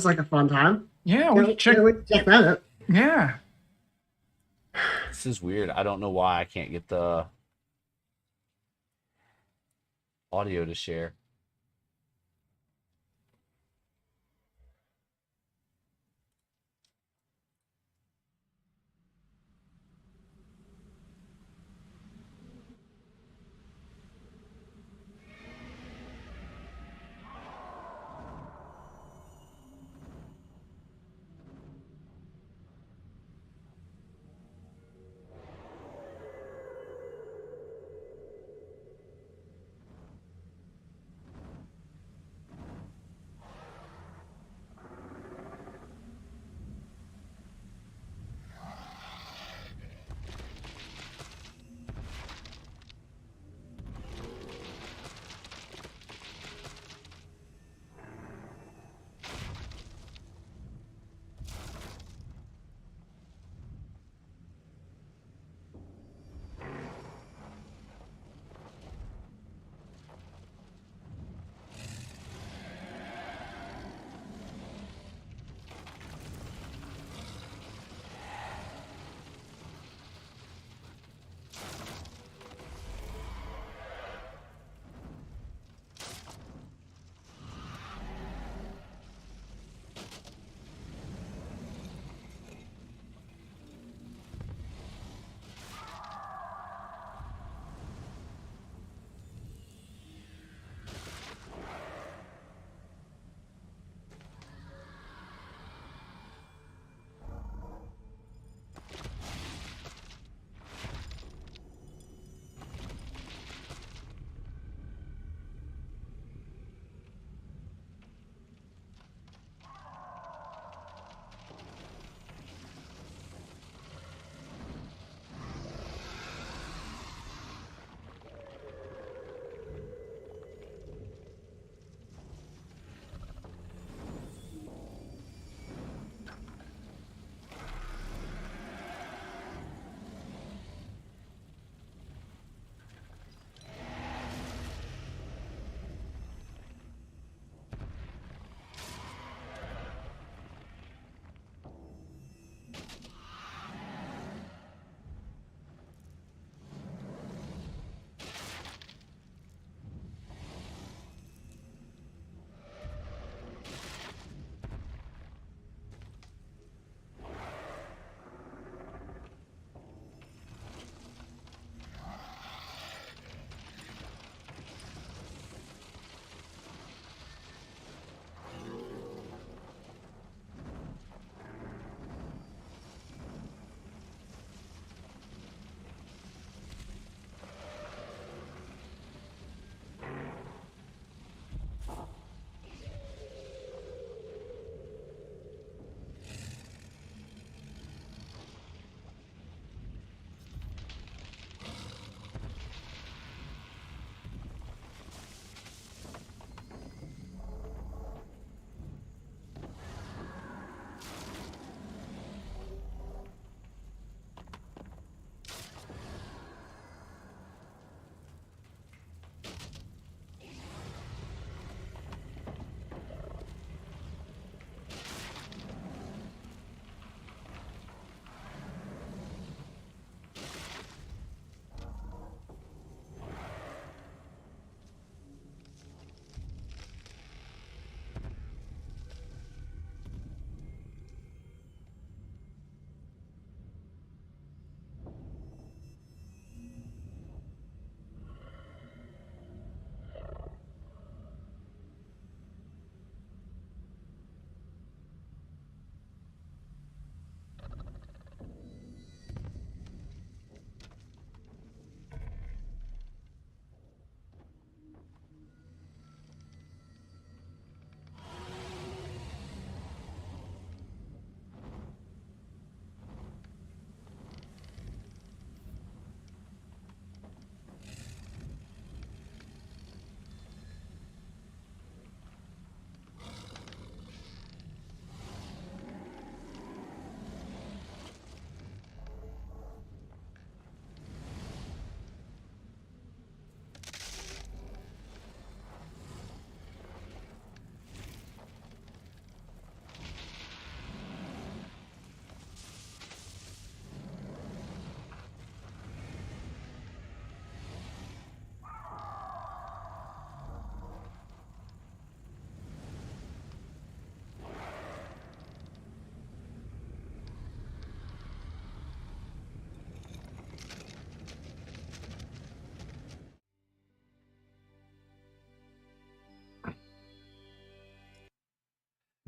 like a fun time. Yeah, we should check. Can't wait to check that out. Yeah. This is weird. I don't know why I can't get the audio to share.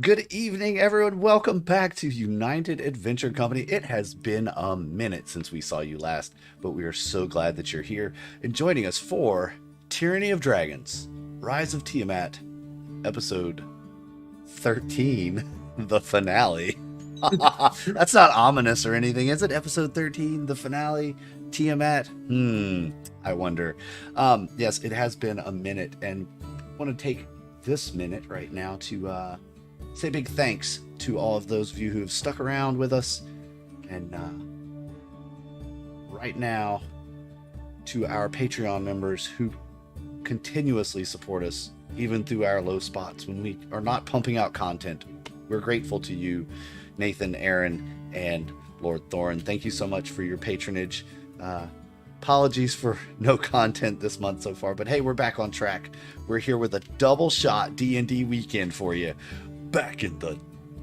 Good evening, everyone. Welcome back to United Adventure Company. It has been a minute since we saw you last, but we are so glad that you're here and joining us for Tyranny of Dragons, Rise of Tiamat, episode 13, the finale. That's not ominous or anything, is it? Episode 13, the finale, Tiamat? I wonder. Yes, it has been a minute, and I want to take this minute right now to say big thanks to all of those of you who have stuck around with us, and right now to our Patreon members who continuously support us even through our low spots when we are not pumping out content. We're grateful to you, Nathan, Aaron, and Lord Thorin. Thank you so much for your patronage. Apologies for no content this month so far, but hey, we're back on track. We're here with a double shot D&D weekend for you. Back in the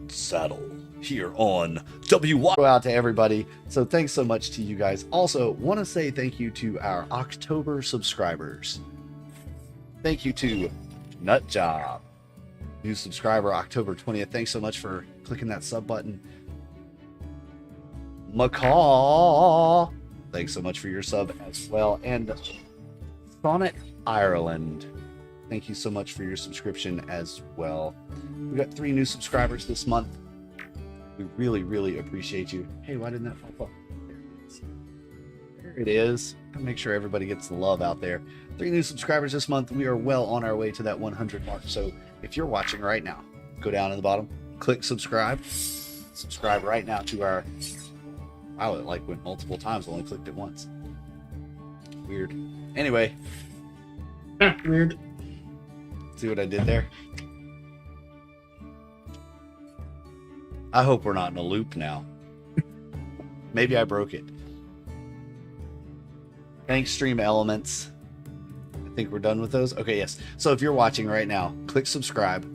saddle here on WY. Go out to everybody. So thanks so much to you guys. Also, want to say thank you to our October subscribers. Thank you to Nutjob, new subscriber, October 20th. Thanks so much for clicking that sub button. Macaw, thanks so much for your sub as well. And Sonic Ireland, thank you so much for your subscription as well. We got 3 new subscribers this month. We really, really appreciate you. Hey, why didn't that pop up? There it is. Gotta make sure everybody gets the love out there. 3 new subscribers this month. We are well on our way to that 100 mark. So if you're watching right now, go down in the bottom, click subscribe. Subscribe right now to our... Wow, it like went multiple times. I only clicked it once. Weird. Anyway. Weird. See what I did there? I hope we're not in a loop now. Maybe I broke it. Thanks, Stream Elements. I think we're done with those. Okay, yes. So if you're watching right now, click subscribe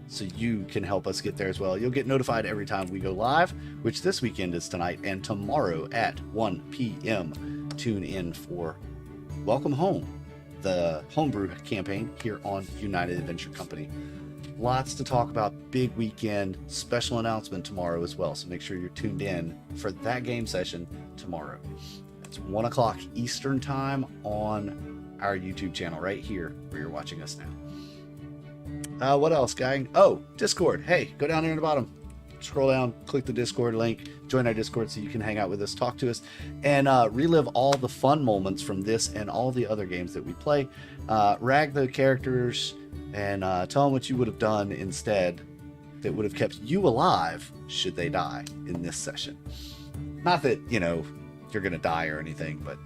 so you can help us get there as well. You'll get notified every time we go live, which this weekend is tonight, and tomorrow at 1 p.m. Tune in for Welcome Home, the homebrew campaign here on United Adventure Company. Lots to talk about. Big weekend, special announcement tomorrow as well. So make sure you're tuned in for that game session tomorrow. It's 1 o'clock Eastern time on our YouTube channel right here where you're watching us now. What else, gang? Oh, Discord. Hey, go down there in the bottom. Scroll down, click the Discord link, join our Discord so you can hang out with us, talk to us, and relive all the fun moments from this and all the other games that we play. Rag the characters and tell them what you would have done instead that would have kept you alive should they die in this session. Not that, you know, you're going to die or anything, but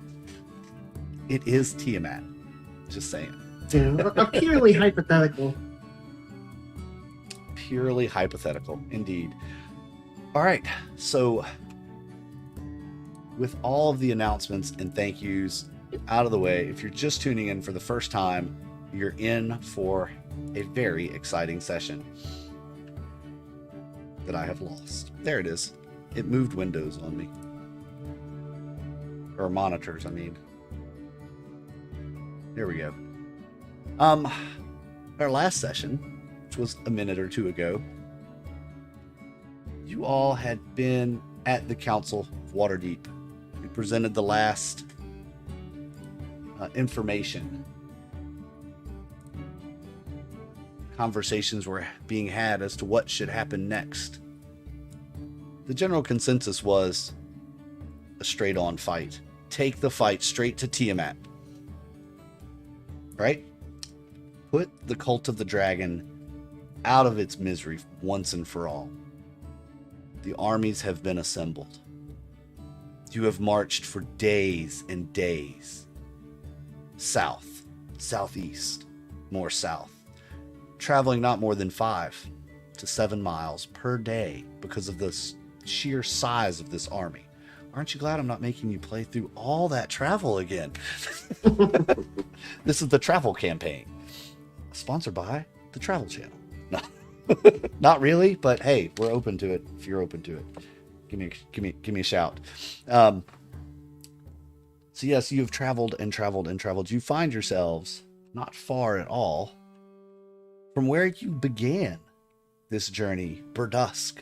it is Tiamat. Just saying. Yeah, a purely hypothetical. Purely hypothetical, indeed. All right, so with all of the announcements and thank yous out of the way, if you're just tuning in for the first time, you're in for a very exciting session that I have lost. There it is. It moved windows on me. Or monitors, I mean. There we go. Our last session, which was a minute or two ago, you all had been at the Council of Waterdeep. We presented the last information. Conversations were being had as to what should happen next. The general consensus was a straight-on fight. Take the fight straight to Tiamat. Right? Put the Cult of the Dragon out of its misery once and for all. The armies have been assembled. You have marched for days and days. South, southeast, more south. Traveling not more than 5 to 7 miles per day because of the sheer size of this army. Aren't you glad I'm not making you play through all that travel again? This is the travel campaign. Sponsored by the Travel Channel. No. Not really, but hey, we're open to it if you're open to it. Give me a shout. So yes, you have traveled and traveled and traveled. You find yourselves not far at all from where you began this journey, Burdusk.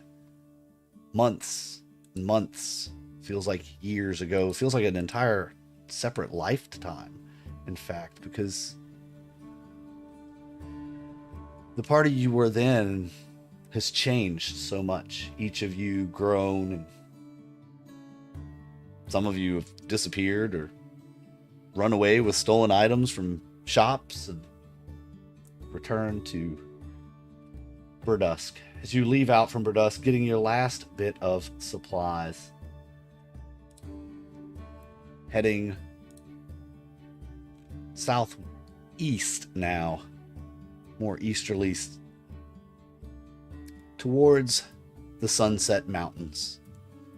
Months and months. Feels like years ago. Feels like an entire separate lifetime, in fact, because the party you were then has changed so much. Each of you grown, and some of you have disappeared or run away with stolen items from shops and returned to Burdusk. As you leave out from Burdusk, getting your last bit of supplies, heading southeast now, more easterly, towards the Sunset Mountains,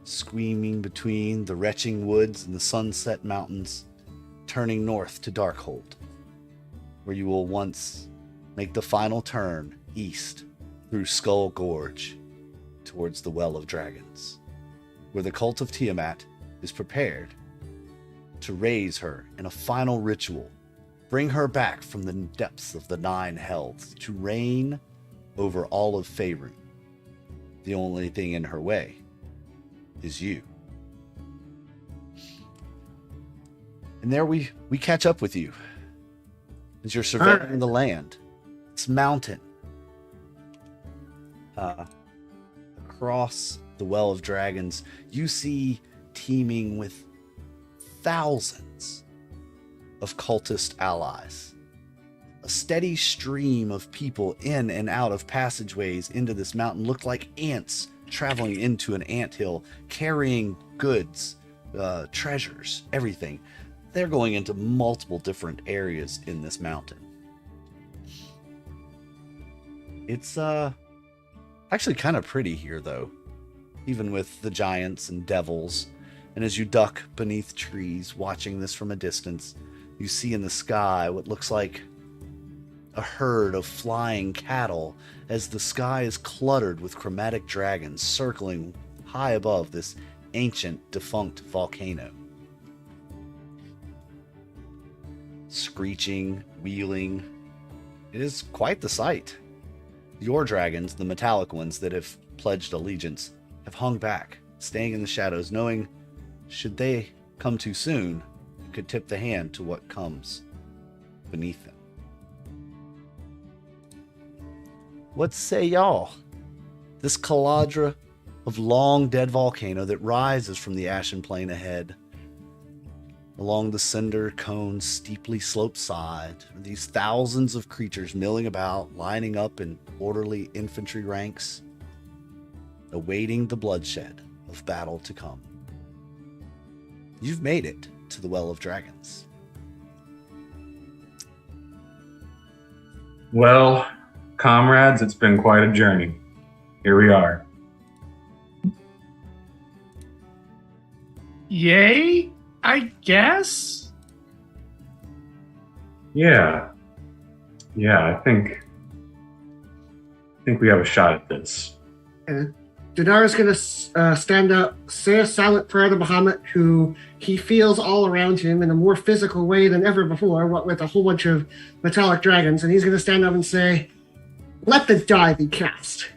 screaming between the retching woods and the Sunset Mountains, turning north to Darkhold, where you will once make the final turn east through Skull Gorge towards the Well of Dragons, where the cult of Tiamat is prepared to raise her in a final ritual, bring her back from the depths of the Nine Hells to reign over all of Faerun. The only thing in her way is you. And there we catch up with you as you're surveying the land. It's mountain. Across the Well of Dragons, you see teeming with thousands of cultist allies. A steady stream of people in and out of passageways into this mountain looked like ants traveling into an anthill, carrying goods, treasures, everything. They're going into multiple different areas in this mountain. It's actually kind of pretty here, though, even with the giants and devils. And as you duck beneath trees, watching this from a distance, you see in the sky what looks like a herd of flying cattle, as the sky is cluttered with chromatic dragons circling high above this ancient defunct volcano. Screeching, wheeling. It is quite the sight. Your dragons, the metallic ones that have pledged allegiance, have hung back, staying in the shadows, knowing should they come too soon, it could tip the hand to what comes beneath them. What say y'all? This cauldron of long dead volcano that rises from the ashen plain ahead. Along the cinder cone's steeply sloped side, these thousands of creatures milling about, lining up in orderly infantry ranks, awaiting the bloodshed of battle to come. You've made it to the Well of Dragons. Well, comrades, it's been quite a journey. Here we are. Yay, I guess? Yeah, I think we have a shot at this. Dinar's going to stand up, say a silent prayer to Bahamut, who he feels all around him in a more physical way than ever before, what with a whole bunch of metallic dragons, and he's going to stand up and say, "Let the die be cast."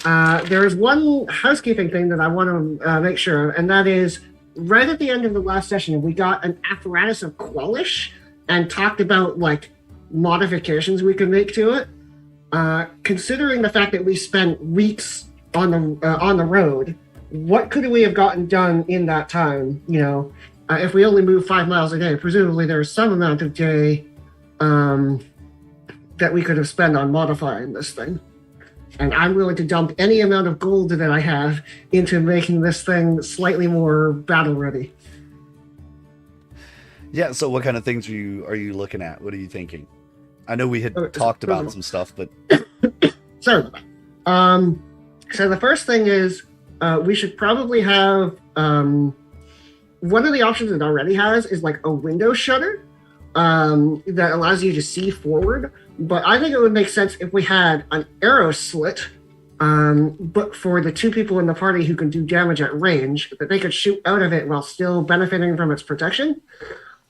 There's one housekeeping thing that I want to make sure of, and that is, right at the end of the last session, we got an apparatus of Quellish and talked about, like, modifications we could make to it. Considering the fact that we spent weeks on the road, what could we have gotten done in that time? You know, if we only move 5 miles a day, presumably there's some amount of day that we could have spent on modifying this thing. And I'm willing to dump any amount of gold that I have into making this thing slightly more battle ready. Yeah, so what kind of things are you looking at? What are you thinking? I know we had talked about some stuff, but... So the first thing is we should probably have... one of the options it already has is like a window shutter that allows you to see forward. But I think it would make sense if we had an arrow slit, but for the two people in the party who can do damage at range, that they could shoot out of it while still benefiting from its protection.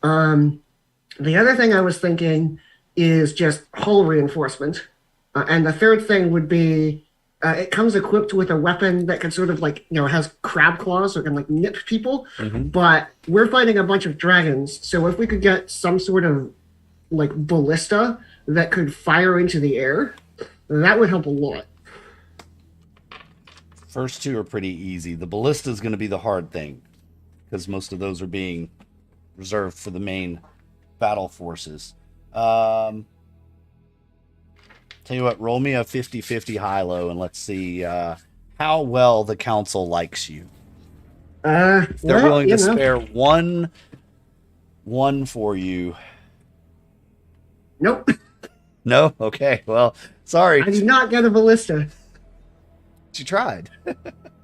The other thing I was thinking is just hull reinforcement. And the third thing would be it comes equipped with a weapon that can sort of has crab claws, so it can nip people. Mm-hmm. But we're fighting a bunch of dragons, so if we could get some sort of ballista that could fire into the air, that would help a lot. First two are pretty easy. The ballista is going to be the hard thing, because most of those are being reserved for the main battle forces. Tell you what, roll me a 50-50 high-low, and let's see how well the council likes you. They're willing to spare one for you. Nope. No? Okay, well, sorry. I did not get a ballista. You tried. All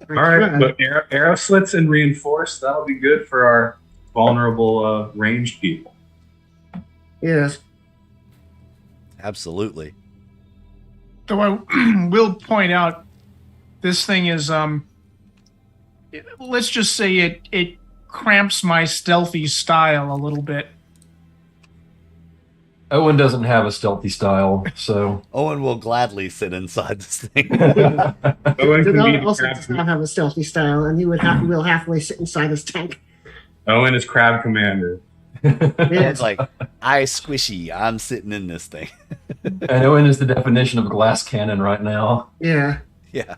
right, but arrow slits and reinforced, that'll be good for our vulnerable ranged people. Yes. Absolutely. Though I will point out, this thing is, let's just say it cramps my stealthy style a little bit. Owen doesn't have a stealthy style, so... Owen will gladly sit inside this thing. Owen can Denard be also does not have a stealthy style, and he will halfway sit inside his tank. Owen is crab commander. It's like, I squishy, I'm sitting in this thing. And Owen is the definition of a glass cannon right now. Yeah. Yeah.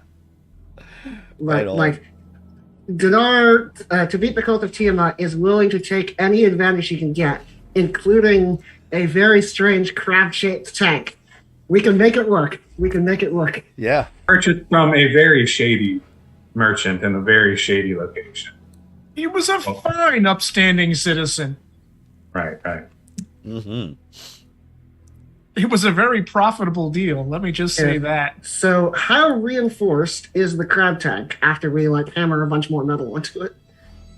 But, Right Denard, to beat the cult of Tiamat, is willing to take any advantage he can get, including a very strange crab-shaped tank. We can make it work. Yeah. Purchased from a very shady merchant in a very shady location. He was a fine, upstanding citizen. Right. Mm-hmm. It was a very profitable deal. Let me just say that. So how reinforced is the crab tank after we hammer a bunch more metal onto it?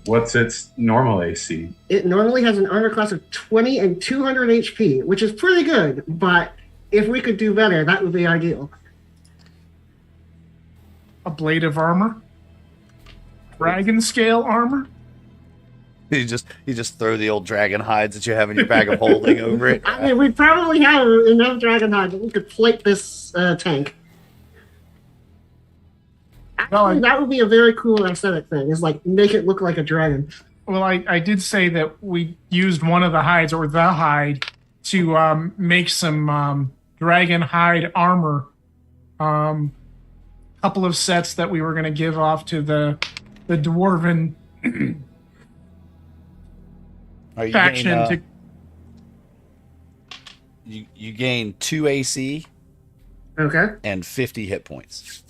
What's its normal AC? It normally has an armor class of 20 and 200 HP, which is pretty good, but if we could do better, that would be ideal. A blade of armor? Dragon scale armor? You just throw the old dragon hides that you have in your bag of holding over it. I mean, we probably have enough dragon hide that we could plate this tank. Actually, that would be a very cool aesthetic thing, is make it look like a dragon. Well, I did say that we used one of the hides, or the hide, to make some dragon hide armor. Couple of sets that we were going to give off to the dwarven faction. You gain 2 AC. Okay. And 50 hit points.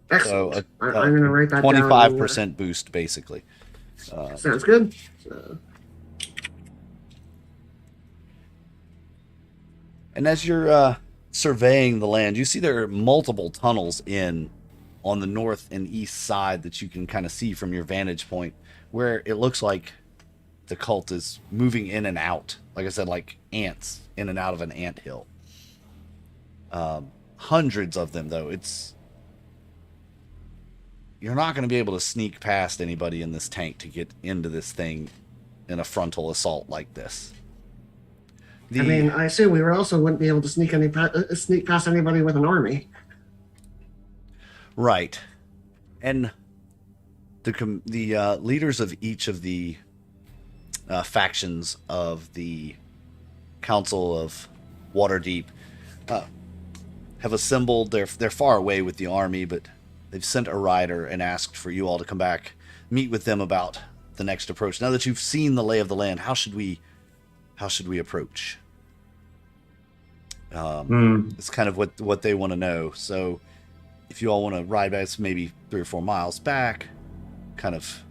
Excellent. So I'm going to write that 25% boost, basically. Sounds good. And as you're surveying the land, you see there are multiple tunnels on the north and east side that you can kind of see from your vantage point, where it looks like the cult is moving in and out. Like I said, like ants in and out of an anthill. Hundreds of them, though. You're not going to be able to sneak past anybody in this tank to get into this thing in a frontal assault like this. I assume we also wouldn't be able to sneak past anybody with an army. Right. And the leaders of each of the factions of the Council of Waterdeep have assembled. They're far away with the army, but they've sent a rider and asked for you all to come back, meet with them about the next approach. Now that you've seen the lay of the land, how should we approach? It's kind of what they want to know. So if you all want to ride back maybe 3 or 4 miles back, kind of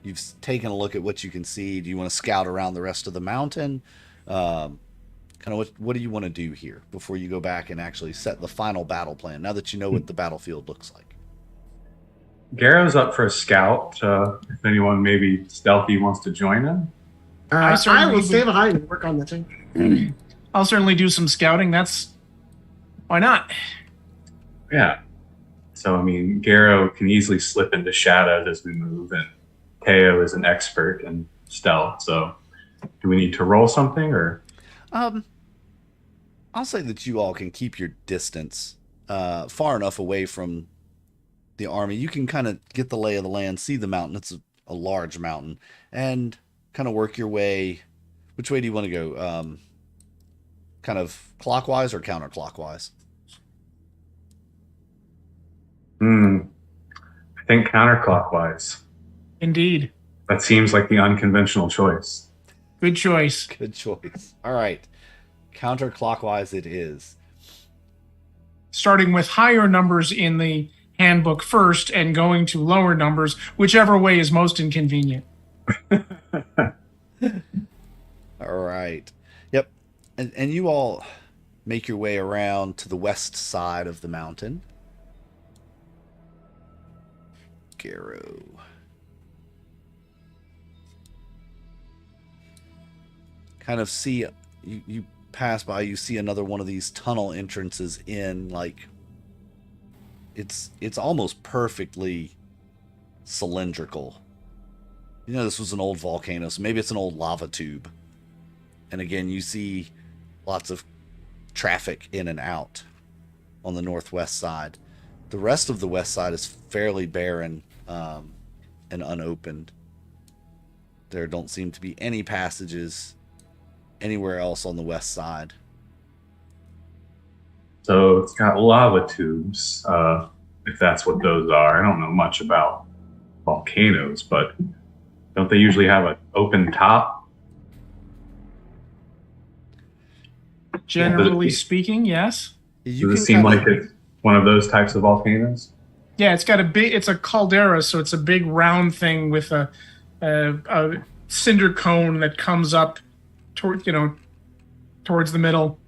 you've taken a look at what you can see. Do you want to scout around the rest of the mountain? Kind of what do you want to do here before you go back and actually set the final battle plan, now that you know what the battlefield looks like? Garrow's up for a scout. If anyone maybe stealthy wants to join him. I will stay behind and work on the thing. I'll certainly do some scouting. Why not? Yeah. So, Garrow can easily slip into shadows as we move, and Teo is an expert in stealth. So, do we need to roll something, or? I'll say that you all can keep your distance far enough away from the army. You can kind of get the lay of the land, see the mountain. It's a large mountain, and kind of work your way. Which way do you want to go? Kind of clockwise or counterclockwise? I think counterclockwise. Indeed. That seems like the unconventional choice. Good choice. Good choice. All right. Counterclockwise it is. Starting with higher numbers in the handbook first and going to lower numbers, whichever way is most inconvenient. All right. Yep. And you all make your way around to the west side of the mountain. Garrow. Kind of see, you pass by, you see another one of these tunnel entrances in, like, it's almost perfectly cylindrical. You know, this was an old volcano, so maybe it's an old lava tube. And again, you see lots of traffic in and out on the northwest side. The rest of the west side is fairly barren and unopened. There don't seem to be any passages anywhere else on the west side. So it's got lava tubes, if that's what those are. I don't know much about volcanoes, but don't they usually have an open top? Generally speaking, yes. You Does it seem like it's one of those types of volcanoes? Yeah, it's a caldera, so it's a big round thing with a cinder cone that comes up towards the middle.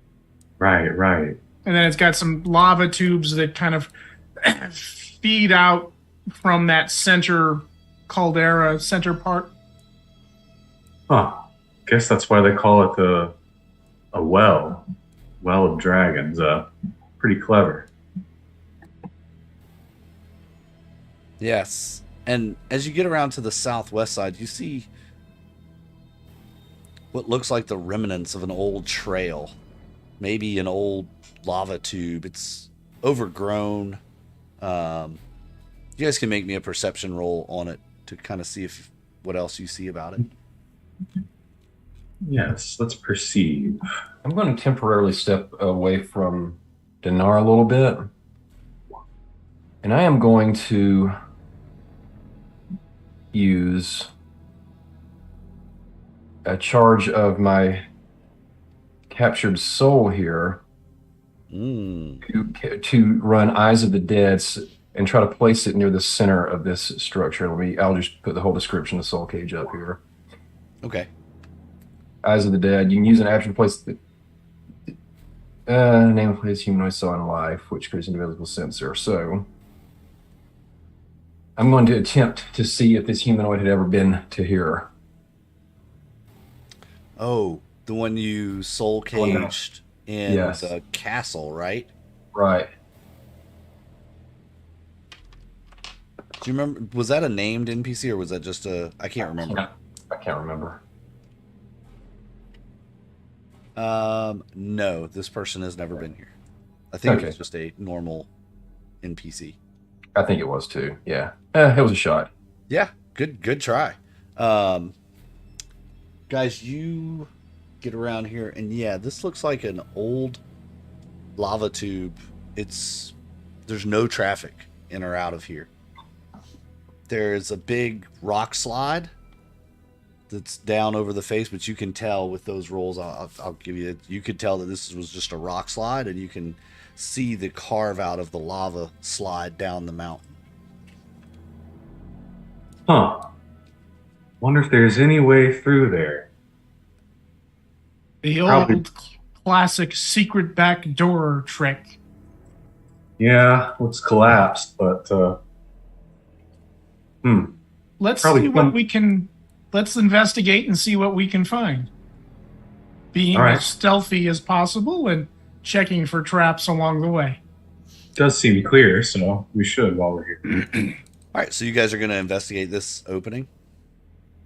Right. And then it's got some lava tubes that kind of feed out from that center caldera, center part. Huh. Guess that's why they call it a well of dragons. Pretty clever. Yes. And as you get around to the southwest side, you see what looks like the remnants of an old trail. Maybe an old lava tube. It's overgrown. You guys can make me a perception roll on it to kind of see what else you see about it. Yes, let's perceive. I'm going to temporarily step away from Dinar a little bit. And I am going to use a charge of my captured soul here to run Eyes of the Dead and try to place it near the center of this structure. I'll just put the whole description of Soul Cage up here. Okay. Eyes of the Dead. You can use an action to place the name of place humanoid saw in life, which creates an invisible sensor. So I'm going to attempt to see if this humanoid had ever been to here. Oh, the one you soul caged in the castle, right? Right. Do you remember? Was that a named NPC or was that just I can't remember. I can't remember. No, this person has never been here. I think it was just a normal NPC. I think it was too. Yeah. It was a shot. Yeah. Good try. Guys, you get around here and yeah, this looks like an old lava tube. There's no traffic in or out of here. There's a big rock slide that's down over the face, but you can tell with those rolls, I'll give you, you could tell that this was just a rock slide, and you can see the carve out of the lava slide down the mountain. Huh. Wonder if there's any way through there. The old classic secret back door trick. Yeah, it's collapsed, but Let's Probably see what we can. Let's investigate and see what we can find. Being as stealthy as possible and checking for traps along the way. Does seem clear, so we should while we're here. All right, so you guys are going to investigate this opening?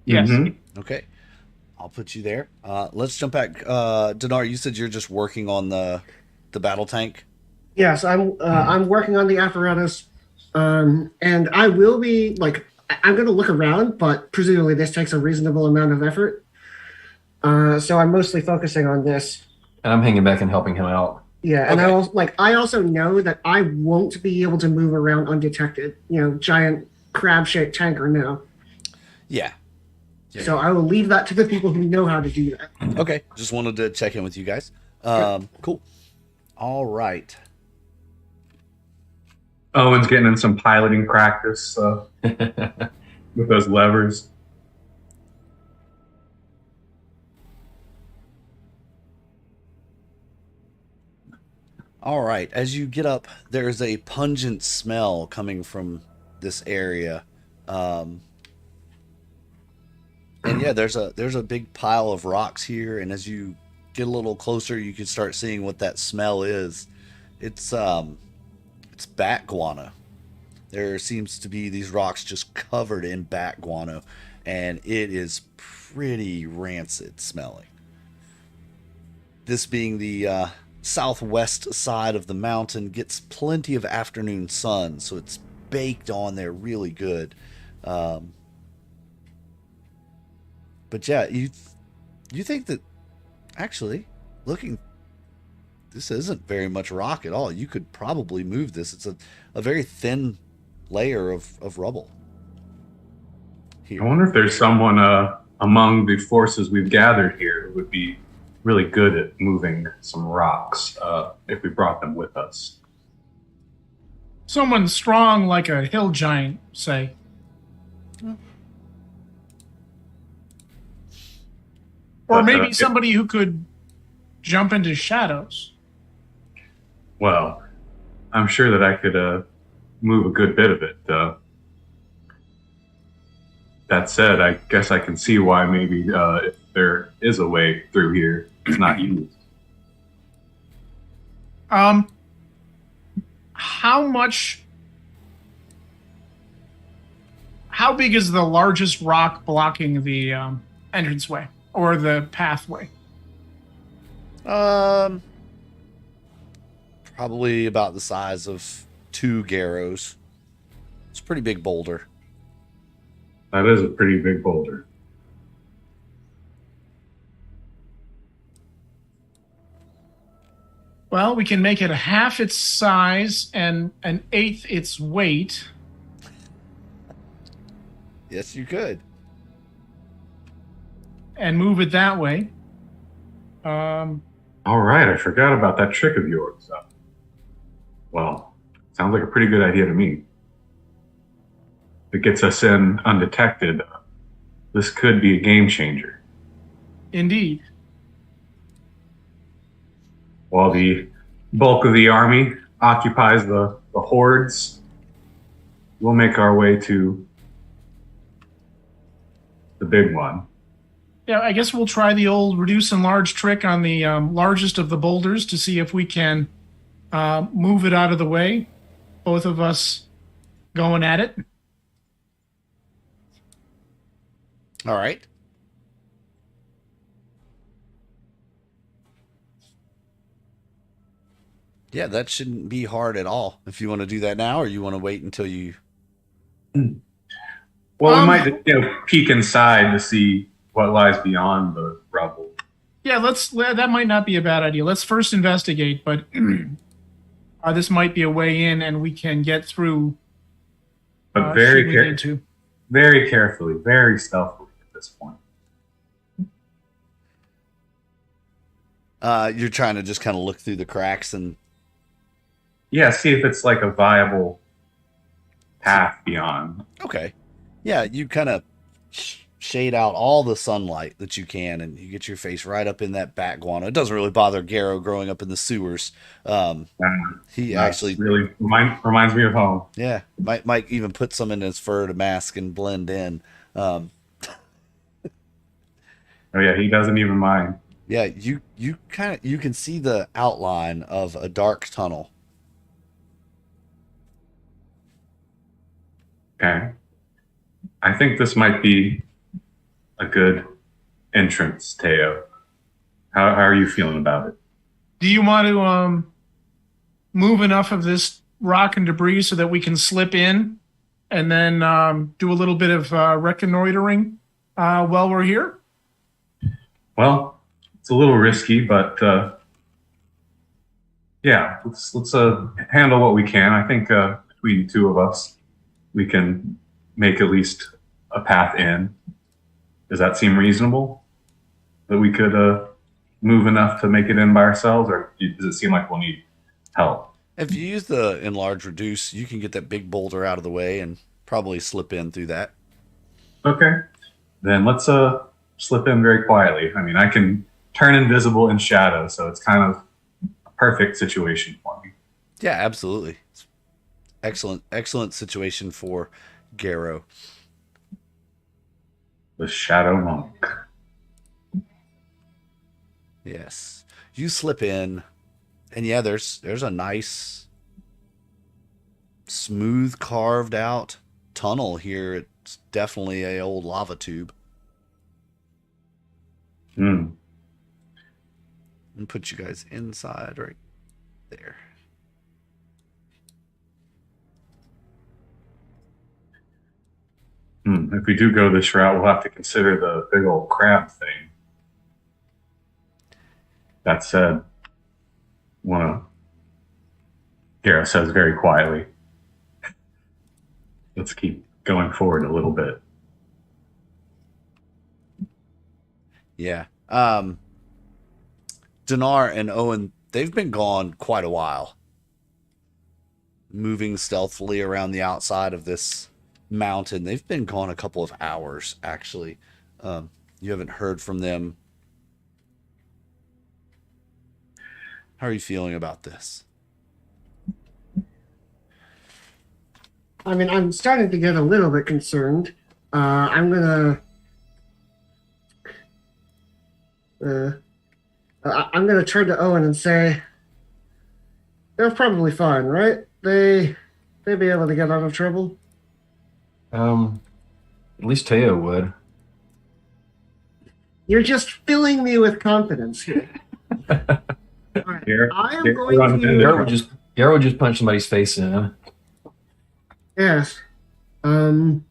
Yes. Mhm. Okay. I'll put you there. Let's jump back. Dinar, you said you're just working on the battle tank. Yes, I'm working on the apparatus, and I will be like I'm going to look around, but presumably this takes a reasonable amount of effort. So I'm mostly focusing on this. And I'm hanging back and helping him out. Yeah, and Okay. I also know that I won't be able to move around undetected. Giant crab-shaped tank or no. Yeah. So I will leave that to the people who know how to do that. Okay. Just wanted to check in with you guys. Cool. All right. Owen's getting in some piloting practice with those levers. All right. As you get up, there's a pungent smell coming from this area. And yeah, there's a big pile of rocks here, and as you get a little closer, you can start seeing what that smell is. It's bat guano. There seems to be these rocks just covered in bat guano, and it is pretty rancid smelling. This being the southwest side of the mountain, gets plenty of afternoon sun, so it's baked on there really good. But yeah, you think that actually looking, this isn't very much rock at all. You could probably move this. It's a very thin layer of rubble I here. wonder if there's someone among the forces we've gathered here who would be really good at moving some rocks if we brought them with us. Someone strong like a hill giant, say. Or But, maybe somebody who could jump into shadows. Well, I'm sure that I could move a good bit of it. That said, I guess I can see why maybe if there is a way through here, it's not used. How big is the largest rock blocking the entranceway or the pathway? Probably about the size of 2 garrows. It's a pretty big boulder. That is a pretty big boulder. Well, we can make it a half its size and an eighth its weight. Yes, you could. And move it that way. All right, I forgot about that trick of yours. Well, sounds like a pretty good idea to me. If it gets us in undetected, this could be a game changer. Indeed. While the bulk of the army occupies the hordes, we'll make our way to the big one. Yeah, I guess we'll try the old reduce and large trick on the largest of the boulders to see if we can move it out of the way. Both of us going at it. All right. Yeah, that shouldn't be hard at all. If you want to do that now, or you want to wait until you. Well, we might just, peek inside to see what lies beyond the rubble. Yeah, that might not be a bad idea. Let's first investigate, but this might be a way in, and we can get through. But should we need to. very carefully, very stealthily at this point. You're trying to just kind of look through the cracks and. Yeah, see if it's like a viable path beyond. Okay. Yeah, you kind of shade out all the sunlight that you can, and you get your face right up in that bat guano. It doesn't really bother Garrow growing up in the sewers. He actually really reminds me of home. Yeah, might even put some in his fur to mask and blend in. Oh yeah, he doesn't even mind. Yeah, you can see the outline of a dark tunnel. Okay. I think this might be a good entrance, Teo. How are you feeling about it? Do you want to move enough of this rock and debris so that we can slip in and then do a little bit of reconnoitering while we're here? Well, it's a little risky, but yeah, let's handle what we can. I think between the two of us, we can make at least a path in. Does that seem reasonable? That we could move enough to make it in by ourselves, or does it seem like we'll need help? If you use the enlarge reduce, you can get that big boulder out of the way and probably slip in through that. Okay, then let's slip in very quietly. I mean, I can turn invisible in shadow, so it's kind of a perfect situation for me. Yeah, absolutely. Excellent situation for Garrow. The Shadow Monk. Yes. You slip in, and yeah, there's a nice, smooth carved out tunnel here. It's definitely a old lava tube. And put you guys inside right there. If we do go this route, we'll have to consider the big old crab thing. That said, Garrow says very quietly, let's keep going forward a little bit. Yeah. Dinar and Owen, they've been gone quite a while. Moving stealthily around the outside of this mountain. They've been gone a couple of hours, actually. You haven't heard from them. How are you feeling about this? I mean, I'm starting to get a little bit concerned. I'm gonna turn to Owen and say, they're probably fine, right? They'd be able to get out of trouble. At least Teo would. You're just filling me with confidence here. All right. I am going to. Garrow would just punch somebody's face in. Yes. And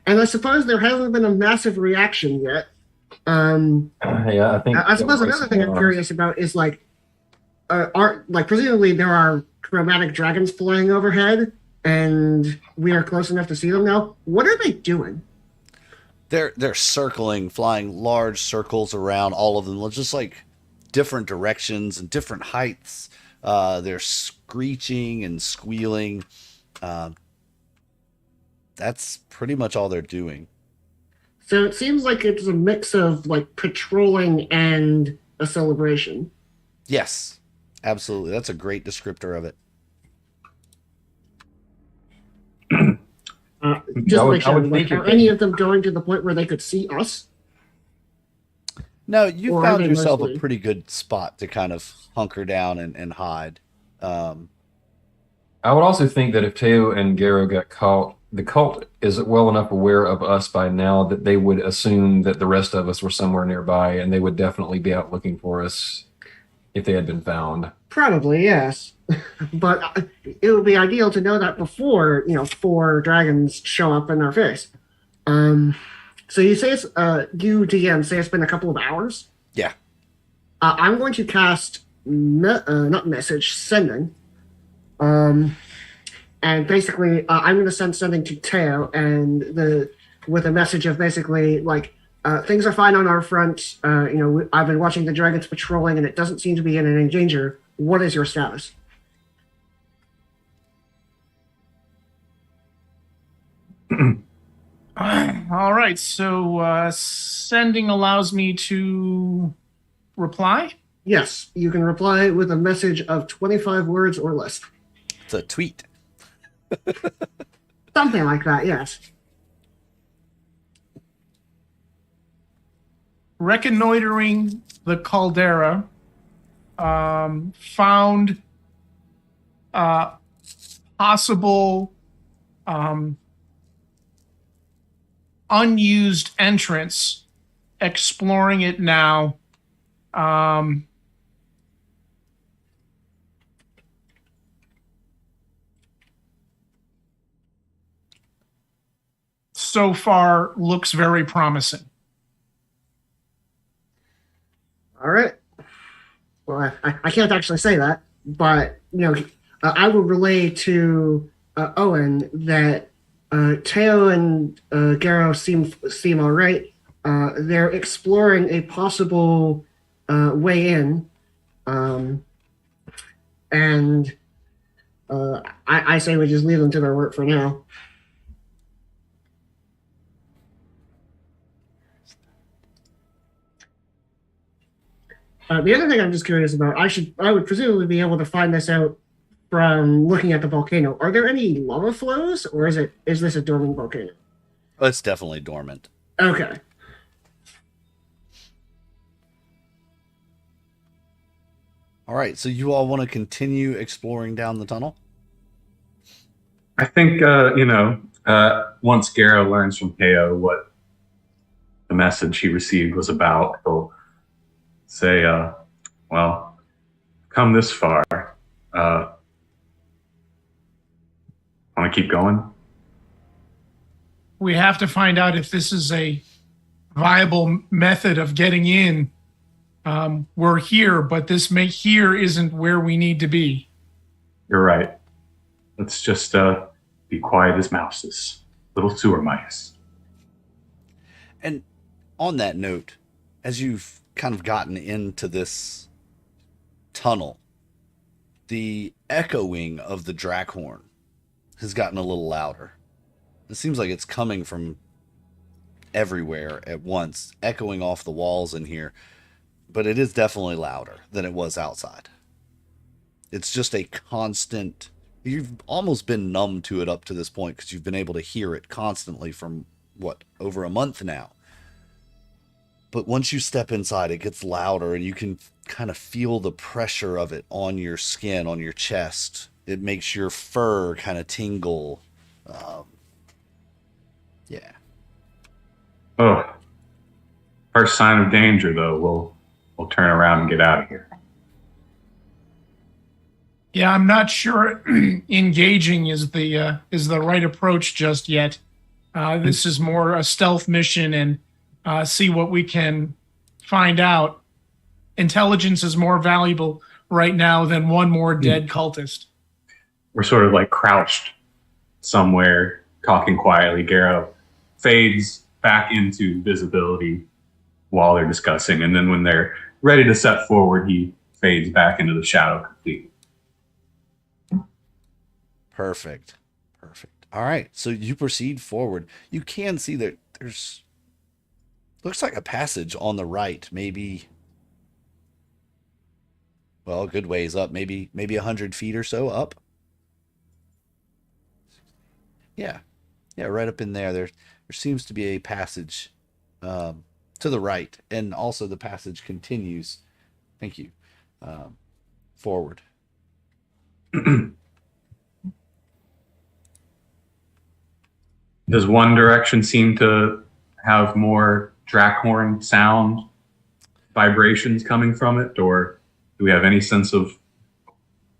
I suppose there hasn't been a massive reaction yet. Yeah, I think. I suppose another thing I'm curious about is presumably there are chromatic dragons flying overhead, and we are close enough to see them now. What are they doing? They're circling, flying large circles around all of them, just like different directions and different heights. They're screeching and squealing. That's pretty much all they're doing. So it seems like it's a mix of like patrolling and a celebration. Yes, absolutely. That's a great descriptor of it. Are any of them going to the point where they could see us? No, you found yourself a pretty good spot to kind of hunker down and hide. I would also think that if Teo and Garrow got caught, the cult is well enough aware of us by now that they would assume that the rest of us were somewhere nearby, and they would definitely be out looking for us if they had been found. Probably, yes. But it would be ideal to know that before, 4 dragons show up in our face. So you say you DM say it's been a couple of hours? Yeah. I'm going to cast sending. And basically, I'm going to send something to Teo with a message of basically things are fine on our front. I've been watching the dragons patrolling, and it doesn't seem to be in any danger. What is your status? All right. So sending allows me to reply? Yes, you can reply with a message of 25 words or less. It's a tweet. Something like that, yes. Reconnoitering the caldera, found possible unused entrance exploring it now. So far looks very promising. All right. Well, I can't actually say that, but I will relay to Owen that Teo and Garo seem all right. They're exploring a possible way in, and I say we just leave them to their work for now. The other thing I'm just curious about, I would presumably be able to find this out from looking at the volcano. Are there any lava flows, or is this a dormant volcano? Oh, it's definitely dormant. Okay. All right, so you all want to continue exploring down the tunnel? I think once Garo learns from Teo what the message he received was about, he'll say, well, come this far. Want to keep going? We have to find out if this is a viable method of getting in. We're here, but here isn't where we need to be. You're right. Let's just be quiet as mouses. Little sewer mice. And on that note, as you've kind of gotten into this tunnel, the echoing of the Drakhorn has gotten a little louder. It seems like it's coming from everywhere at once, echoing off the walls in here, but it is definitely louder than it was outside. It's just a constant... You've almost been numb to it up to this point because you've been able to hear it constantly from, over a month now. But once you step inside, it gets louder, and you can kind of feel the pressure of it on your skin, on your chest. It makes your fur kind of tingle. Yeah. Oh. First sign of danger, though, we'll turn around and get out of here. Yeah, I'm not sure engaging is the right approach just yet. This is more a stealth mission and see what we can find out. Intelligence is more valuable right now than one more dead cultist. We're sort of like crouched somewhere, talking quietly. Garo fades back into visibility while they're discussing, and then when they're ready to step forward, he fades back into the shadow completely. Perfect. All right, so you proceed forward. You can see that there's... looks like a passage on the right, maybe... well, a good ways up, maybe 100 feet or so up. Yeah, right up in there. There seems to be a passage to the right, and also the passage continues. Thank you. Forward. Does one direction seem to have more Drakhorn sound vibrations coming from it, or do we have any sense of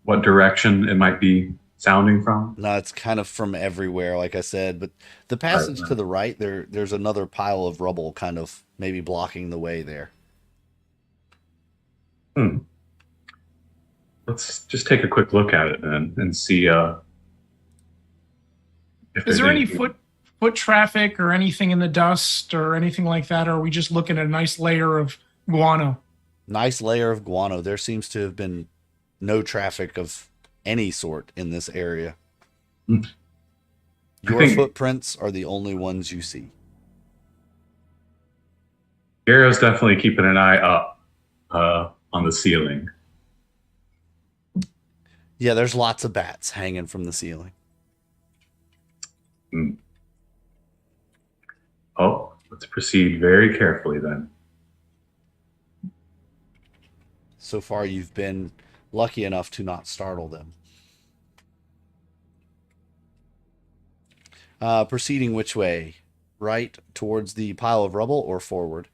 what direction it might be sounding from? No, it's kind of from everywhere, like I said. But the passage to the right, there's another pile of rubble kind of maybe blocking the way there. Let's just take a quick look at it then and see if is there any foot traffic or anything in the dust or anything like that? Or are we just looking at a nice layer of guano? Nice layer of guano. There seems to have been no traffic of any sort in this area. Your footprints are the only ones you see. Garo's definitely keeping an eye up on the ceiling. Yeah, there's lots of bats hanging from the ceiling. Oh, let's proceed very carefully then. So far, you've been lucky enough to not startle them. Proceeding which way? Right towards the pile of rubble or forward?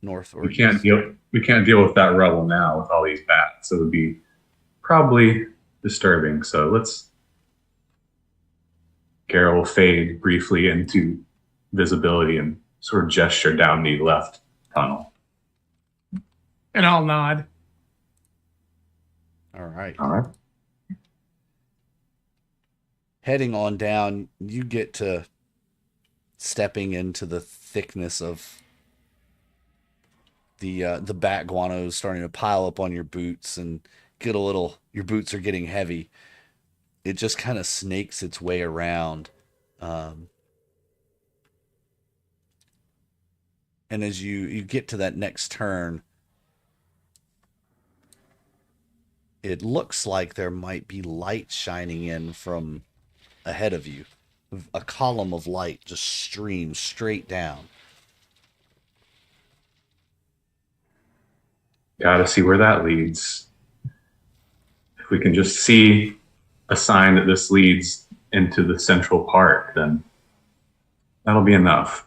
north or we can't deal with that rubble now with all these bats. It would be probably disturbing. So Garrow will fade briefly into visibility and sort of gesture down the left tunnel. And I'll nod. All right. All right. Heading on down, you get to stepping into the thickness of the bat guanos starting to pile up on your boots and your boots are getting heavy. It just kind of snakes its way around. And as you get to that next turn, it looks like there might be light shining in from ahead of you. A column of light just streams straight down. Gotta see where that leads. If we can just see a sign that this leads into the central park, then that'll be enough.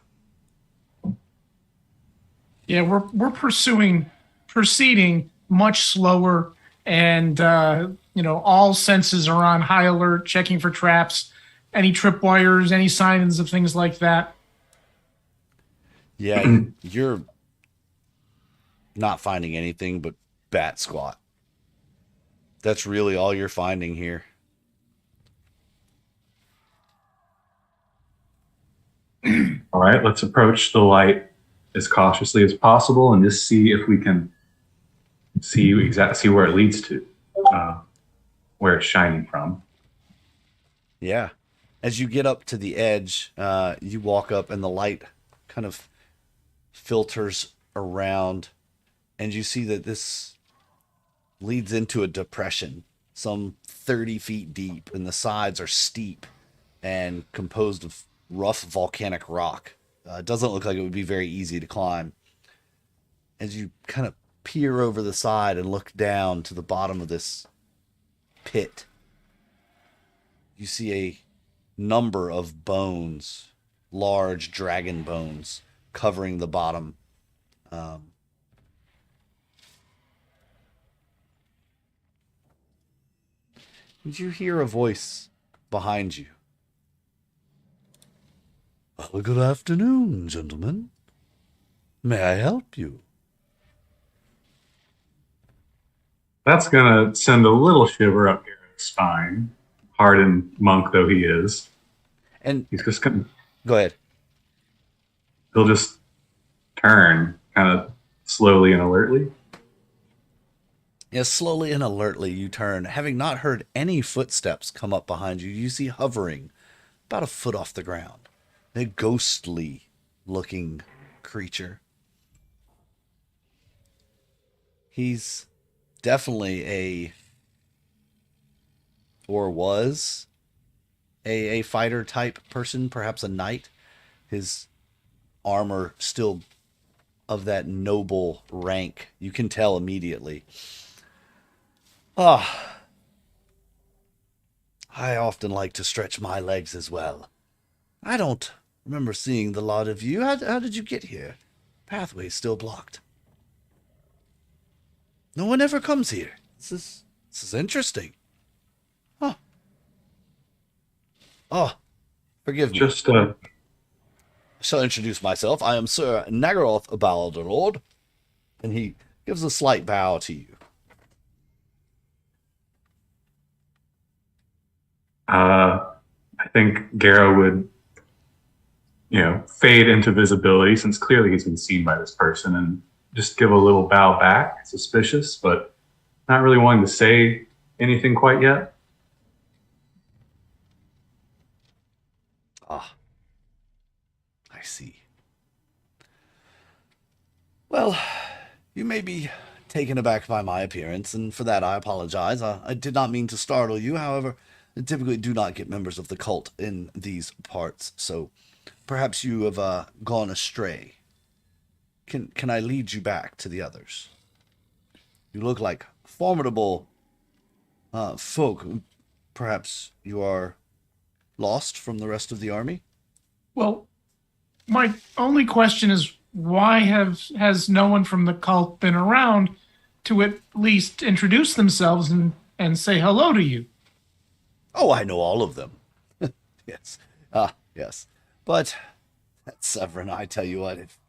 Yeah, we're proceeding much slower, and all senses are on high alert, checking for traps, any tripwires, any signs of things like that. Yeah, you're not finding anything but bat squat. That's really all you're finding here. All right, let's approach the light as cautiously as possible and just see if we can see where it leads to, where it's shining from. Yeah. As you get up to the edge, you walk up and the light kind of filters around, and you see that this leads into a depression, some 30 feet deep, and the sides are steep and composed of rough volcanic rock. It doesn't look like it would be very easy to climb. As you kind of peer over the side and look down to the bottom of this pit, you see a number of bones, large dragon bones, covering the bottom. Did you hear a voice behind you? Well, good afternoon, gentlemen. May I help you? That's gonna send a little shiver up Garrett's spine, hardened monk though he is. And he's just gonna go ahead. He'll just turn kind of slowly and alertly. Yes, slowly and alertly you turn. Having not heard any footsteps come up behind you, you see hovering about a foot off the ground a ghostly looking creature. He's definitely was a fighter type person, perhaps a knight. His armor still of that noble rank. You can tell immediately. I often like to stretch my legs as well. I don't remember seeing the lot of you. How did you get here? Pathway's still blocked. No one ever comes here. This is interesting. Huh. Oh, forgive me. Just I shall introduce myself. I am Sir Nagaroth Balderlord, and he gives a slight bow to you. I think Garrow would, fade into visibility since clearly he's been seen by this person and just give a little bow back, suspicious, but not really wanting to say anything quite yet. Ah, I see. Well, you may be taken aback by my appearance, and for that I apologize. I did not mean to startle you. However, I typically do not get members of the cult in these parts, so perhaps you have gone astray. Can I lead you back to the others? You look like formidable folk. Perhaps you are lost from the rest of the army? Well, my only question is, why has no one from the cult been around to at least introduce themselves and say hello to you? Oh, I know all of them. Yes. Yes. But that Severin, I tell you what, if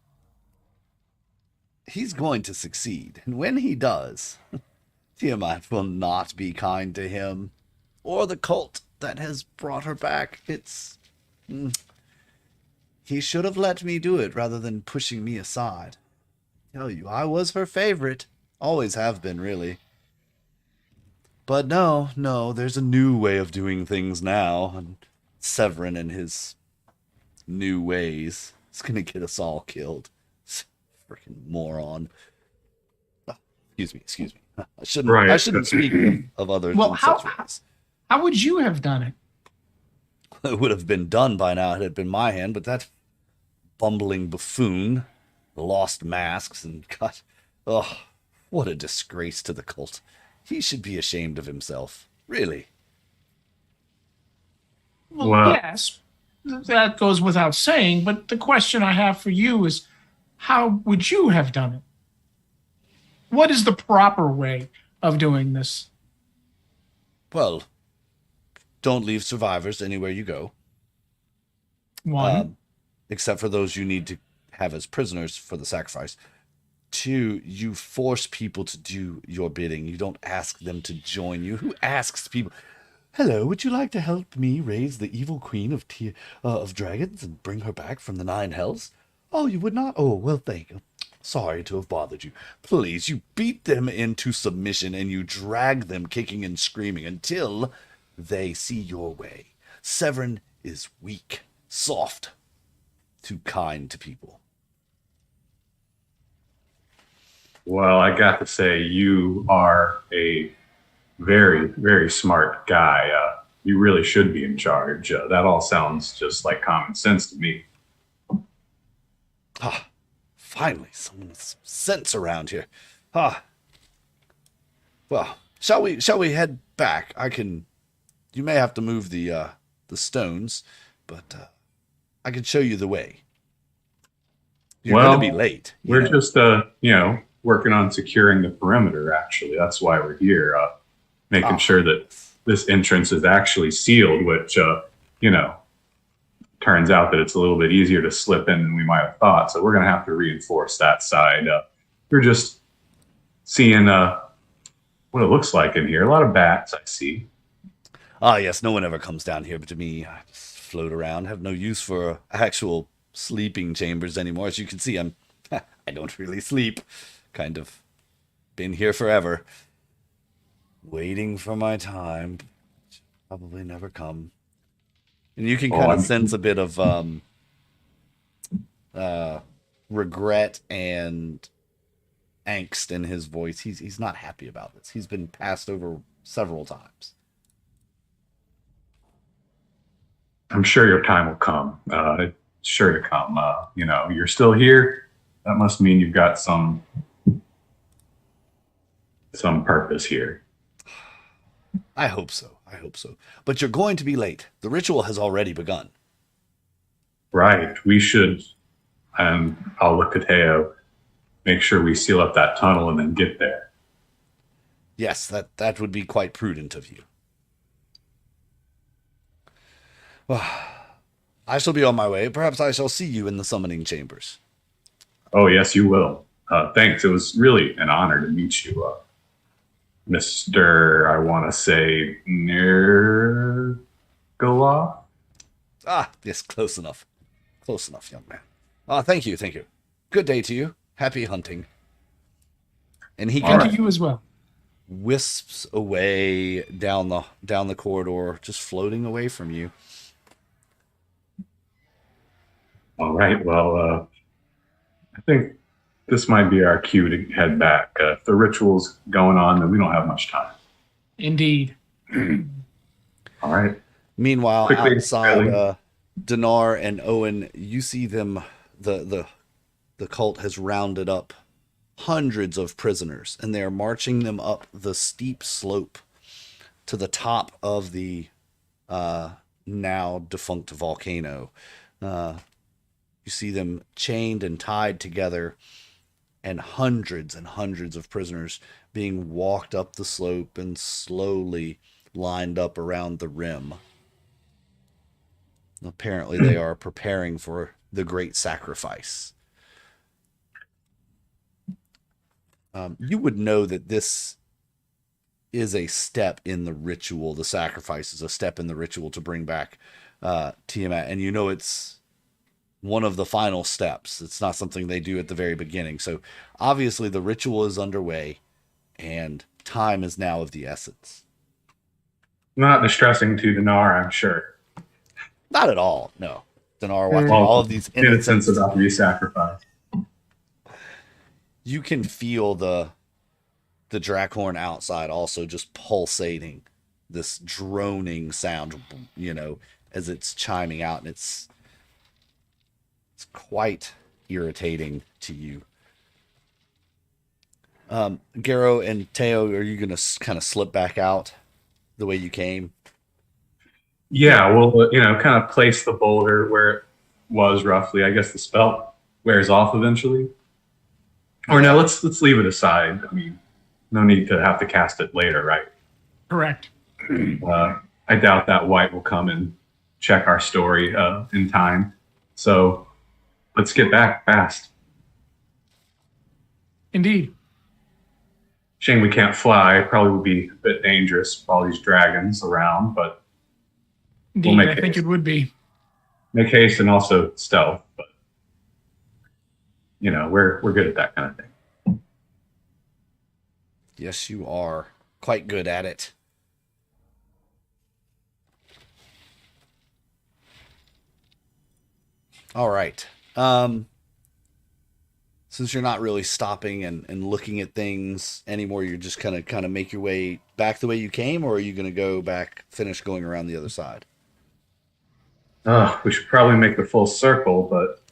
he's going to succeed, and when he does, Tiamat will not be kind to him or the cult that has brought her back. He should have let me do it rather than pushing me aside. I tell you, I was her favorite. Always have been, really. But no, there's a new way of doing things now, and Severin and his new ways is gonna get us all killed. Freaking moron. Excuse me. I shouldn't speak of others in such ways. How would you have done it? It would have been done by now had it been my hand, but that bumbling buffoon lost masks and got... Oh, what a disgrace to the cult. He should be ashamed of himself. Really. Well, yes, that goes without saying, but the question I have for you is, how would you have done it? What is the proper way of doing this? Well, don't leave survivors anywhere you go. One. Except for those you need to have as prisoners for the sacrifice. Two, you force people to do your bidding. You don't ask them to join you. Who asks people, hello, would you like to help me raise the evil queen of dragons and bring her back from the 9 hells? Oh, you would not? Oh, well, thank you. Sorry to have bothered you. Please, you beat them into submission and you drag them kicking and screaming until they see your way. Severin is weak, soft, too kind to people. Well, I got to say, you are a very, very smart guy. You really should be in charge. That all sounds just like common sense to me. Finally, someone with some sense around here. Well, shall we head back? You may have to move the stones, but I can show you the way. You're going to be late. We're just, working on securing the perimeter, actually. That's why we're here, making sure that this entrance is actually sealed, which, turns out that it's a little bit easier to slip in than we might have thought. So we're going to have to reinforce that side. We're just seeing what it looks like in here. A lot of bats, I see. Yes, no one ever comes down here but to me. I just float around, have no use for actual sleeping chambers anymore. As you can see, I don't really sleep. Kind of been here forever. Waiting for my time. Probably never come. And you can kind of sense a bit of regret and angst in his voice. He's not happy about this. He's been passed over several times. I'm sure your time will come. It's sure to come. You're still here. That must mean you've got some purpose here. I hope so. But you're going to be late. The ritual has already begun. Right. We should, and I'll look at Teo, make sure we seal up that tunnel and then get there. Yes, that would be quite prudent of you. Well, I shall be on my way. Perhaps I shall see you in the summoning chambers. Oh, yes, you will. Thanks. It was really an honor to meet you, Mr. I want to say Nergala? Yes, close enough. Close enough, young man. Thank you. Good day to you. Happy hunting. And he to you as well. Wisps away down the corridor, just floating away from you. All right. Well, I think this might be our cue to head back. If the ritual's going on, then we don't have much time. Indeed. All right. Meanwhile, outside, Dinar and Owen, you see them. The cult has rounded up hundreds of prisoners, and they are marching them up the steep slope to the top of the now defunct volcano. You see them chained and tied together, and hundreds of prisoners being walked up the slope and slowly lined up around the rim. Apparently, they are preparing for the great sacrifice. You would know that this is a step in the ritual. The sacrifice is a step in the ritual to bring back Tiamat. And you know it's one of the final steps. It's not something they do at the very beginning. So obviously the ritual is underway and time is now of the essence. Not distressing to Dinar, I'm sure. Not at all, no. Dinar watching all of these innocents about to be sacrificed. You can feel the Drakhorn outside also just pulsating, this droning sound, as it's chiming out, and it's quite irritating to you. Garrow and Teo, are you going to kind of slip back out the way you came? Yeah, we'll kind of place the boulder where it was roughly. I guess the spell wears off eventually. Or no, let's leave it aside. I mean, no need to have to cast it later, right? Correct. I doubt that White will come and check our story in time. So let's get back fast. Indeed. Shame we can't fly. Probably would be a bit dangerous with all these dragons around, but indeed, I think it would be. Make haste and also stealth, but we're good at that kind of thing. Yes, you are quite good at it. All right. Since you're not really stopping and looking at things anymore, you're just kind of make your way back the way you came, or are you going to go back, finish going around the other side? We should probably make the full circle, but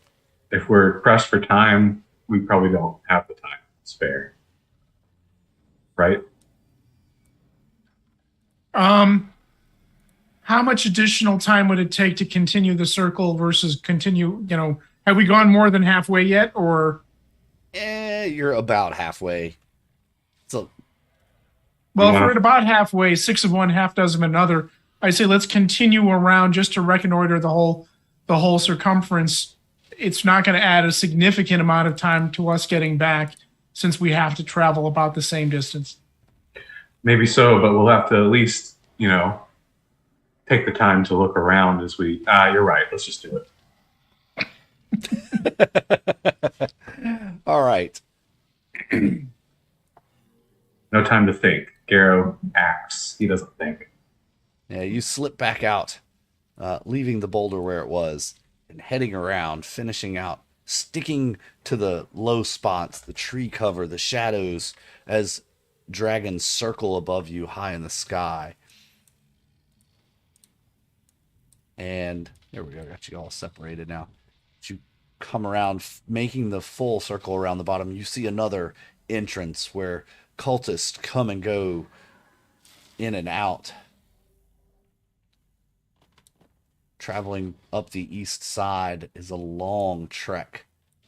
if we're pressed for time, we probably don't have the time to spare. Right? How much additional time would it take to continue the circle versus continue, have we gone more than halfway yet, or? You're about halfway. So, well, if we're at about halfway, 6 of one, half dozen of another, I say let's continue around just to reconnoiter the whole circumference. It's not going to add a significant amount of time to us getting back, since we have to travel about the same distance. Maybe so, but we'll have to at least, take the time to look around as we... you're right. Let's just do it. All right. No time to think. Garrow acts. He doesn't think. Yeah, you slip back out, leaving the boulder where it was, and heading around, finishing out, sticking to the low spots, the tree cover, the shadows, as dragons circle above you high in the sky. And there we go, got you all separated now. As you come around, making the full circle around the bottom, you see another entrance where cultists come and go in and out. Traveling up the east side is a long trek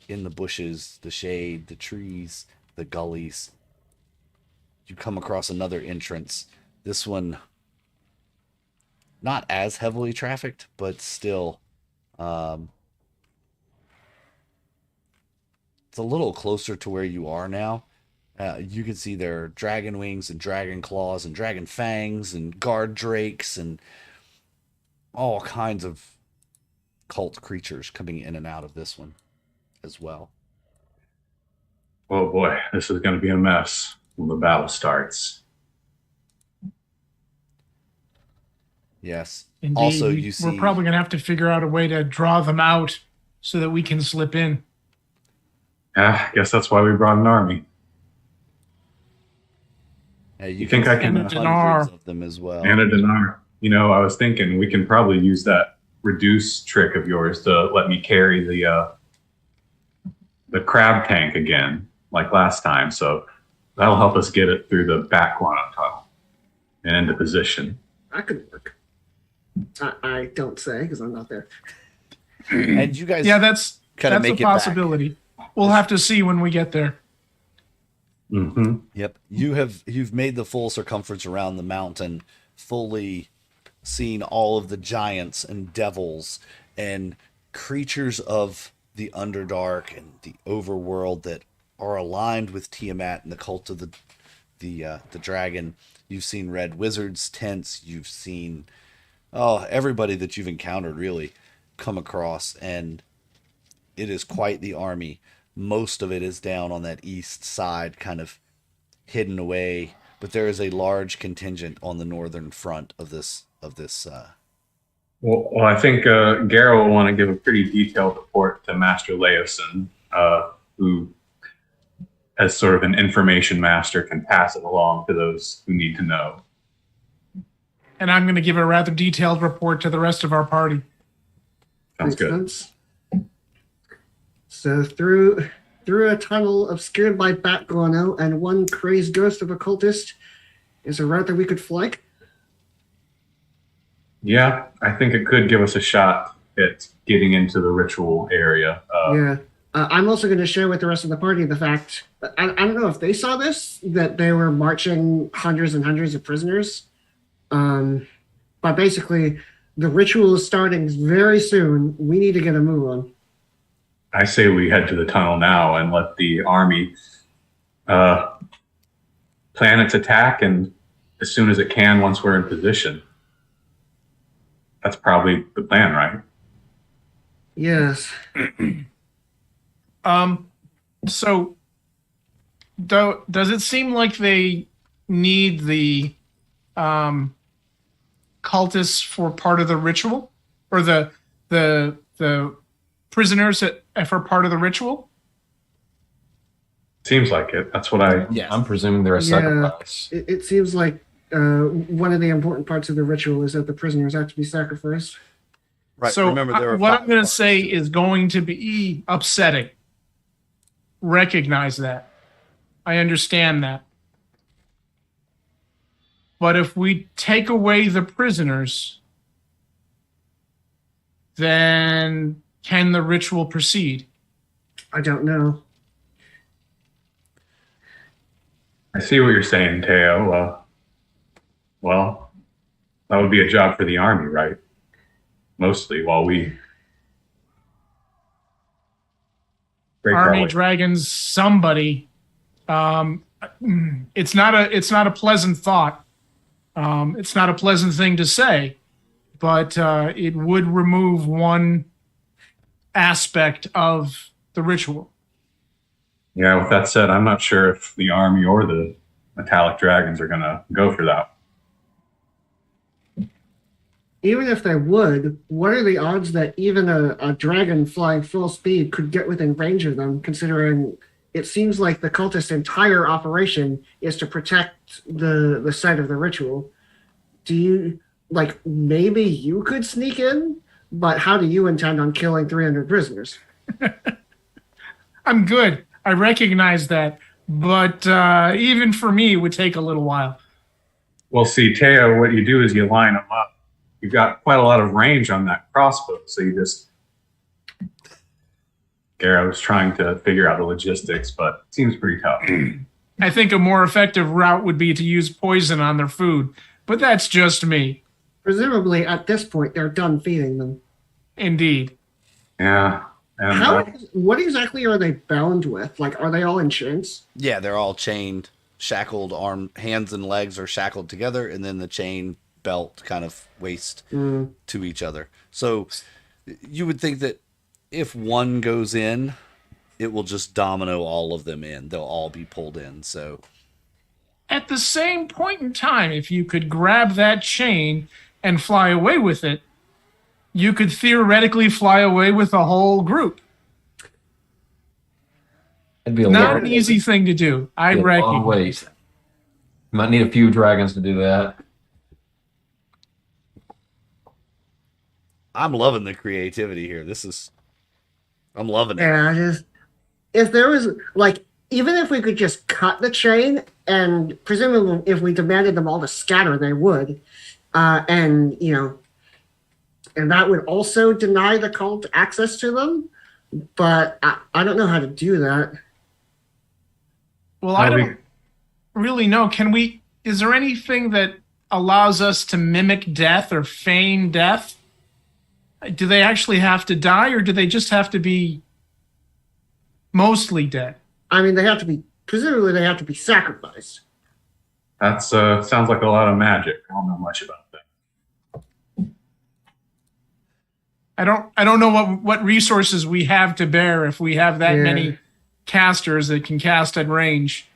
in the bushes, the shade, the trees, the gullies. You come across another entrance. This one, not as heavily trafficked, but still, it's a little closer to where you are now. You can see there are dragon wings and dragon claws and dragon fangs and guard drakes and all kinds of cult creatures coming in and out of this one as well. Oh boy, this is going to be a mess when the battle starts. Yes. Indeed, also, we're probably going to have to figure out a way to draw them out so that we can slip in. I guess that's why we brought an army. You think I can hundreds of them as well? And a dinar. I was thinking we can probably use that reduce trick of yours to let me carry the crab tank again, like last time. So that'll help us get it through the back one on top and into position. That could work. I don't say because I'm not there. And you guys, yeah, that's kind of That's make a it back. possibility. We'll have to see when we get there. Mm-hmm. Yep. You've made the full circumference around the mountain, fully seen all of the giants and devils and creatures of the Underdark and the overworld that are aligned with Tiamat and the cult of the dragon. You've seen red wizards' tents. You've seen everybody that you've encountered really come across, and it is quite the army. Most of it is down on that east side, kind of hidden away, but there is a large contingent on the northern front of this. Well, I think Garrow will want to give a pretty detailed report to Master Leosin, who, as sort of an information master, can pass it along to those who need to know. And I'm going to give a rather detailed report to the rest of our party. Sounds good. Sense. So through a tunnel obscured by bat guano and one crazed ghost of a cultist is a route that we could flank. Yeah, I think it could give us a shot at getting into the ritual area. Yeah. I'm also going to share with the rest of the party the fact, I don't know if they saw this, that they were marching hundreds and hundreds of prisoners. But basically, the ritual is starting very soon. We need to get a move on. I say we head to the tunnel now and let the army plan its attack, and as soon as it can, once we're in position. That's probably the plan, right? Yes. So, does it seem like they need the cultists for part of the ritual, or the prisoners for part of the ritual? Seems like it. That's what I'm presuming they're a sacrifice. It seems like one of the important parts of the ritual is that the prisoners have to be sacrificed. Right. So remember, there are what 5 I'm going to parts. say is going to be upsetting. Recognize that. I understand that. But if we take away the prisoners, then can the ritual proceed? I don't know. I see what you're saying, Teo. Well, that would be a job for the army, right? Mostly, while we break our Army, way. dragons, somebody. It's not a pleasant thought. It's not a pleasant thing to say, but it would remove one aspect of the ritual. Yeah, with that said, I'm not sure if the army or the metallic dragons are going to go for that. Even if they would, what are the odds that even a dragon flying full speed could get within range of them, considering it seems like the cultist's entire operation is to protect the site of the ritual? Do you, maybe you could sneak in, but how do you intend on killing 300 prisoners? I'm good. I recognize that. But even for me, it would take a little while. Well, see, Teo, what you do is you line them up. You've got quite a lot of range on that crossbow, so you just... Garrett was trying to figure out the logistics, but it seems pretty tough. I think a more effective route would be to use poison on their food, but that's just me. Presumably, at this point, they're done feeding them. Indeed. Yeah. And, what exactly are they bound with? Are they all in chains? Yeah, they're all chained, shackled, hands and legs are shackled together, and then the chain belt kind of waist to each other. So you would think that if one goes in, it will just domino all of them in. They'll all be pulled in. So At the same point in time, if you could grab that chain and fly away with it, you could theoretically fly away with the whole group. It'd be a Not lot an easy thing to do. I of reckon. ways. Might need a few dragons to do that. I'm loving the creativity here. I'm loving it. Yeah, if there was, even if we could just cut the chain, and presumably if we demanded them all to scatter, they would, and that would also deny the cult access to them, but I don't know how to do that. Well, I don't really know. Is there anything that allows us to mimic death or feign death? Do they actually have to die, or do they just have to be mostly dead? I mean, presumably they have to be sacrificed. That sounds like a lot of magic. I don't know much about that. I don't know what resources we have to bear if we have that many casters that can cast at range.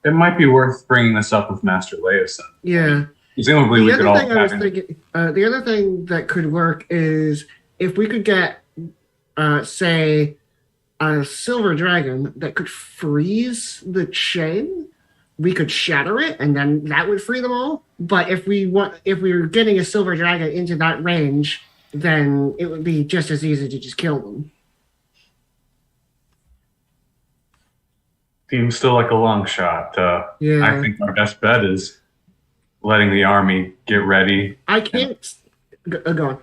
It might be worth bringing this up with Master Leosin. Yeah. Presumably, we could all. The other thing that could work is if we could get, say, a silver dragon that could freeze the chain. We could shatter it, and then that would free them all. But if we were getting a silver dragon into that range, then it would be just as easy to just kill them. Seems still like a long shot. I think our best bet is letting the army get ready. I can't go on.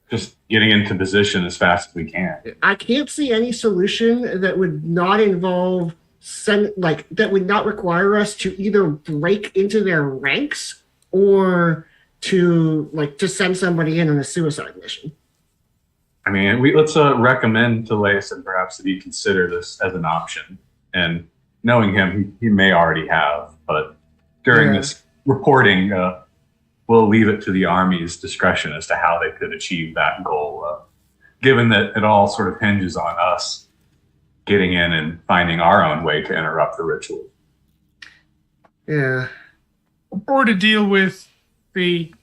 Just getting into position as fast as we can. I can't see any solution that would not involve that would not require us to either break into their ranks or to send somebody in on a suicide mission. I mean, let's recommend to Leosin perhaps that he consider this as an option. And knowing him, he may already have, but during this reporting, we'll leave it to the Army's discretion as to how they could achieve that goal, given that it all sort of hinges on us getting in and finding our own way to interrupt the ritual. Yeah. Or to deal with the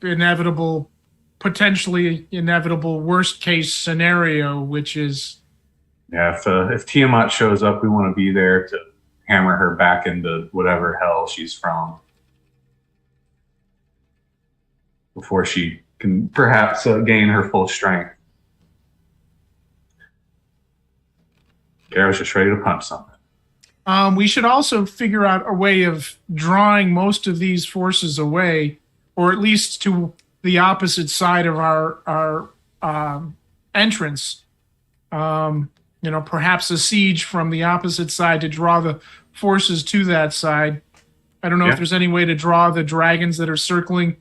potentially inevitable worst case scenario, which is... Yeah, if Tiamat shows up, we want to be there to hammer her back into whatever hell she's from before she can perhaps gain her full strength. Garrett's just ready to punch something. We should also figure out a way of drawing most of these forces away, or at least to the opposite side of our entrance. Perhaps a siege from the opposite side to draw the forces to that side. I don't know if there's any way to draw the dragons that are circling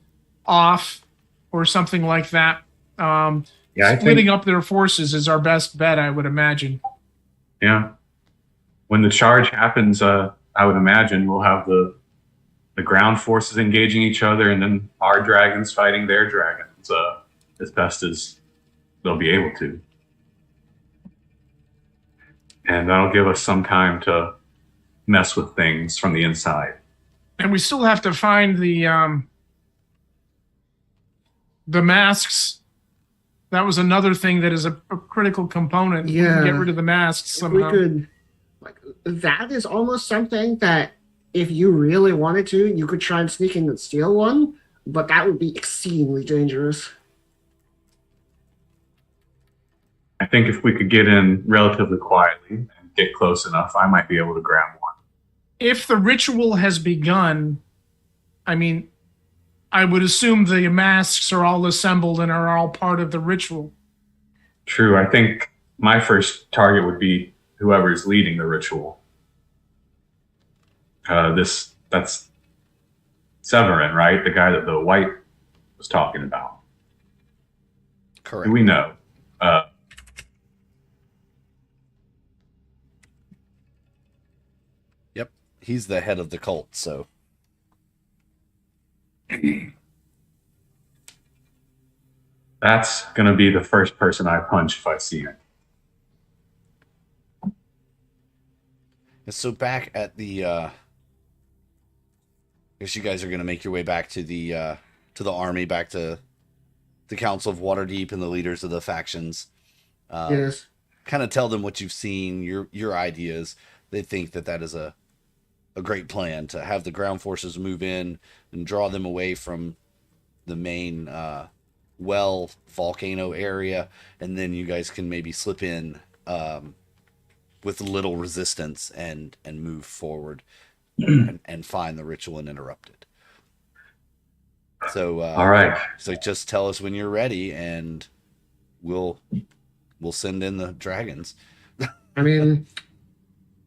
off or something like that. Splitting up their forces is our best bet, I would imagine. Yeah. When the charge happens, I would imagine we'll have the ground forces engaging each other and then our dragons fighting their dragons as best as they'll be able to. And that'll give us some time to mess with things from the inside. And we still have to find the masks. That was another thing that is a critical component. Yeah. We can get rid of the masks somehow. That is almost something that if you really wanted to, you could try and sneak in and steal one, but that would be exceedingly dangerous. I think if we could get in relatively quietly and get close enough, I might be able to grab one. If the ritual has begun, I mean, I would assume the masks are all assembled and are all part of the ritual. True. I think my first target would be whoever's leading the ritual. That's Severin, right? The guy that the white was talking about. Correct. Do we know? Yep. He's the head of the cult, so... That's going to be the first person I punch if I see him. So back at the, I guess you guys are going to make your way back to the army, back to the Council of Waterdeep and the leaders of the factions. Yes. Kind of tell them what you've seen, your ideas. They think that is a great plan to have the ground forces move in and draw them away from the main volcano area, and then you guys can maybe slip in with little resistance and move forward and find the ritual and interrupt it. So all right. So just tell us when you're ready, and we'll send in the dragons. I mean,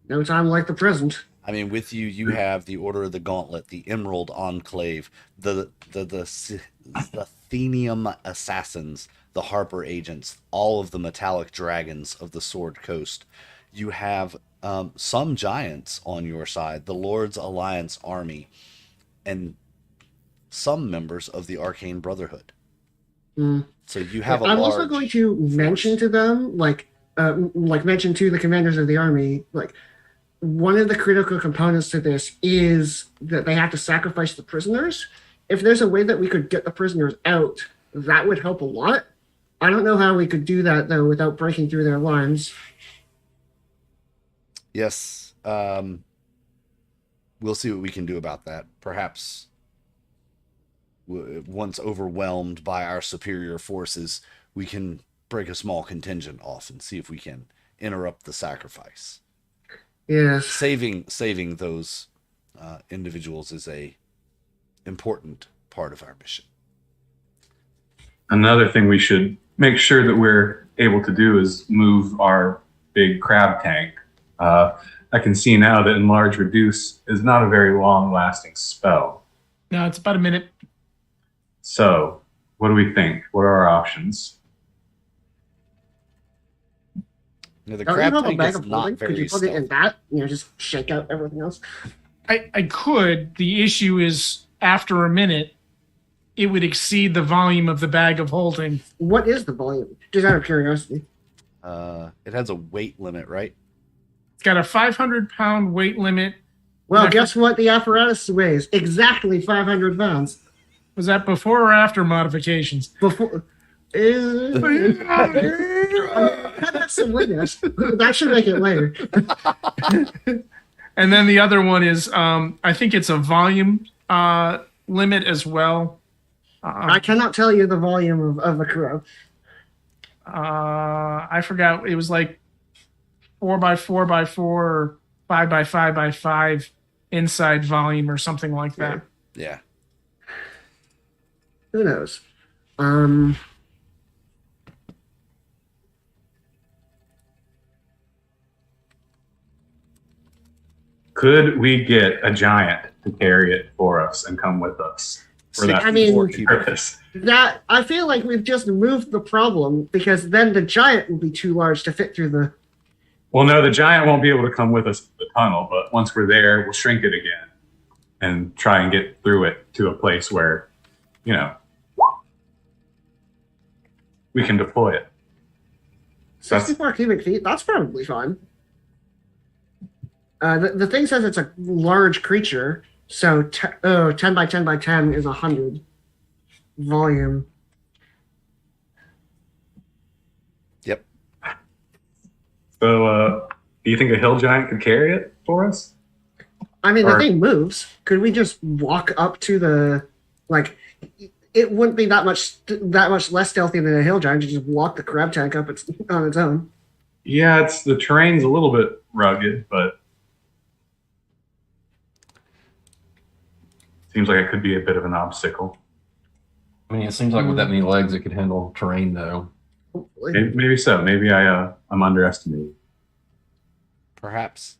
no time like the present. I mean, with you, you have the Order of the Gauntlet, the Emerald Enclave, the Athenium Assassins, the Harper Agents, all of the metallic dragons of the Sword Coast. You have some giants on your side, the Lord's Alliance Army, and some members of the Arcane Brotherhood. Mm. So you have I'm also going to mention to them, like mention to the commanders of the army, like, one of the critical components to this is that they have to sacrifice the prisoners. If there's a way that we could get the prisoners out, that would help a lot. I don't know how we could do that, though, without breaking through their lines. Yes. We'll see what we can do about that. Perhaps once overwhelmed by our superior forces, we can break a small contingent off and see if we can interrupt the sacrifice. Yes. Saving those individuals is a important part of our mission. Another thing we should make sure that we're able to do is move our big crab tank. I can see now that Enlarge Reduce is not a very long-lasting spell. No, it's about a minute. So, what do we think? What are our options? The Don't crab you have a tank bag is of not holding? Could very you put it in stealthy. that? Just shake out everything else. I could. The issue is after a minute, it would exceed the volume of the bag of holding. What is the volume? Just out of curiosity. It has a weight limit, right? It's got a 500-pound weight limit. Well, guess what the apparatus weighs? Exactly 500 pounds. Was that before or after modifications? Before. That's some witness. That should make it later. And then the other one is, I think it's a volume limit as well. I cannot tell you the volume of a crow. I forgot. It was like 4x4x4 or 5x5x5 inside volume or something like that. Yeah. Who knows? Could we get a giant to carry it for us and come with us for that I mean, purpose? that I feel like we've just moved the problem, because then the giant will be too large to fit through the. Well, no, the giant won't be able to come with us to the tunnel, but once we're there, we'll shrink it again and try and get through it to a place where, we can deploy it. 64 cubic feet, that's probably fine. The thing says it's a large creature, so 10 by 10 by 10 is 100 volume. Yep. So, do you think a hill giant could carry it for us? I mean, the thing moves. Could we just walk up to the, it wouldn't be that much less stealthy than a hill giant to just walk the crab tank up on its own. Yeah, the terrain's a little bit rugged, but seems like it could be a bit of an obstacle. I mean, it seems like with that many legs, it could handle terrain, though. Hopefully. Maybe so. Maybe I'm underestimating. Perhaps.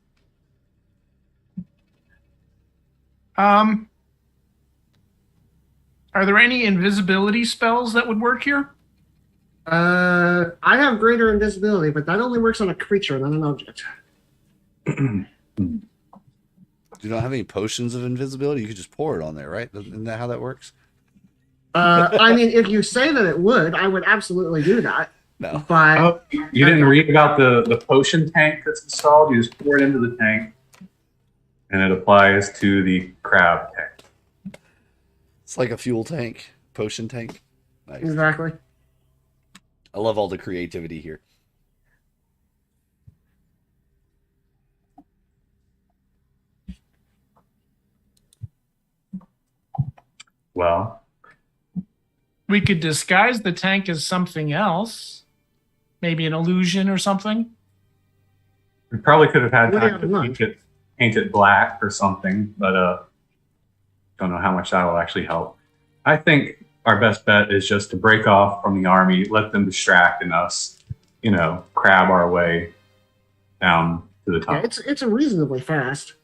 Are there any invisibility spells that would work here? I have greater invisibility, but that only works on a creature, not an object. You don't have any potions of invisibility? You could just pour it on there, right? Isn't that how that works? I mean, if you say that it would, I would absolutely do that. No. But You didn't read about the potion tank that's installed? You just pour it into the tank, and it applies to the crab tank. It's like a fuel tank, potion tank. Nice. exactly. I love all the creativity here. Well, We could disguise the tank as something else. Maybe an illusion or something. we probably could have had What do you time have in to mind? paint it black or something, but don't know how much that will actually help. I think our best bet is just to break off from the army, let them distract and us, crab our way down to the top. Yeah, it's reasonably fast.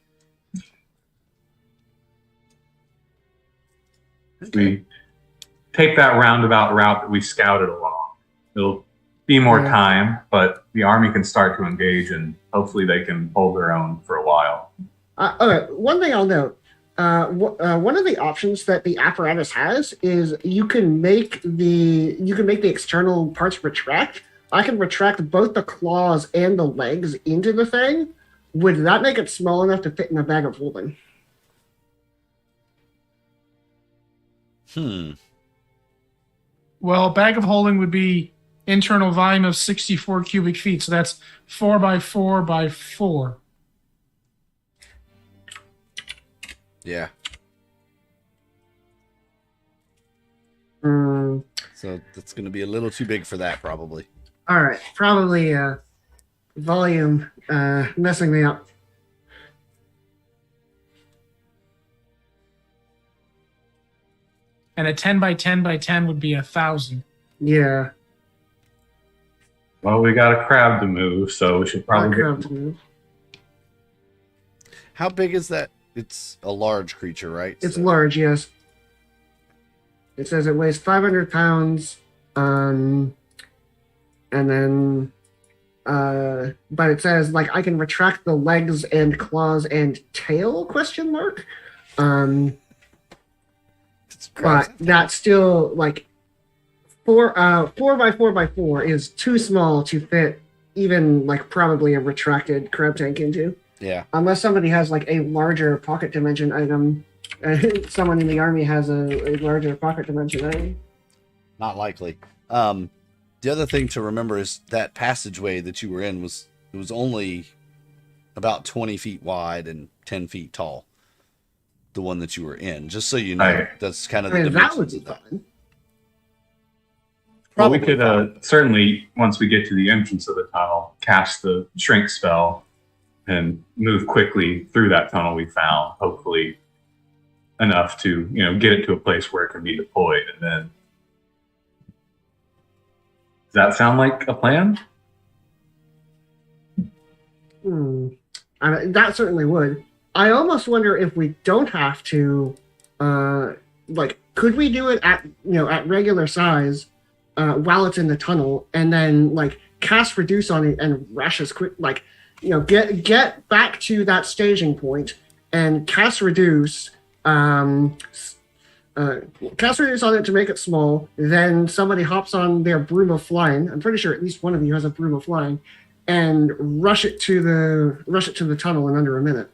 We take that roundabout route that we scouted along. It'll be more time, but the army can start to engage, and hopefully they can hold their own for a while. Okay, one thing I'll note. One of the options that the apparatus has is you can make the external parts retract. I can retract both the claws and the legs into the thing. Would that make it small enough to fit in a bag of holding? Well, a bag of holding would be internal volume of 64 cubic feet. So that's 4 by 4 by 4. Yeah. So that's going to be a little too big for that, probably. All right, probably volume messing me up. And a 10 by 10 by 10 would be 1,000. Yeah. Well, we got a crab to move, so we should probably How big is that? It's a large creature, right? It's large, yes. It says it weighs 500 pounds, and then, but it says, like, I can retract the legs and claws and tail, question mark? But that's still, like, 4 by 4 by 4 is too small to fit even, like, probably a retracted crab tank into. Yeah. Unless somebody has, like, a larger pocket dimension item. Someone in the army has a larger pocket dimension item. Not likely. The other thing to remember is that passageway that you were in was only about 20 feet wide and 10 feet tall. The one that you were in, just so you know, that's kind of the that would be fun. Well, we could certainly, once we get to the entrance of the tunnel, cast the shrink spell and move quickly through that tunnel we found, hopefully enough to, get it to a place where it can be deployed. And then, does that sound like a plan? That certainly would. I almost wonder if we don't have to, could we do it at regular size while it's in the tunnel, and then cast reduce on it and rush as quick, get back to that staging point and cast reduce on it to make it small. Then somebody hops on their broom of flying. I'm pretty sure at least one of you has a broom of flying, and rush it to the tunnel in under a minute.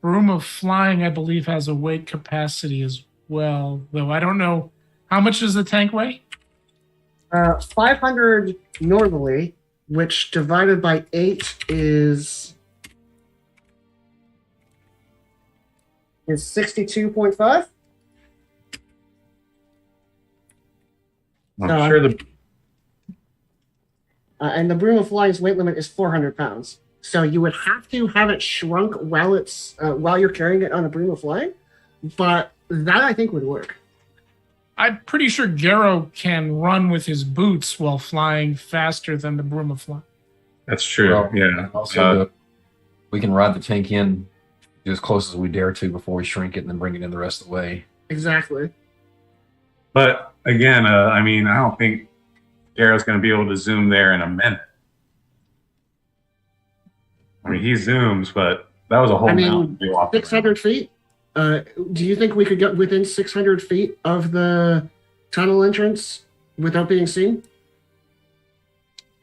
Broom of flying, I believe, has a weight capacity as well, though I don't know. How much does the tank weigh? 500 normally, which divided by 8 is 62.5. I'm sure and the broom of flying's weight limit is 400 pounds. So you would have to have it shrunk while you're carrying it on a broom of flying, but that I think would work. I'm pretty sure Garrow can run with his boots while flying faster than the broom of flying. That's true. Well, yeah. Also, we can ride the tank in as close as we dare to before we shrink it and then bring it in the rest of the way. Exactly. But again, I don't think Garrow's going to be able to zoom there in a minute. He zooms, but that was a whole mountain. 600 feet? Do you think we could get within 600 feet of the tunnel entrance without being seen?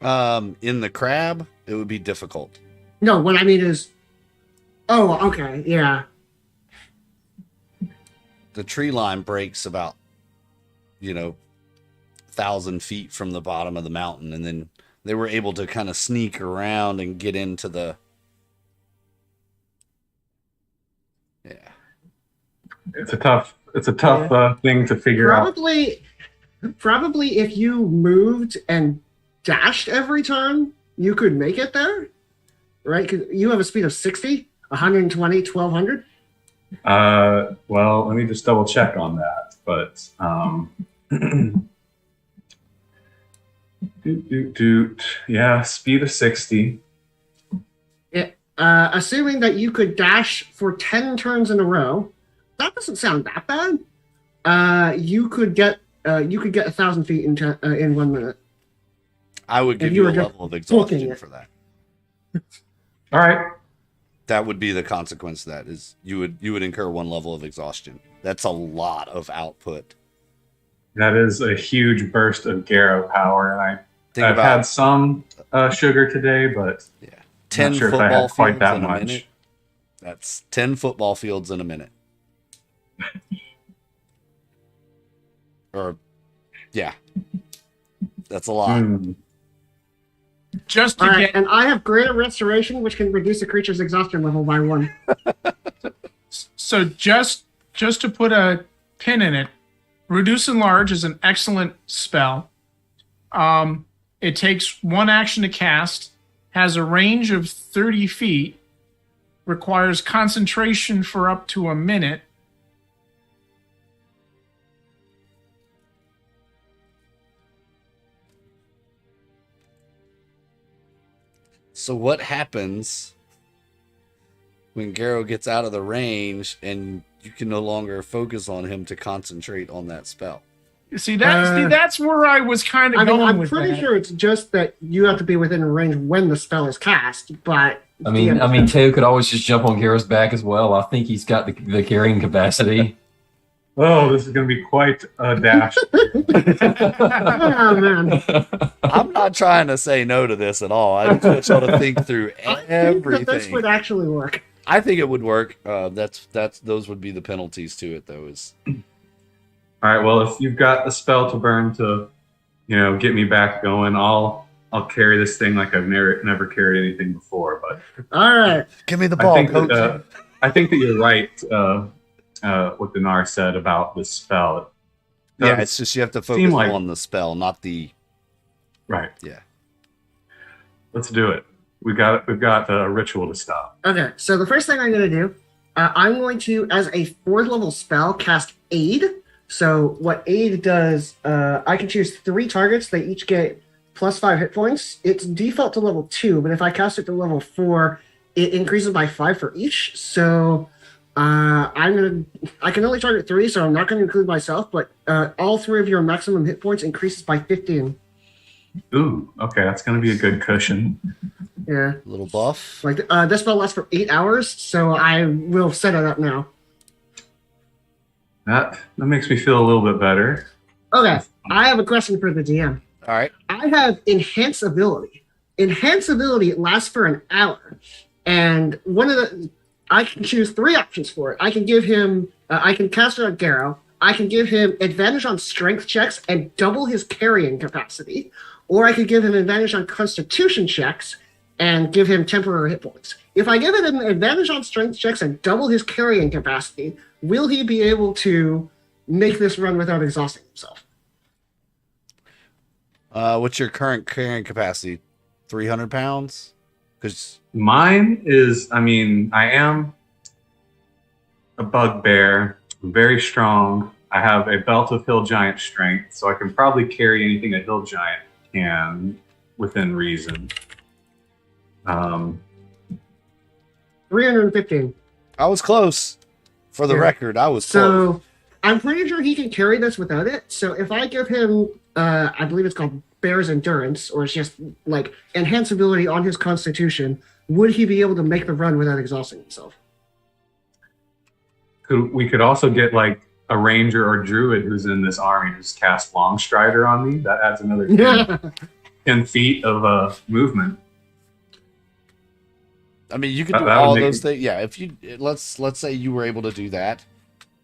In the crab, it would be difficult. No, what I mean is... Oh, okay, yeah. The tree line breaks about, 1,000 feet from the bottom of the mountain, and then they were able to kind of sneak around and get into the... Yeah. It's a tough thing to figure out. Probably if you moved and dashed every time, you could make it there, right? Because you have a speed of 60, 120, 1200. Well, let me just double check on that. But yeah, speed of 60. assuming that you could dash for 10 turns in a row, that doesn't sound that bad. You could get 1,000 feet in 1 minute. I would give you a level of exhaustion for that. All right. That would be the consequence. Of that is you would incur 1 level of exhaustion. That's a lot of output. That is a huge burst of Garrow power, and I've had some sugar today, but 10 not sure football if I had quite fields that in a much. minute. That's 10 football fields in a minute. Or, yeah, that's a lot. Just to All right, get, and I have greater restoration, which can reduce a creature's exhaustion level by 1. so just to put a pin in it, Reduce Enlarge is an excellent spell. It takes 1 action to cast, has a range of 30 feet, requires concentration for up to a minute. So what happens when Garrow gets out of the range and you can no longer focus on him to concentrate on that spell? See, that's where I was kind of going I'm with pretty that. sure it's just that you have to be within range when the spell is cast, but... I mean, Teo could always just jump on Garrow's back as well. I think he's got the carrying capacity. Oh, this is going to be quite a dash. Oh, man. I'm not trying to say no to this at all. I just want y'all to think through I think everything. that this would actually work. I think it would work. Those would be the penalties to it, though. All right, well, if you've got a spell to burn to, get me back going, I'll carry this thing like I've never carried anything before. But All right. Give me the ball, I think that you're right. What Dinar said about the spell. Yeah, it's just you have to focus on the spell, not the. Right. Yeah. Let's do it. We've got a ritual to stop. Okay, so the first thing I'm going to do, I'm going to, as a 4th level spell, cast Aid. So what Aid does, I can choose 3 targets. They each get +5 hit points. It's default to level 2, but if I cast it to level 4, it increases by 5 for each. So I can only target 3, so I'm not going to include myself, but all 3 of your maximum hit points increases by 15. Ooh, okay, that's going to be a good cushion. Yeah. A little buff. Like this spell lasts for 8 hours, so I will set it up now. That makes me feel a little bit better. Okay, I have a question for the DM. All right. I have Enhance Ability. Enhance Ability lasts for an hour, and I can choose 3 options for it. I can give him, I can cast it on Garrow. I can give him advantage on strength checks and double his carrying capacity, or I could give him advantage on Constitution checks and give him temporary hit points. If I give him an advantage on strength checks and double his carrying capacity, will he be able to make this run without exhausting himself? What's your current carrying capacity? 300 pounds? Because mine is, I am a bugbear, very strong. I have a belt of hill giant strength, so I can probably carry anything a hill giant can within reason. 315. I was close. For the record, I was so close. I'm pretty sure he can carry this without it. So if I give him, I believe it's called Bear's Endurance, or it's just like enhance ability on his Constitution, would he be able to make the run without exhausting himself? We could also get like a ranger or druid who's in this army just cast Longstrider on me. That adds another 10 feet of movement. I mean, you could do all those things. Yeah, if you let's say you were able to do that.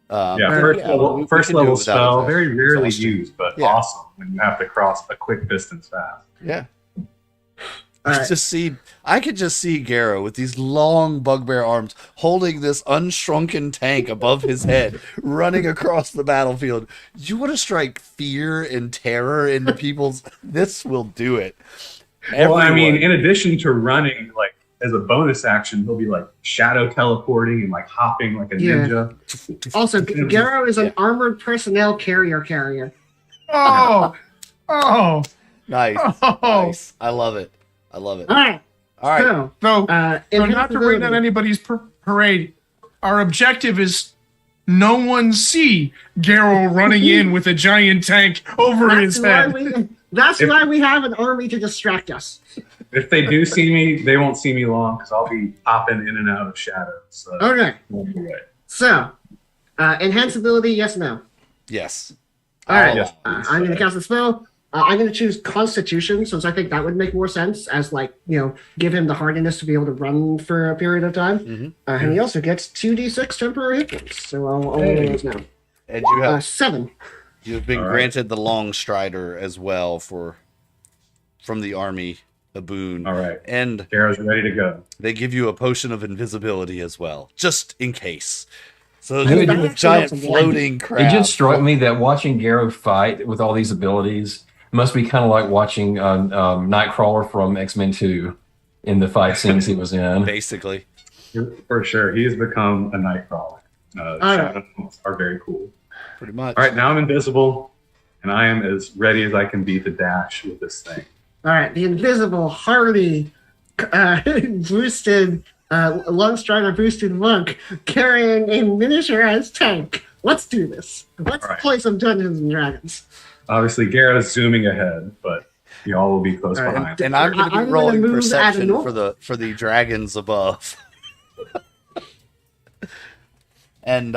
First level spell, very rarely used, but awesome when you have to cross a quick distance fast. Yeah. Right. I could just see Garrow with these long bugbear arms holding this unshrunken tank above his head, running across the battlefield. You want to strike fear and terror into people's. This will do it. Everyone. Well, in addition to running, like as a bonus action, he'll be like shadow teleporting and like hopping like a ninja. Also, Garrow is an armored personnel carrier. Oh, nice. Oh. Nice. I love it. All right. All right. So not to bring down anybody's parade, our objective is no one see Garrow running in with a giant tank over his head. That's why we have an army to distract us. If they do see me, they won't see me long because I'll be popping in and out of shadows. So okay. So, enhance ability, yes, no? Yes. All right. Yes, I'm going to cast a spell. I'm going to choose Constitution, since I think that would make more sense as, like, give him the hardiness to be able to run for a period of time. Mm-hmm. And he also gets 2d6 temporary hit points. So I'll roll those now. And you have 7. You've been granted the Long Strider as well from the army, a boon. All right. And Garrow's ready to go. They give you a potion of invisibility as well, just in case. So a giant floating crab. It just struck me that watching Garrow fight with all these abilities must be kind of like watching Nightcrawler from X-Men 2 in the fight scenes he was in. Basically. For sure. He has become a Nightcrawler. Shadows are very cool. Pretty much. All right, now I'm invisible, and I am as ready as I can be to dash with this thing. All right, the invisible, hardy, boosted, Long Strider boosted monk carrying a miniaturized tank. Let's do this. Let's play some Dungeons and Dragons. Obviously, Garrett's zooming ahead, but y'all will be close behind. And I'm going to be rolling perception for the dragons above. And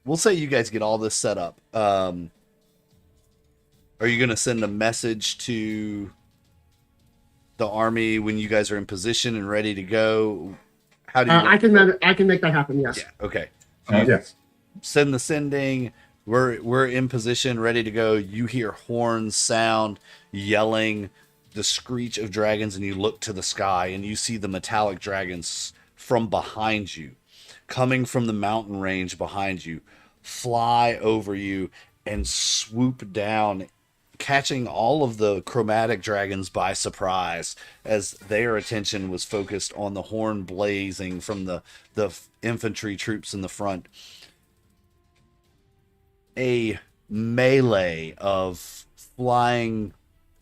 we'll say you guys get all this set up. Are you going to send a message to the army when you guys are in position and ready to go? How do you? I can make that happen. Yes. Yeah. Okay. Yes. Send the sending. We're in position, ready to go. You hear horns sound, yelling, the screech of dragons, and you look to the sky and you see the metallic dragons from behind you, coming from the mountain range behind you, fly over you and swoop down, catching all of the chromatic dragons by surprise as their attention was focused on the horn blazing from the infantry troops in the front. A melee of flying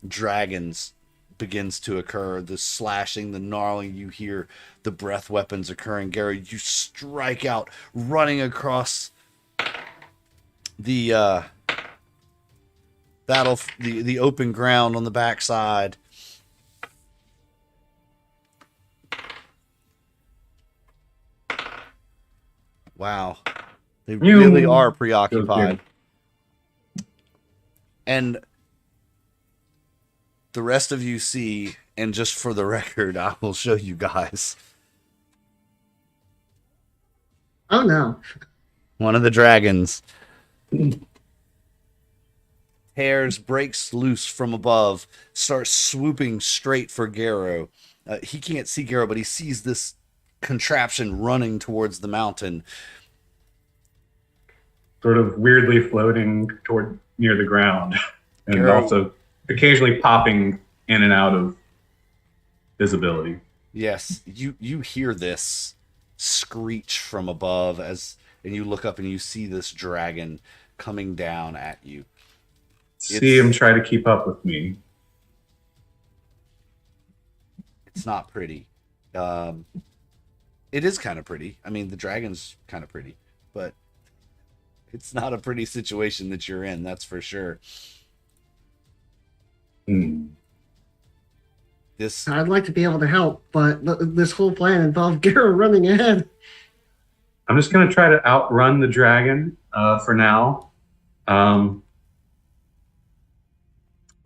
dragons begins to occur. The slashing, the gnarling, you hear the breath weapons occurring. Gary, you strike out, running across the the open ground on the backside. Wow. They really are preoccupied. And the rest of you see, and just for the record, I will show you guys. Oh no. One of the dragons breaks loose from above, starts swooping straight for Garrow. He can't see Garrow, but he sees this contraption running towards the mountain. Sort of weirdly floating toward near the ground, and Garrow, also occasionally popping in and out of visibility. Yes, you hear this screech from above and you look up and you see this dragon coming down at you. See him try to keep up with me. It's not pretty. It is kind of pretty. I mean, the dragon's kind of pretty, but it's not a pretty situation that you're in, that's for sure. I'd like to be able to help, but this whole plan involved Garrow running ahead. I'm just going to try to outrun the dragon for now.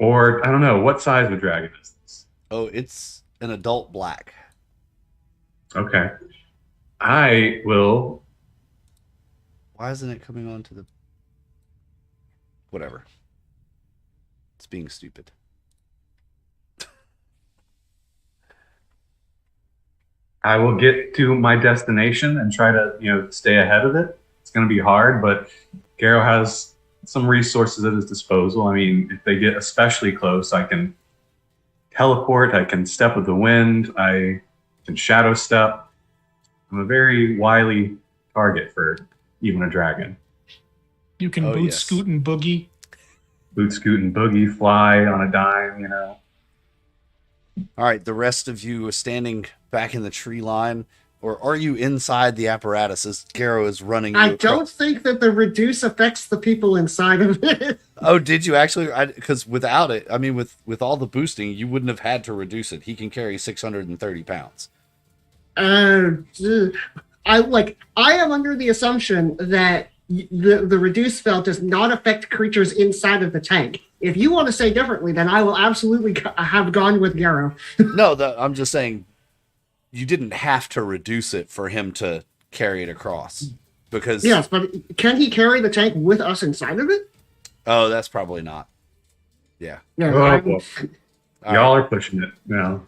Or, I don't know, what size of a dragon is this? Oh, it's an adult black. Okay. I will... Why isn't it coming on to the... Whatever. It's being stupid. I will get to my destination and try to, stay ahead of it. It's going to be hard, but Garrow has some resources at his disposal. I mean, if they get especially close, I can teleport, I can step with the wind, I can shadow step. I'm a very wily target for even a dragon. You can boot, scoot, and boogie. Boot, scoot, and boogie, fly on a dime, All right, the rest of you are standing back in the tree line, or are you inside the apparatus as Garrow is running you I across? don't think that the reduce affects the people inside of it. Oh, did you actually? Because without it, I mean, with all the boosting, you wouldn't have had to reduce it. He can carry 630 pounds. I am under the assumption that the reduce spell does not affect creatures inside of the tank. If you want to say differently, then I will absolutely have gone with Garrow. No, I'm just saying you didn't have to reduce it for him to carry it across. Because yes, but can he carry the tank with us inside of it? Oh, that's probably not. Yeah. Yeah. Y'all are pushing it now.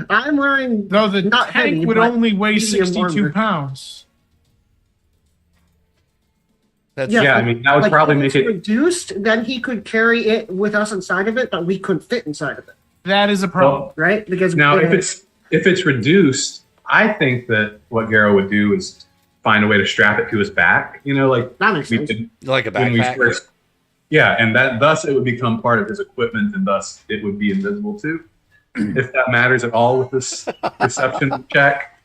I'm wearing. Though the not tank heavy, would but only weigh medium 62 armor. pounds. That's, Yeah, I mean, that would probably if make it's it. reduced. Then he could carry it with us inside of it, but we couldn't fit inside of it, That is a problem. right? Because Now, if it's reduced, I think that what Garrow would do is find a way to strap it to his back. You know, like that makes we sense. did like a when we backpack. first. Yeah, and thus it would become part of his equipment, and thus it would be invisible too. If that matters at all with this perception check.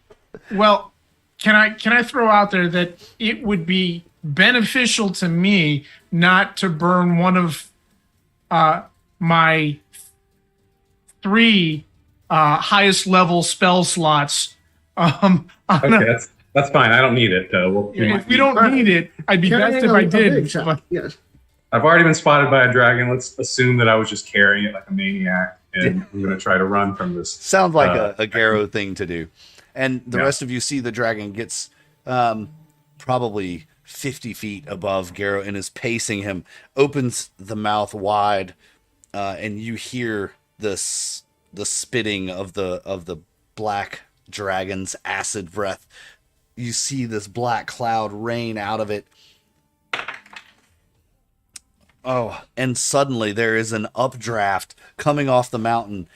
Well, can I throw out there that it would be beneficial to me not to burn one of my 3 highest level spell slots. Okay, that's fine. I don't need it. If we don't need it, I'd be Carrying best if I a did. big shot, but- yes. I've already been spotted by a dragon. Let's assume that I was just carrying it like a maniac, and I'm going to try to run from this. Sounds like a Garrow thing to do. And the Yeah. rest of you see the dragon gets probably 50 feet above Garrow and is pacing him, opens the mouth wide, and you hear the spitting of the black dragon's acid breath. You see this black cloud rain out of it. Oh, and suddenly there is an updraft coming off the mountain.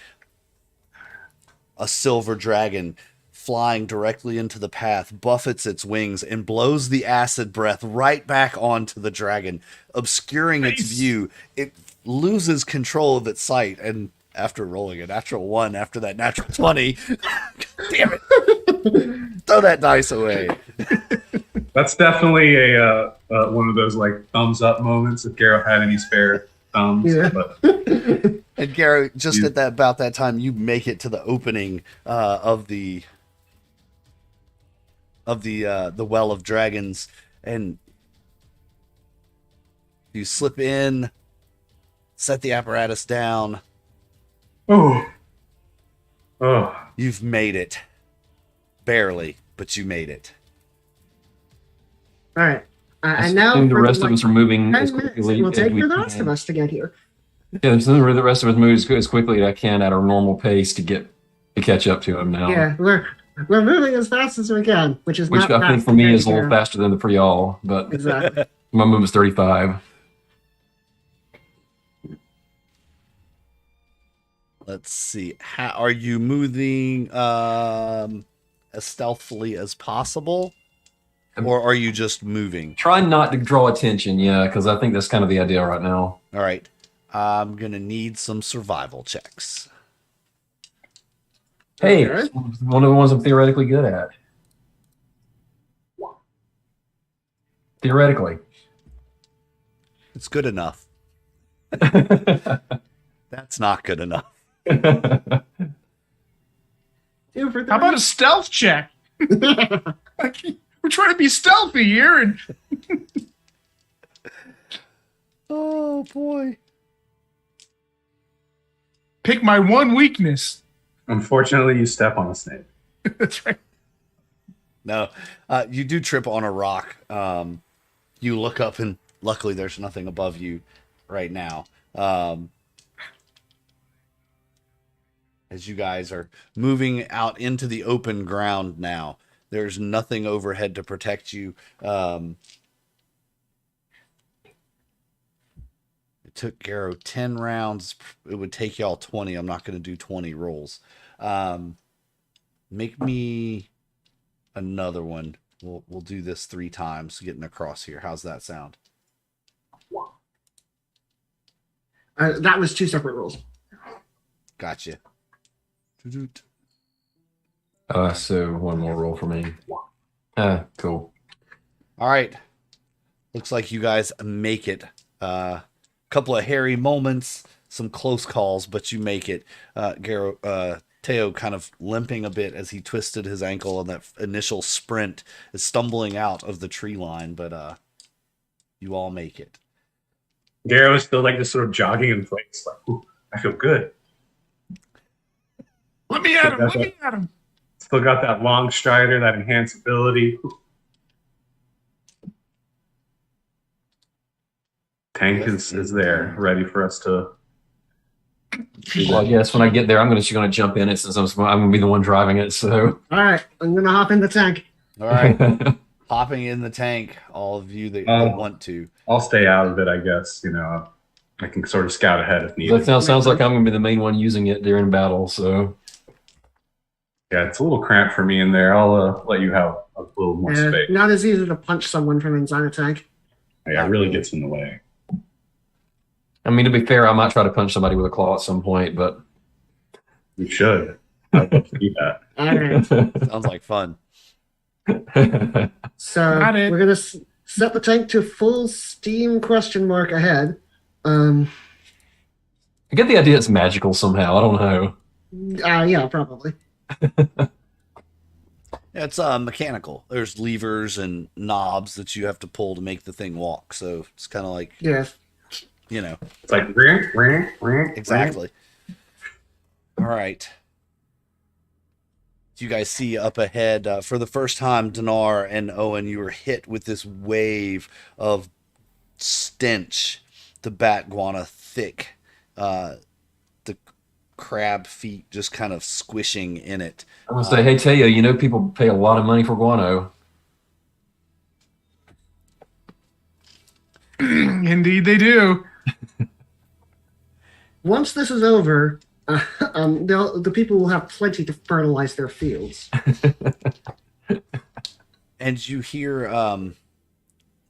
A silver dragon flying directly into the path, buffets its wings, and blows the acid breath right back onto the dragon, obscuring its Nice. view. It loses control of its sight, and after rolling a natural 1 after that natural 20, damn it, throw that dice away. That's definitely a one of those like thumbs up moments if Garrow had any spare thumbs. Yeah. But And Garrett, just at about that time, you make it to the opening of the Well of Dragons, and you slip in, set the apparatus down. oh, You've made it, barely, but you made it. All right. I And now assume the for rest of us are moving 10 as minutes, quickly it'll as take we for the rest of can. us to get here. Yeah, so the rest of us move as quickly as I can at our normal pace to catch up to him now. Yeah, we're moving as fast as we can, which is Which not I think fast for me compared is a to little Garrow. faster than for y'all, but Exactly. my movement's 35. Let's see. How are you moving as stealthily as possible? Or are you just moving? Try not to draw attention, yeah, because I think that's kind of the idea right now. All right. I'm going to need some survival checks. Hey, Okay. one of the ones I'm theoretically good at. Theoretically. It's good enough. That's not good enough. 2 for 3. How about a stealth check? We're trying to be stealthy here, and Oh, boy. pick my one weakness. unfortunately, you step on a snake. That's right. No, you do trip on a rock. You look up, and luckily there's nothing above you right now. As you guys are moving out into the open ground now, there's nothing overhead to protect you. It took Garrow 10 rounds. It would take y'all 20. I'm not going to do 20 rolls. Make me another one. We'll do this 3 times, getting across here. How's that sound? That was 2 separate rolls. Gotcha. So one more roll for me. Cool. All right. Looks like you guys make it. Couple of hairy moments, some close calls, but you make it. Teo kind of limping a bit as he twisted his ankle on that initial sprint, is stumbling out of the tree line, but you all make it. Garo is still like just sort of jogging in place. Like, ooh, I feel good. Let me at him. Still got that long strider, that enhanced ability. Tank is there, ready for us to. Well, I guess when I get there, I'm just going to jump in it since I'm going to be the one driving it. So, all right, I'm going to hop in the tank. All right, hopping in the tank. All of you that want to. I'll stay out of it, I guess. I can sort of scout ahead if needed. That sounds like I'm going to be the main one using it during battle. So, yeah, it's a little cramped for me in there. I'll let you have a little more space. Not as easy to punch someone from inside a tank. Yeah, it really gets in the way. I mean, to be fair, I might try to punch somebody with a claw at some point, but you should. I'd love to do that. All right. Sounds like fun. So we're gonna set the tank to full steam ? Ahead. I get the idea it's magical somehow. I don't know. Yeah, probably. It's mechanical. There's levers and knobs that you have to pull to make the thing walk. So it's kind of like it's like ring. Exactly. All right. You guys see up ahead for the first time, Dinar and Owen, you were hit with this wave of stench. The bat guana thick, the crab feet just kind of squishing in it. I'm gonna say, hey Teo, people pay a lot of money for guano. Indeed, they do. Once this is over, the people will have plenty to fertilize their fields. And you hear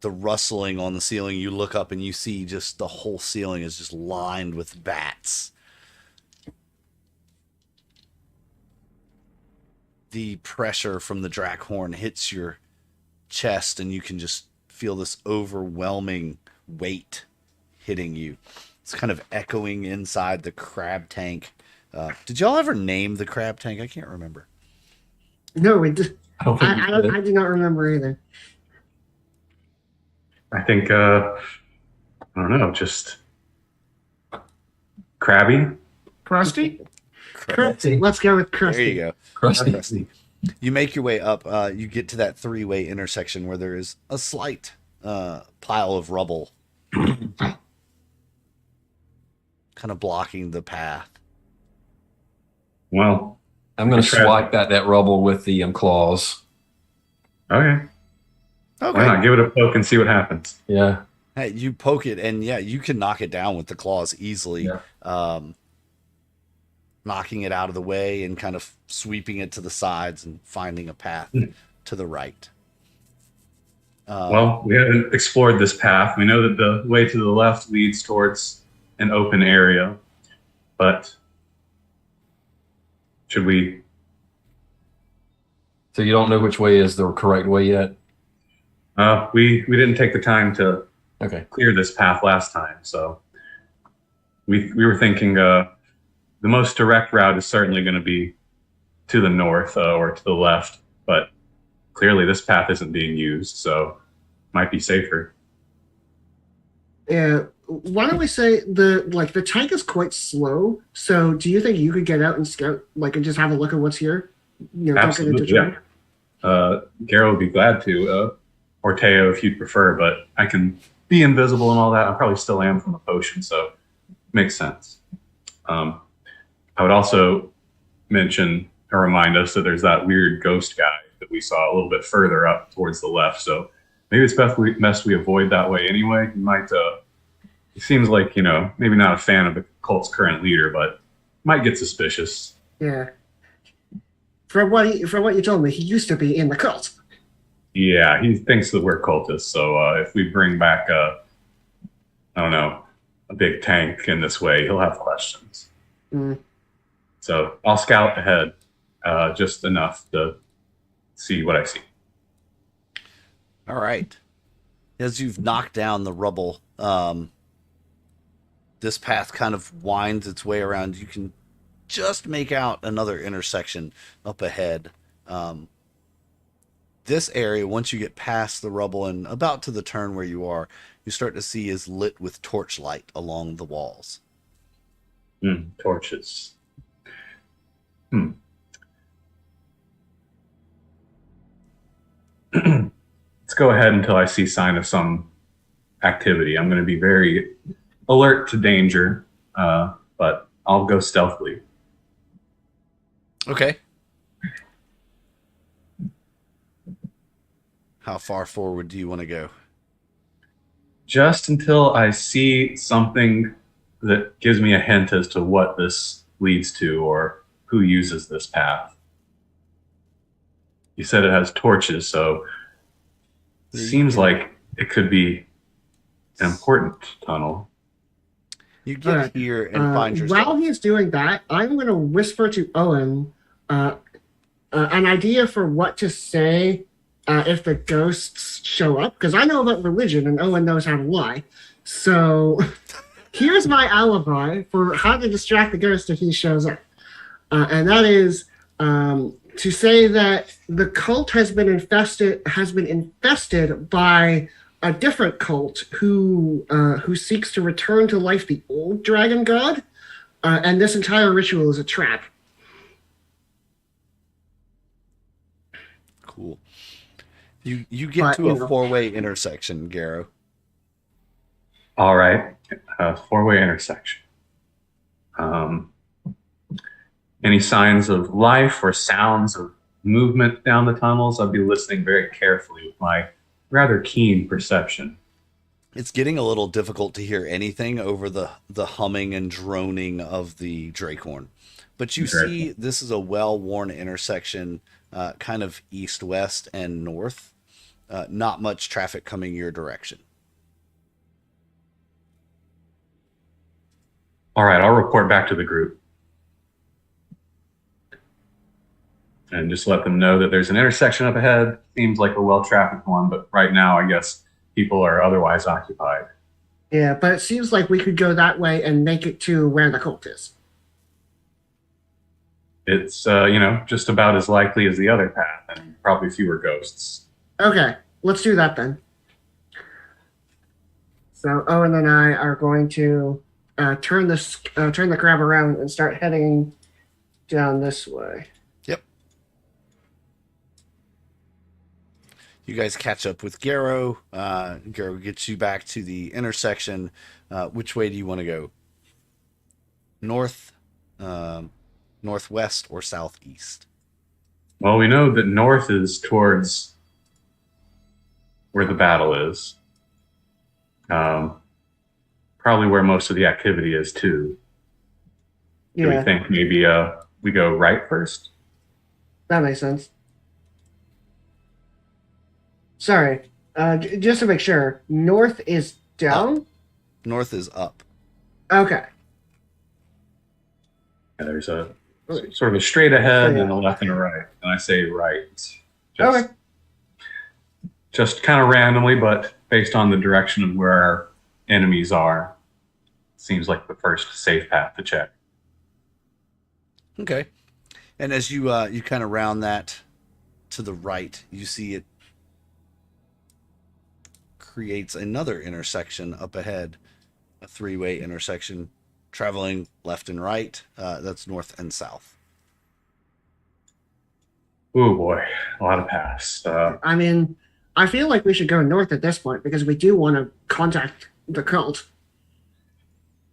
the rustling on the ceiling. You look up and you see just the whole ceiling is just lined with bats. The pressure from the Drakhorn hits your chest and you can just feel this overwhelming weight hitting you. It's kind of echoing inside the crab tank. Did y'all ever name the crab tank? I can't remember. No, we did. I do not remember either. I think, I don't know, just crabby? Crusty? Crusty. Let's go with Crusty. There you go. Crusty. You make your way up. You get to that three-way intersection where there is a slight pile of rubble kind of blocking the path. Well, I'm going to swipe that rubble with the claws. Okay. Why not? Give it a poke and see what happens. Yeah. Hey, you poke it, and yeah, you can knock it down with the claws easily. Yeah. Knocking it out of the way and kind of sweeping it to the sides and finding a path to the right. Well, we haven't explored this path. We know that the way to the left leads towards an open area, but should we? So you don't know which way is the correct way yet? We didn't take the time to clear this path last time, so we were thinking the most direct route is certainly going to be to the north or to the left, but clearly this path isn't being used, so it might be safer. Yeah. Why don't we say the tank is quite slow? So do you think you could get out and scout, and just have a look at what's here? Absolutely, yeah. Garo would be glad to, or Teo if you'd prefer, but I can be invisible and all that. I probably still am from the potion, so it makes sense. I would also mention or remind us that there's that weird ghost guy that we saw a little bit further up towards the left. So maybe it's best we avoid that way anyway. He might, he seems like, maybe not a fan of the cult's current leader, but might get suspicious. Yeah. From what you told me, he used to be in the cult. Yeah, he thinks that we're cultists. So if we bring back a big tank in this way, he'll have questions. So I'll scout ahead, just enough to see what I see. All right. As you've knocked down the rubble, this path kind of winds its way around. You can just make out another intersection up ahead. This area, once you get past the rubble and about to the turn where you are, you start to see is lit with torchlight along the walls. Torches. Let's go ahead until I see sign of some activity. I'm going to be very alert to danger, but I'll go stealthily. Okay. How far forward do you want to go? Just until I see something that gives me a hint as to what this leads to or who uses this path. You said it has torches, so it seems like it could be an important tunnel. You get here and find yourself. While he's doing that, I'm going to whisper to Owen an idea for what to say if the ghosts show up, because I know about religion and Owen knows how to lie. So here's my alibi for how to distract the ghost if he shows up. And that is to say that the cult has been infested by a different cult who seeks to return to life the old dragon god, and this entire ritual is a trap. Cool. You get to a four-way intersection, Garrow. All right, four-way intersection. Any signs of life or sounds of movement down the tunnels? I'll be listening very carefully with my rather keen perception. It's getting a little difficult to hear anything over the humming and droning of the Drakehorn. But you see this is a well-worn intersection, kind of east-west and north. Not much traffic coming your direction. All right, I'll report back to the group. And just let them know that there's an intersection up ahead. Seems like a well-trafficked one, but right now I guess people are otherwise occupied. Yeah, but it seems like we could go that way and make it to where the cult is. It's, just about as likely as the other path, and probably fewer ghosts. Okay, let's do that then. So Owen and I are going to turn the crab around and start heading down this way. Yep. You guys catch up with Garrow. Garrow gets you back to the intersection. Which way do you want to go? North, northwest, or southeast? Well, we know that north is towards where the battle is. Probably where most of the activity is too. Do we think maybe we go right first? That makes sense. Sorry, just to make sure, north is down? Up. North is up. Okay. Yeah, there's a sort of a straight ahead and a left and a right. And I say right. Just kind of randomly, but based on the direction of where our enemies are. Seems like the first safe path to check. Okay. And as you kind of round that to the right, you see it creates another intersection up ahead, a three-way intersection traveling left and right. That's north and south. Oh boy, a lot of paths. I mean, I feel like we should go north at this point because we do want to contact the cult.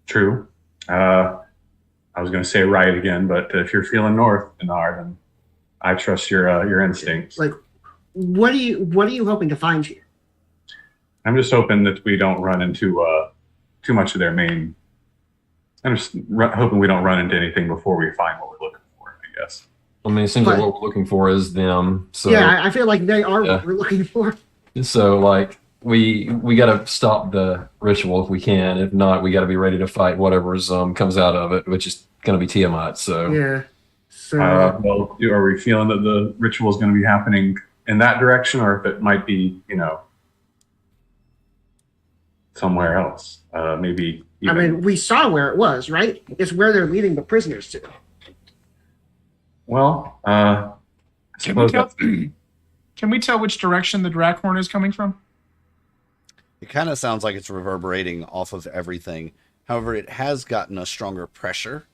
True. I was going to say right again, but if you're feeling north, Bernard, then I trust your instincts. Like, what are you hoping to find here? I'm just hoping that we don't run into too much of their main. I'm just hoping we don't run into anything before we find what we're looking for, I guess. I mean, it seems like what we're looking for is them. So yeah, I feel like they are what we're looking for. So, like, we got to stop the ritual if we can. If not, we got to be ready to fight whatever's comes out of it, which is going to be Tiamat. So Yeah. So well, are we feeling that the ritual is going to be happening in that direction, or if it might be, somewhere else? Maybe. I mean, we saw where it was, right? It's where they're leading the prisoners to. Well, Can we tell? Can we tell which direction the Drakhorn is coming from? It kind of sounds like it's reverberating off of everything. However, it has gotten a stronger pressure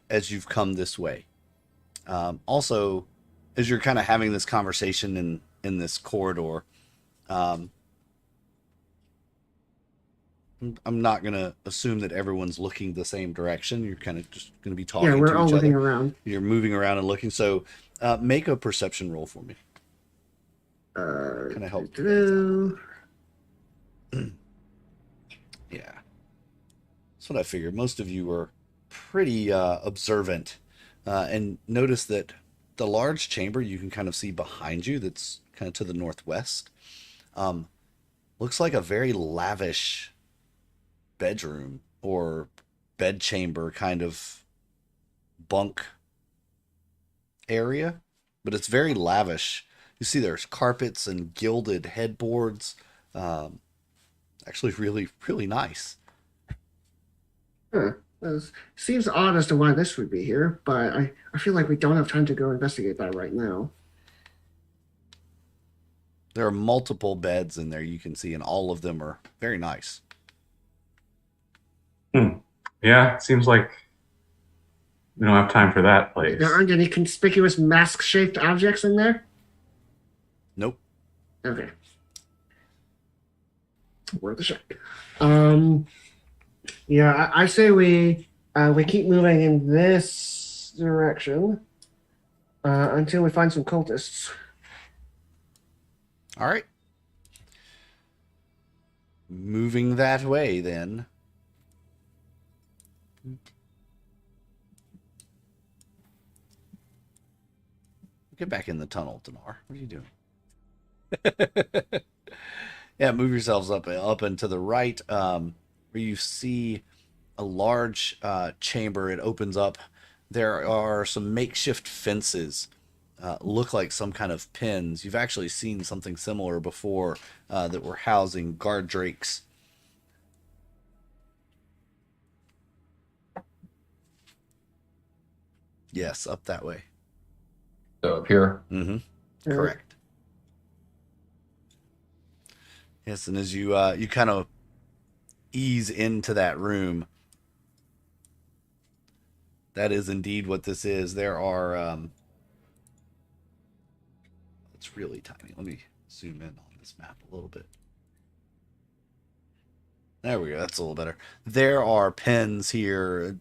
as you've come this way. Also, as you're kind of having this conversation in this corridor, I'm not going to assume that everyone's looking the same direction. You're kind of just going to be talking to each other. Yeah, we're all looking around. You're moving around and looking. So make a perception roll for me. Can I help? Yeah. That's what I figured. Most of you are pretty observant and notice that the large chamber you can kind of see behind you that's kind of to the northwest looks like a very lavish bedroom or bed chamber kind of bunk area, but it's very lavish. You see there's carpets and gilded headboards. Actually really, really nice. Seems odd as to why this would be here, but I feel like we don't have time to go investigate that right now. There are multiple beds in there you can see, and all of them are very nice. Yeah, it seems like we don't have time for that place. There aren't any conspicuous mask-shaped objects in there? Nope. Okay. Worth a shot. Yeah, I say we keep moving in this direction until we find some cultists. All right. Moving that way, then. Get back in the tunnel, Dinar. What are you doing? Yeah, move yourselves up and to the right, where you see a large chamber. It opens up. There are some makeshift fences. Look like some kind of pens. You've actually seen something similar before that were housing guard drakes. Yes, up that way. So up here? Mm-hmm. Correct. Yes, and as you you kind of ease into that room, that is indeed what this is. There are it's really tiny. Let me zoom in on this map a little bit. There we go. That's a little better. There are pens here.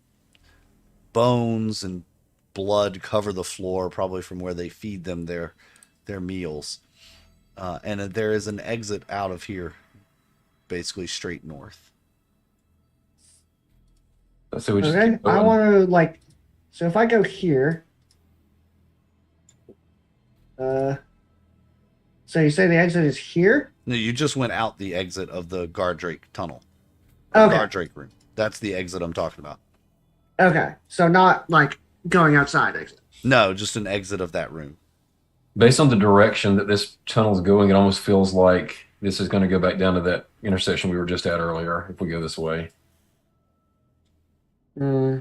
Bones and blood cover the floor, probably from where they feed them their meals. And there is an exit out of here, basically straight north. So we just Okay, I want to so if I go here, so you say the exit is here? No, you just went out the exit of the guard drake tunnel. Okay. Guard drake room. That's the exit I'm talking about. Okay, so not going outside exit. No, just an exit of that room. Based on the direction that this tunnel is going, it almost feels like this is going to go back down to that intersection we were just at earlier if we go this way. Yeah,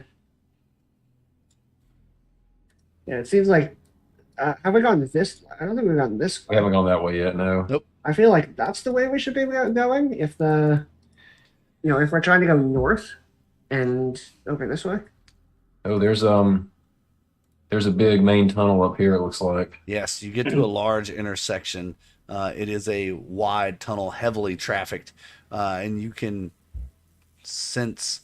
it seems like. Have we gone this? I don't think we've gone this way. We haven't gone that way yet, no. Nope. I feel like that's the way we should be going if if we're trying to go north and over this way. Oh, there's a big main tunnel up here, it looks like. Yes, you get to a large intersection. It is a wide tunnel, heavily trafficked, and you can sense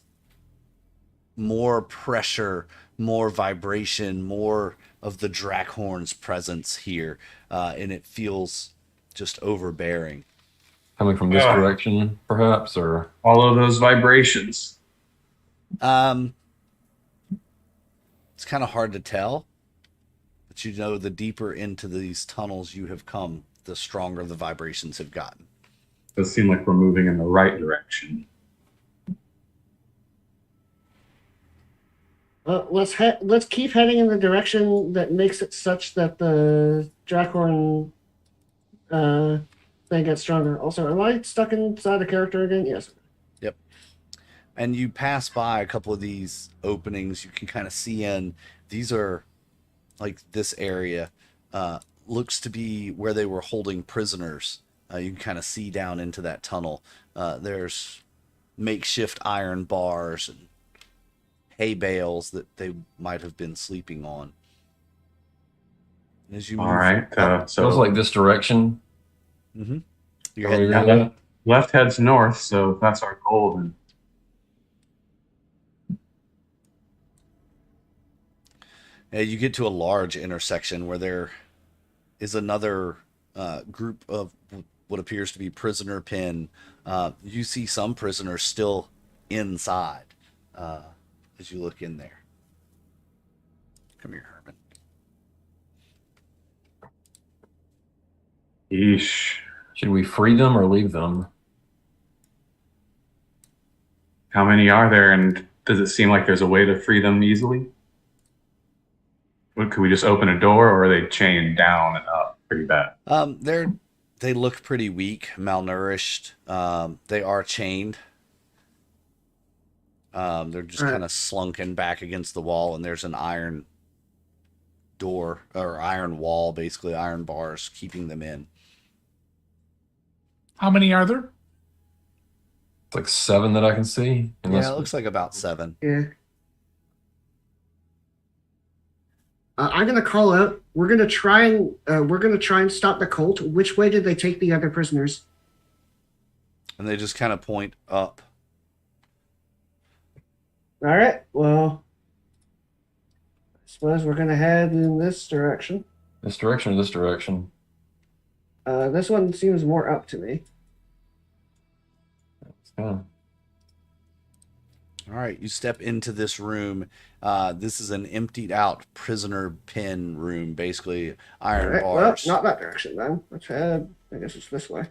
more pressure, more vibration, more of the Drakhorn's presence here, and it feels just overbearing. Coming from this direction, perhaps, or all of those vibrations. It's kind of hard to tell, but the deeper into these tunnels you have come, the stronger the vibrations have gotten. Does seem like we're moving in the right direction. Let's keep heading in the direction that makes it such that the Drakhorn thing gets stronger. Also, am I stuck inside a character again? Yes. Yep. And you pass by a couple of these openings. You can kind of see in. These are like this area looks to be where they were holding prisoners. You can kind of see down into that tunnel. There's makeshift iron bars and hay bales that they might have been sleeping on. As you all right, so feels like this direction. Mm-hmm. You're heading that way. Left heads north, so if that's our goal, then you get to a large intersection where there is another group of what appears to be prisoner pen. You see some prisoners still inside as you look in there. Come here, Herman. Yeesh. Should we free them or leave them? How many are there, and does it seem like there's a way to free them easily? Could we just open a door, or are they chained down and up pretty bad? They look pretty weak, malnourished. They are chained. They're just kind of slunking back against the wall, and there's an iron door or iron wall, basically iron bars keeping them in. How many are there? It's like 7 that I can see. Yeah, it looks like about 7. Yeah. I'm gonna call out. We're gonna try and stop the cult. Which way did they take the other prisoners? And they just kind of point up. All right. Well, I suppose we're gonna head in this direction. This direction or this direction? This one seems more up to me. Yeah. All right, you step into this room. This is an emptied out prisoner pen room, basically iron bars. Well, not that direction then. Let's head. I guess it's this way.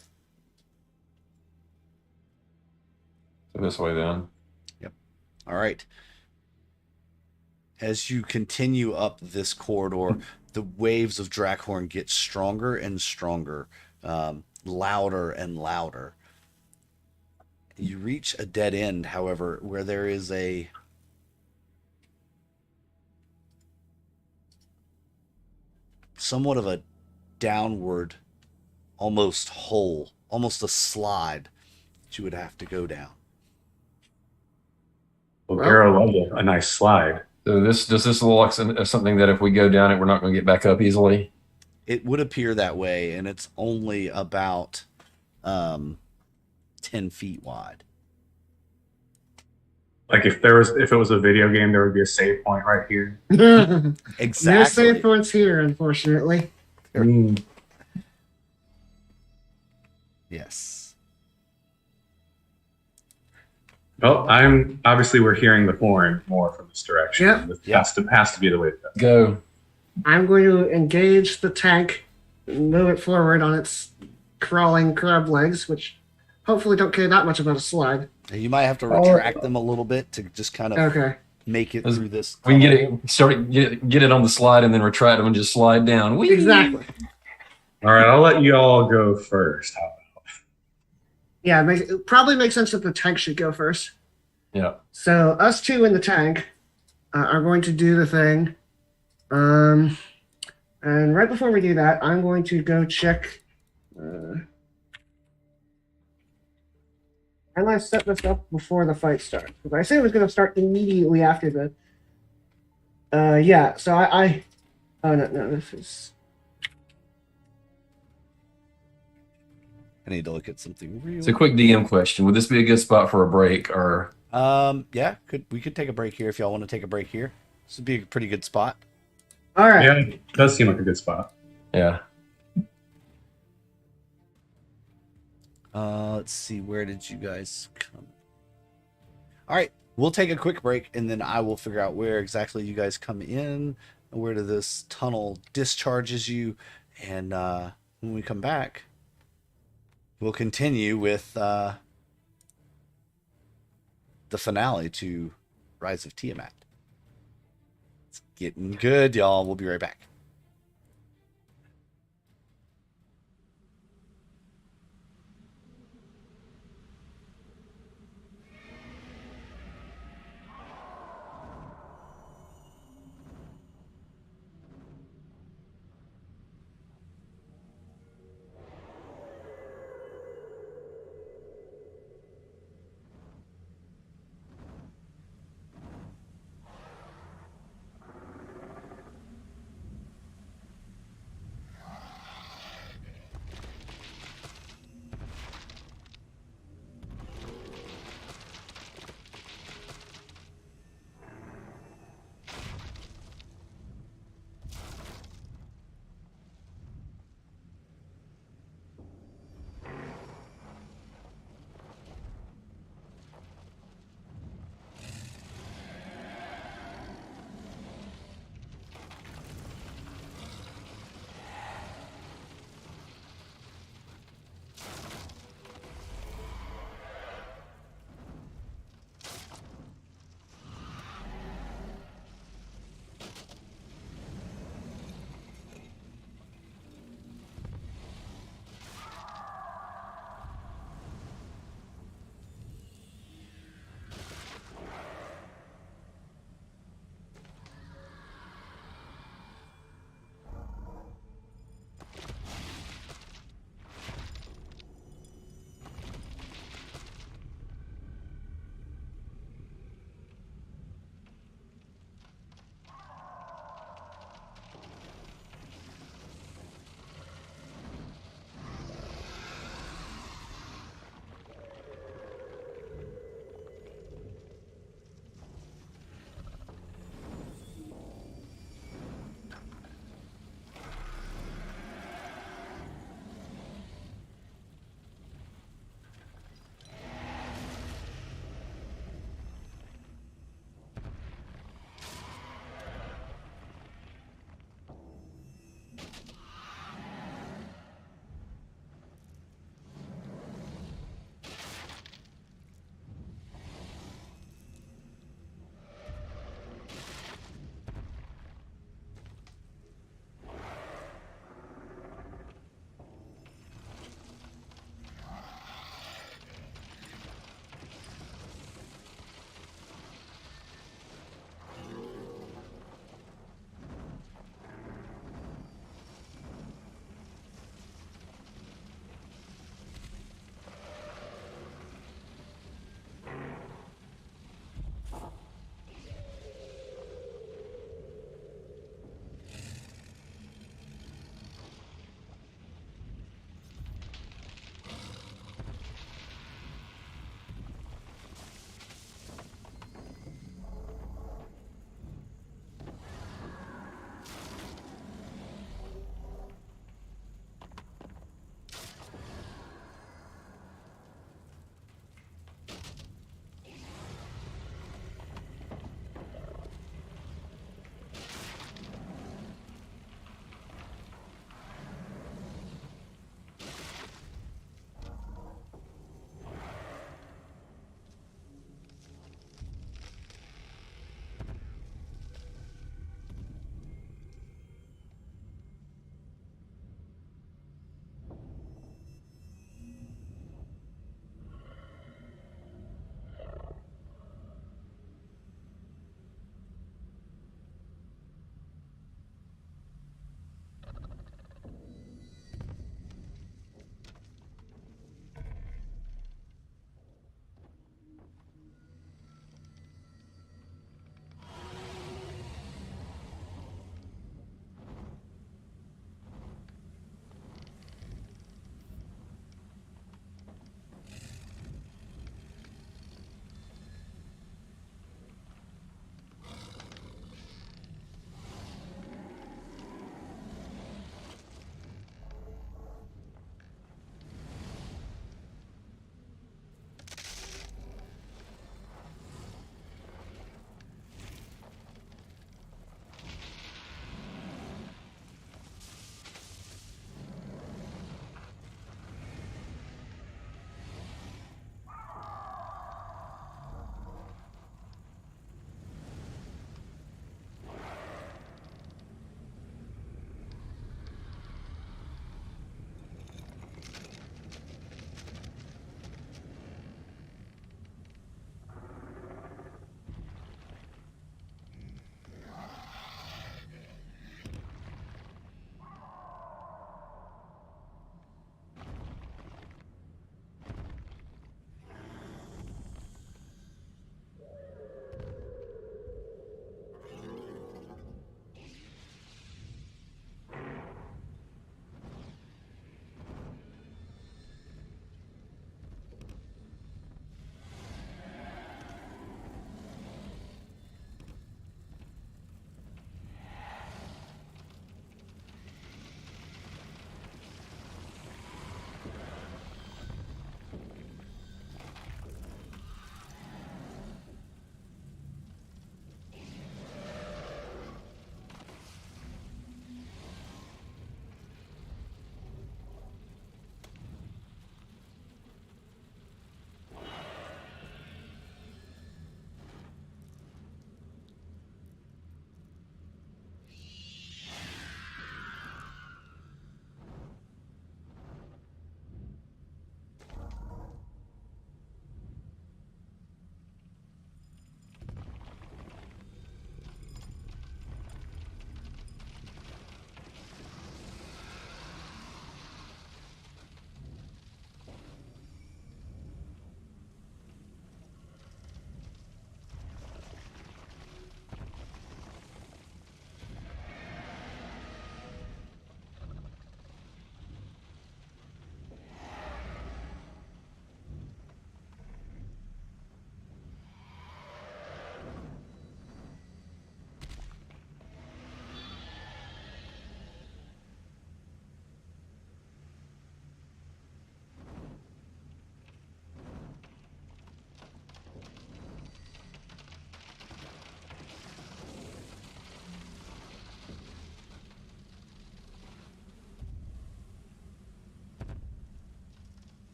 So this way then. Yep. All right. As you continue up this corridor, the waves of Drakhorn get stronger and stronger, louder and louder. You reach a dead end, however, where there is a somewhat of a downward, almost hole, almost a slide that you would have to go down. Well, Garo loves a nice slide. So does this look like something that if we go down it, we're not going to get back up easily? It would appear that way, and it's only about 10 feet wide. Like if it was a video game, there would be a save point right here. Exactly. No save points here, unfortunately. Yes. Well, we're hearing the horn more from this direction. Yep. This has to be the way to go. Go. I'm going to engage the tank, move it forward on its crawling crab legs, which hopefully don't care that much about a slide. You might have to retract them a little bit to just kind of make it through this. We can get it on the slide and then retract them and just slide down. Whee! Exactly. All right, I'll let you all go first. How about? Yeah, it probably makes sense that the tank should go first. Yeah. So us two in the tank are going to do the thing. And right before we do that, I'm going to go check. And I set this up before the fight starts. Because I said it was going to start immediately after the. Yeah. So I. Oh no! This is. I need to look at something real. It's a quick DM question. Would this be a good spot for a break or? Yeah. We could take a break here if y'all want to take a break here. This would be a pretty good spot. All right. Yeah, it does seem like a good spot. Yeah. Let's see. Where did you guys come? All right. We'll take a quick break, and then I will figure out where exactly you guys come in, where this tunnel discharges you, and when we come back, we'll continue with the finale to Rise of Tiamat. It's getting good, y'all. We'll be right back.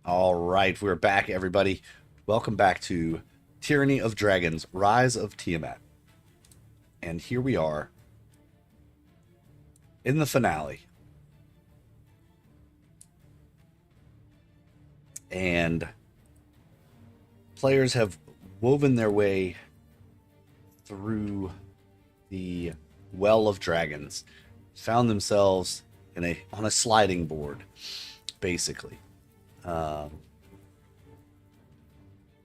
All right, we're back, everybody. Welcome back to Tyranny of Dragons, Rise of Tiamat. And here we are in the finale. And players have woven their way through the Well of Dragons, found themselves on a sliding board, basically.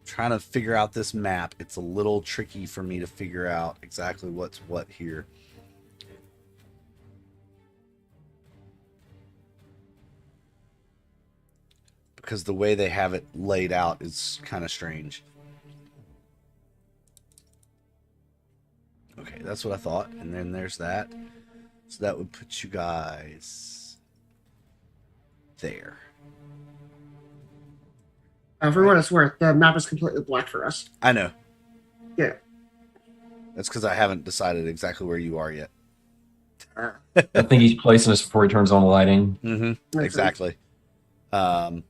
Trying to figure out this map. It's a little tricky for me to figure out exactly what's what here. Because the way they have it laid out is kind of strange. Okay, that's what I thought. And then there's that. So that would put you guys there. For what it's worth, the map is completely black for us. I know. Yeah. That's because I haven't decided exactly where you are yet. I think he's placing us before he turns on the lighting. Mm-hmm. Exactly. I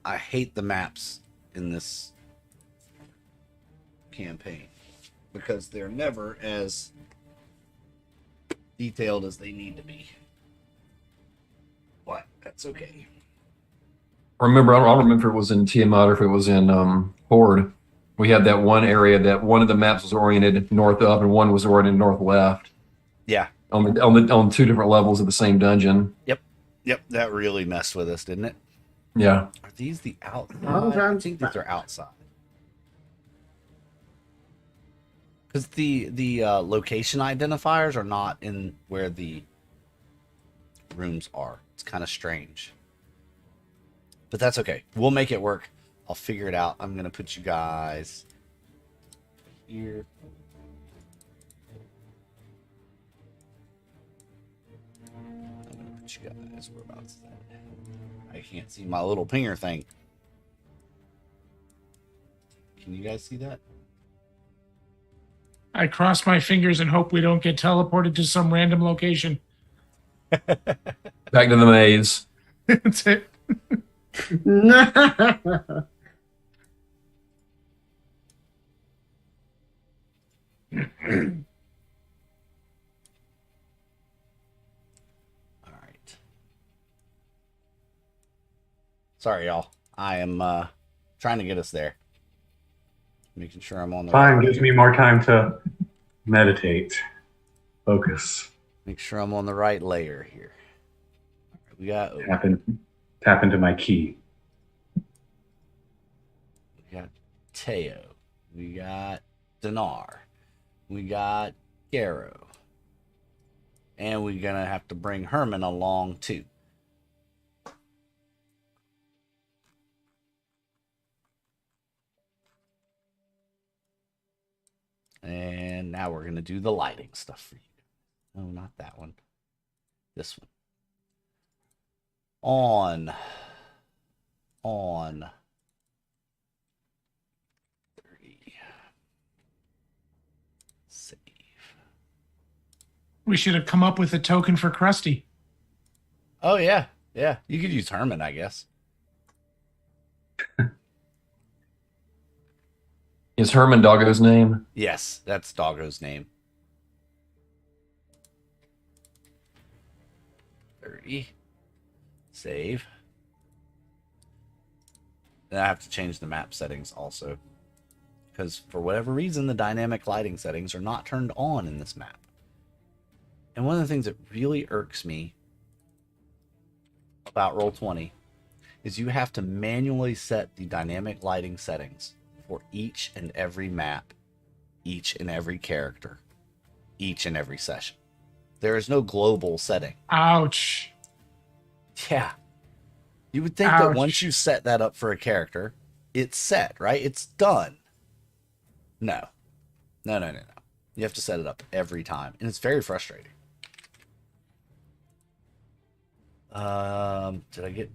hate the maps in this campaign because they're never as detailed as they need to be. But that's okay. Remember, I don't remember if it was in Tiamat or if it was in Hoard. We had that one area that one of the maps was oriented north up and one was oriented north left. Yeah. On two different levels of the same dungeon. Yep. That really messed with us, didn't it? Yeah. Are these the outside? I think these are outside. Because the location identifiers are not in where the rooms are. It's kind of strange. But that's okay. We'll make it work. I'll figure it out. I'm going to put you guys here. I'm going to put you guys whereabouts is that? I can't see my little pinger thing. Can you guys see that? I cross my fingers and hope we don't get teleported to some random location. Back to the maze. That's it. All right. Sorry, y'all. I am trying to get us there. Making sure I'm on the Fine, right. gives me more time to meditate, focus, Make sure I'm on the right layer here. All right, we got tap into my key. We got Teo. We got Dinar. We got Garrow. And we're going to have to bring Herman along too. And now we're going to do the lighting stuff for you. No, not that one. This one. On. 30. Save. We should have come up with a token for Krusty. Oh, yeah. Yeah. You could use Herman, I guess. Is Herman Doggo's name? Yes, that's Doggo's name. 30. Save. Then I have to change the map settings also. Because for whatever reason, the dynamic lighting settings are not turned on in this map. And one of the things that really irks me about Roll20 is you have to manually set the dynamic lighting settings for each and every map, each and every character, each and every session. There is no global setting. Ouch. Yeah. You would think that once you set that up for a character, it's set, right? It's done. No. No. You have to set it up every time. And it's very frustrating. Did I get...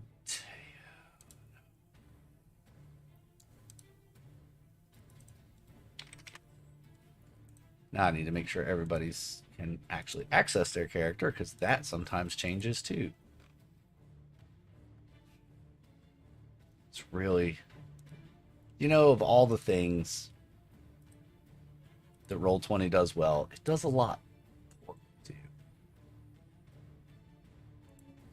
Now I need to make sure everybody's can actually access their character, because that sometimes changes too. It's really, of all the things that Roll20 does well, it does a lot for you.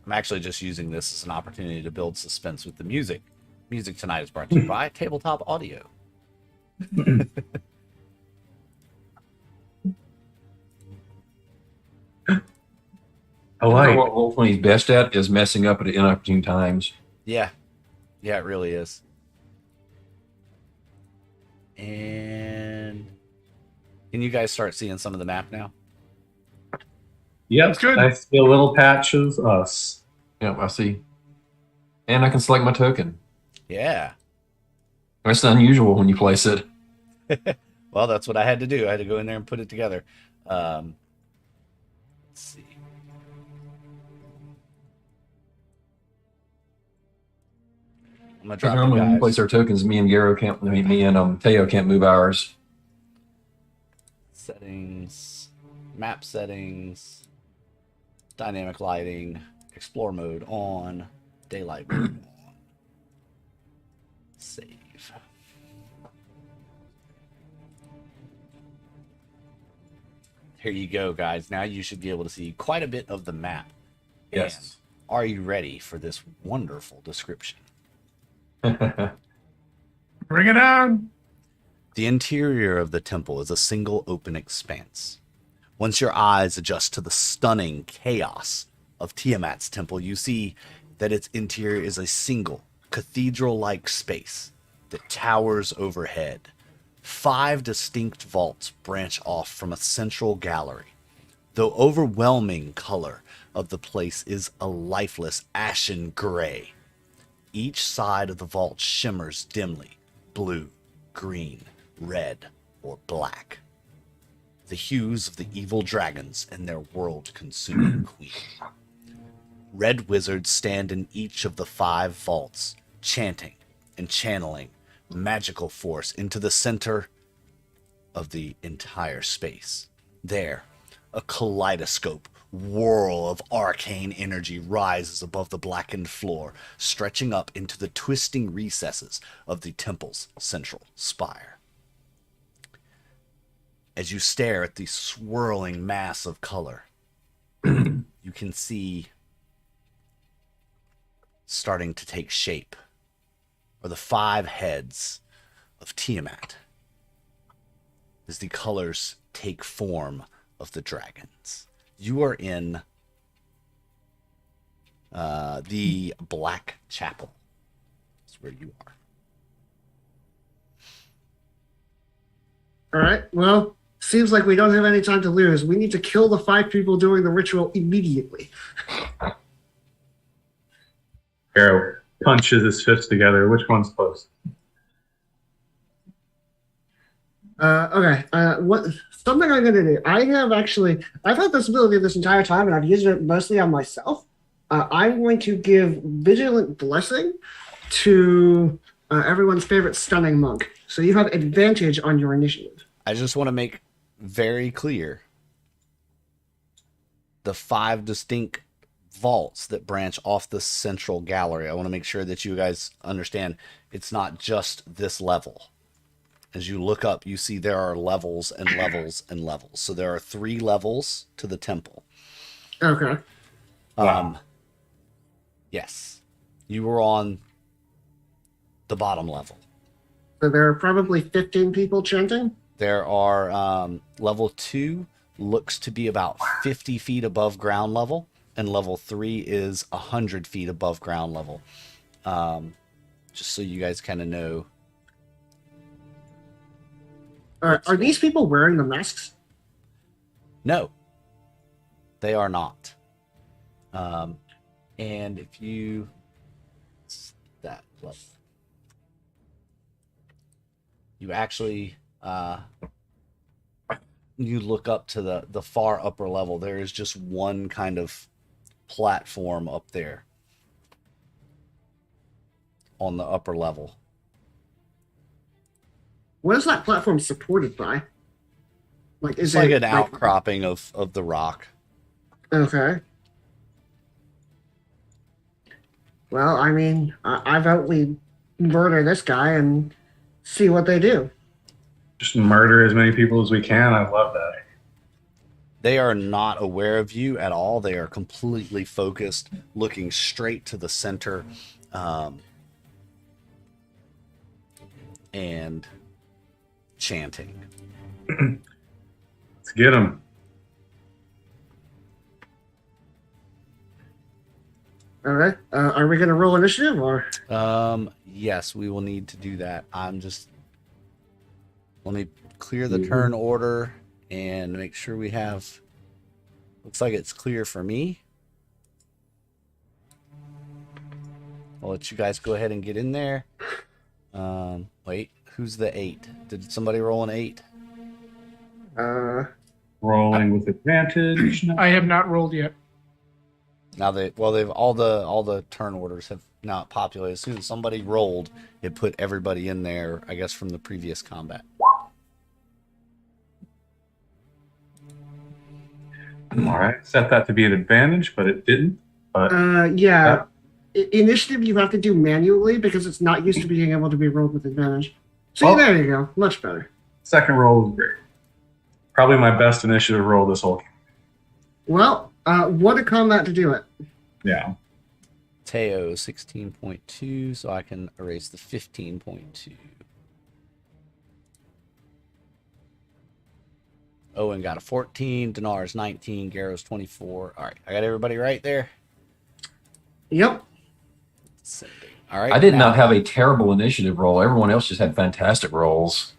I'm actually just using this as an opportunity to build suspense with the music. Music tonight is brought to you by Tabletop Audio. I like what Roll20's best at is messing up at inopportune times. Yeah. Yeah, it really is. And can you guys start seeing some of the map now? Yep, That's good. I see a little patch of us. Yep, I see. And I can select my token. Yeah. That's unusual when you place it. Well, that's what I had to do. I had to go in there and put it together. Let's see. I'm gonna drop Normally, you when we guys. place our tokens, me and Teo can't move ours. Settings, map settings, dynamic lighting, explore mode on, daylight mode on. Save. Here you go, guys. Now you should be able to see quite a bit of the map. Yes. And are you ready for this wonderful description? Bring it on. The interior of the temple is a single open expanse. Once your eyes adjust to the stunning chaos of Tiamat's temple, you see that its interior is a single, cathedral-like space that towers overhead. 5 distinct vaults branch off from a central gallery. The overwhelming color of the place is a lifeless ashen gray. Each side of the vault shimmers dimly, blue, green, red, or black. The hues of the evil dragons and their world-consuming queen. Red wizards stand in each of the 5 vaults, chanting and channeling magical force into the center of the entire space. There, a kaleidoscope whirl of arcane energy rises above the blackened floor, stretching up into the twisting recesses of the temple's central spire. As you stare at the swirling mass of color, you can see starting to take shape are the 5 heads of Tiamat as the colors take form of the dragons. You are in the Black Chapel. That's where you are. All right. Well, seems like we don't have any time to lose. We need to kill the 5 people doing the ritual immediately. Arrow punches his fists together. Which one's close? Okay. Something I'm going to do. I've had this ability this entire time, and I've used it mostly on myself. I'm going to give Vigilant Blessing to everyone's favorite Stunning Monk. So you have advantage on your initiative. I just want to make very clear the 5 distinct vaults that branch off the central gallery. I want to make sure that you guys understand it's not just this level. As you look up, you see there are levels and levels and levels. So there are 3 levels to the temple. Okay. Yes. You were on the bottom level. So there are probably 15 people chanting? There are level 2 looks to be about 50 feet above ground level, and level 3 is 100 feet above ground level. Just so you guys kind of know. Are these people wearing the masks? No, they are not. And if you that level, you actually you look up to the far upper level. There is just one kind of platform up there on the upper level. What is that platform supported by? Like, It's like an outcropping of the rock. Okay. Well, I mean, I vote we murder this guy and see what they do. Just murder as many people as we can. I love that. They are not aware of you at all. They are completely focused, looking straight to the center, and chanting. Let's get them. All right. Are we going to roll initiative or? Yes, we will need to do that. Let me clear the turn order and make sure we have. Looks like it's clear for me. I'll let you guys go ahead and get in there. Wait, who's the 8? Did somebody roll an 8? Rolling with advantage. I have not rolled yet. Now they've all the turn orders have not populated. As soon as somebody rolled, it put everybody in there, I guess, from the previous combat. All right, set that to be an advantage, but it didn't. But yeah. Initiative you have to do manually because it's not used to being able to be rolled with advantage. So there you go. Much better. Second roll was great. Probably my best initiative roll this whole game. Well, what a combat to do it. Yeah. Teo 16.2, so I can erase the 15.2. Owen got a 14, Dinar's 19, Garrow's 24. All right, I got everybody right there. Yep. All right. I did not have a terrible initiative roll. Everyone else just had fantastic rolls.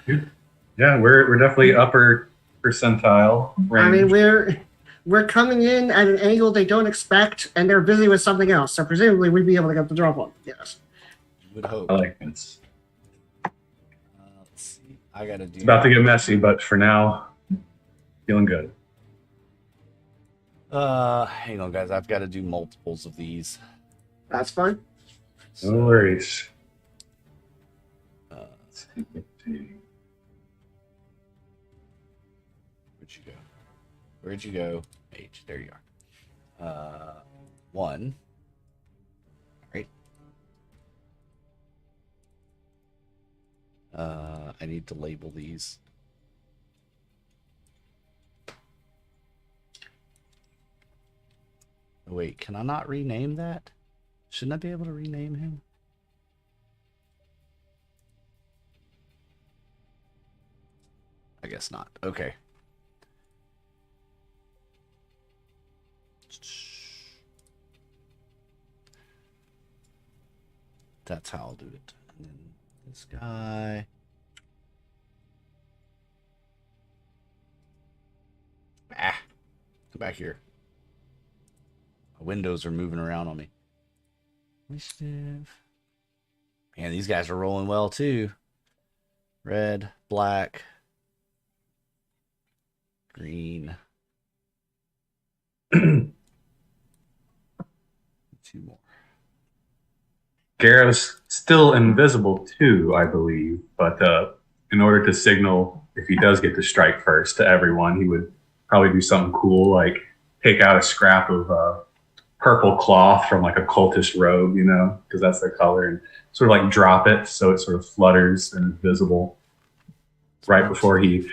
Yeah, we're definitely upper percentile range. I mean, we're coming in at an angle they don't expect, and they're busy with something else. So presumably we'd be able to get the drop on. Yes. You would hope. I like this. Let's see. I gotta do. It's about to get messy, but for now, feeling good. Hang on, guys. I've got to do multiples of these. That's fine. No worries. Where'd you go? H. There you are. 1. All right. I need to label these. Oh, wait, can I not rename that? Shouldn't I be able to rename him? I guess not. Okay. That's how I'll do it. And then this guy. Come back here. My windows are moving around on me. Initiative. Man, these guys are rolling well too. Red, black, green. 2 more. Garrow's still invisible too, I believe, but in order to signal if he does get to strike first to everyone, he would probably do something cool, like take out a scrap of purple cloth from like a cultist robe, you know, because that's their color, and sort of like drop it so it sort of flutters and is visible right before he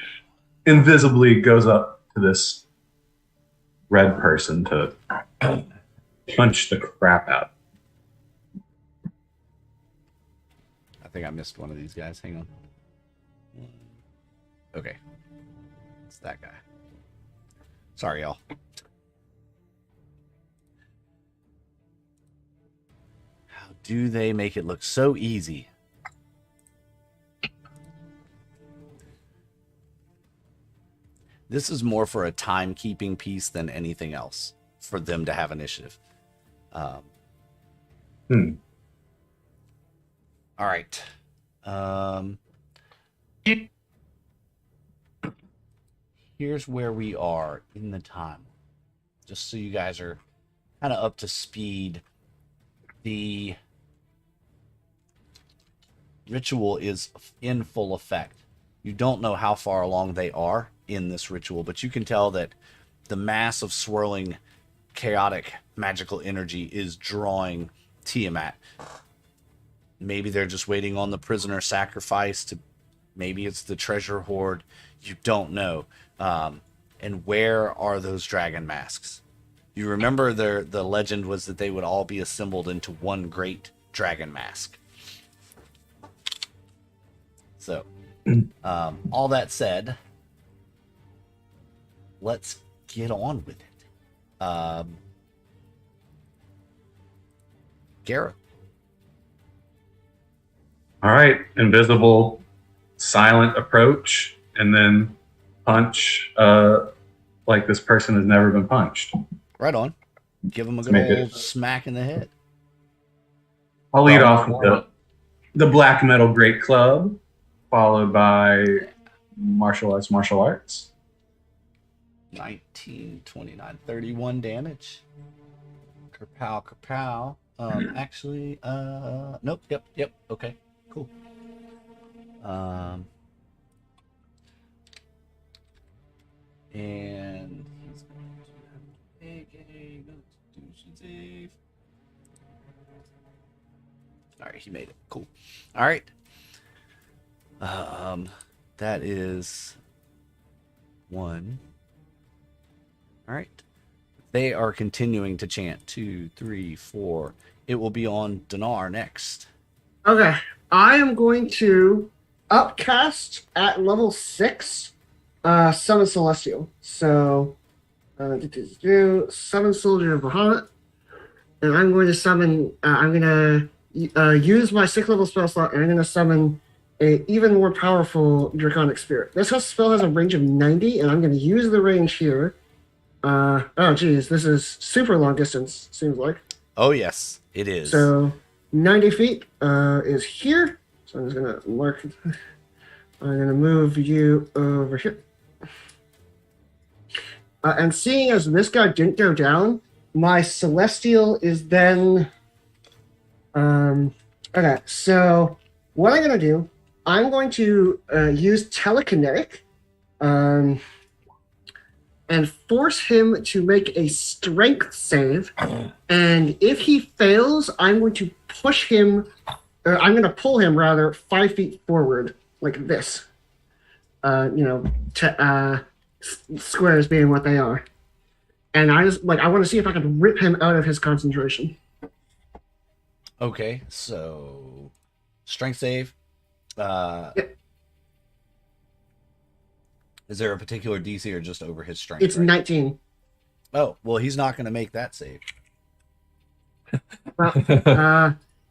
invisibly goes up to this red person to punch the crap out. I think I missed one of these guys. Hang on. Okay. It's that guy. Sorry, y'all. How do they make it look so easy? This is more for a timekeeping piece than anything else for them to have initiative. All right. Here's where we are in the time. Just so you guys are kind of up to speed. The ritual is in full effect. You don't know how far along they are in this ritual, but you can tell that the mass of swirling, chaotic, magical energy is drawing Tiamat. Maybe they're just waiting on the prisoner sacrifice to. Maybe it's the treasure hoard. You don't know. And where are those dragon masks? You remember the legend was that they would all be assembled into one great dragon mask. So, all that said, let's get on with it. Garrett. All right, invisible, silent approach, and then punch like this person has never been punched. Right on. Give him a good old smack in the head. I'll lead off with the black metal great club, followed by martial arts. 19, 29, 31 damage. Kerpow. Actually, nope, yep, okay, cool. And he's going to have a constitution save. Alright, he made it. Cool. Alright. That is 1. Alright. They are continuing to chant. 2, 3, 4. It will be on Dinar next. Okay. I am going to upcast at level 6 Summon Celestial. So summon Soldier of Bahamut. And I'm going to summon I'm gonna use my 6th level spell slot, and I'm gonna summon a even more powerful Draconic Spirit. This spell has a range of 90, and I'm gonna use the range here. Oh geez, this is super long distance, seems like. Oh yes, it is. So 90 feet is here. So I'm just gonna mark. I'm gonna move you over here. And seeing as this guy didn't go down, my Celestial is then. Okay, so what I'm gonna do, I'm going to use Telekinetic, and force him to make a Strength save. And if he fails, I'm going to push him. I'm going to pull him rather 5 feet forward, like this. Squares being what they are. And I want to see if I can rip him out of his concentration. Okay, so strength save. Yep. Is there a particular DC or just over his strength? It's 19. Oh, well, he's not going to make that save. Well,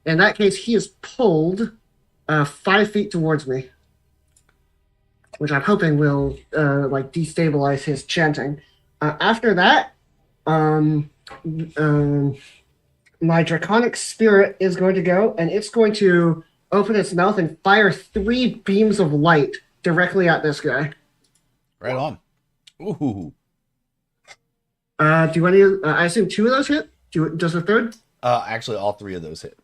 in that case, he is pulled 5 feet towards me, which I'm hoping will destabilize his chanting. After that, my Draconic Spirit is going to go, and it's going to open its mouth and fire 3 beams of light directly at this guy. Right on. Ooh. Do any? I assume 2 of those hit. Does the third? Actually, all 3 of those hit.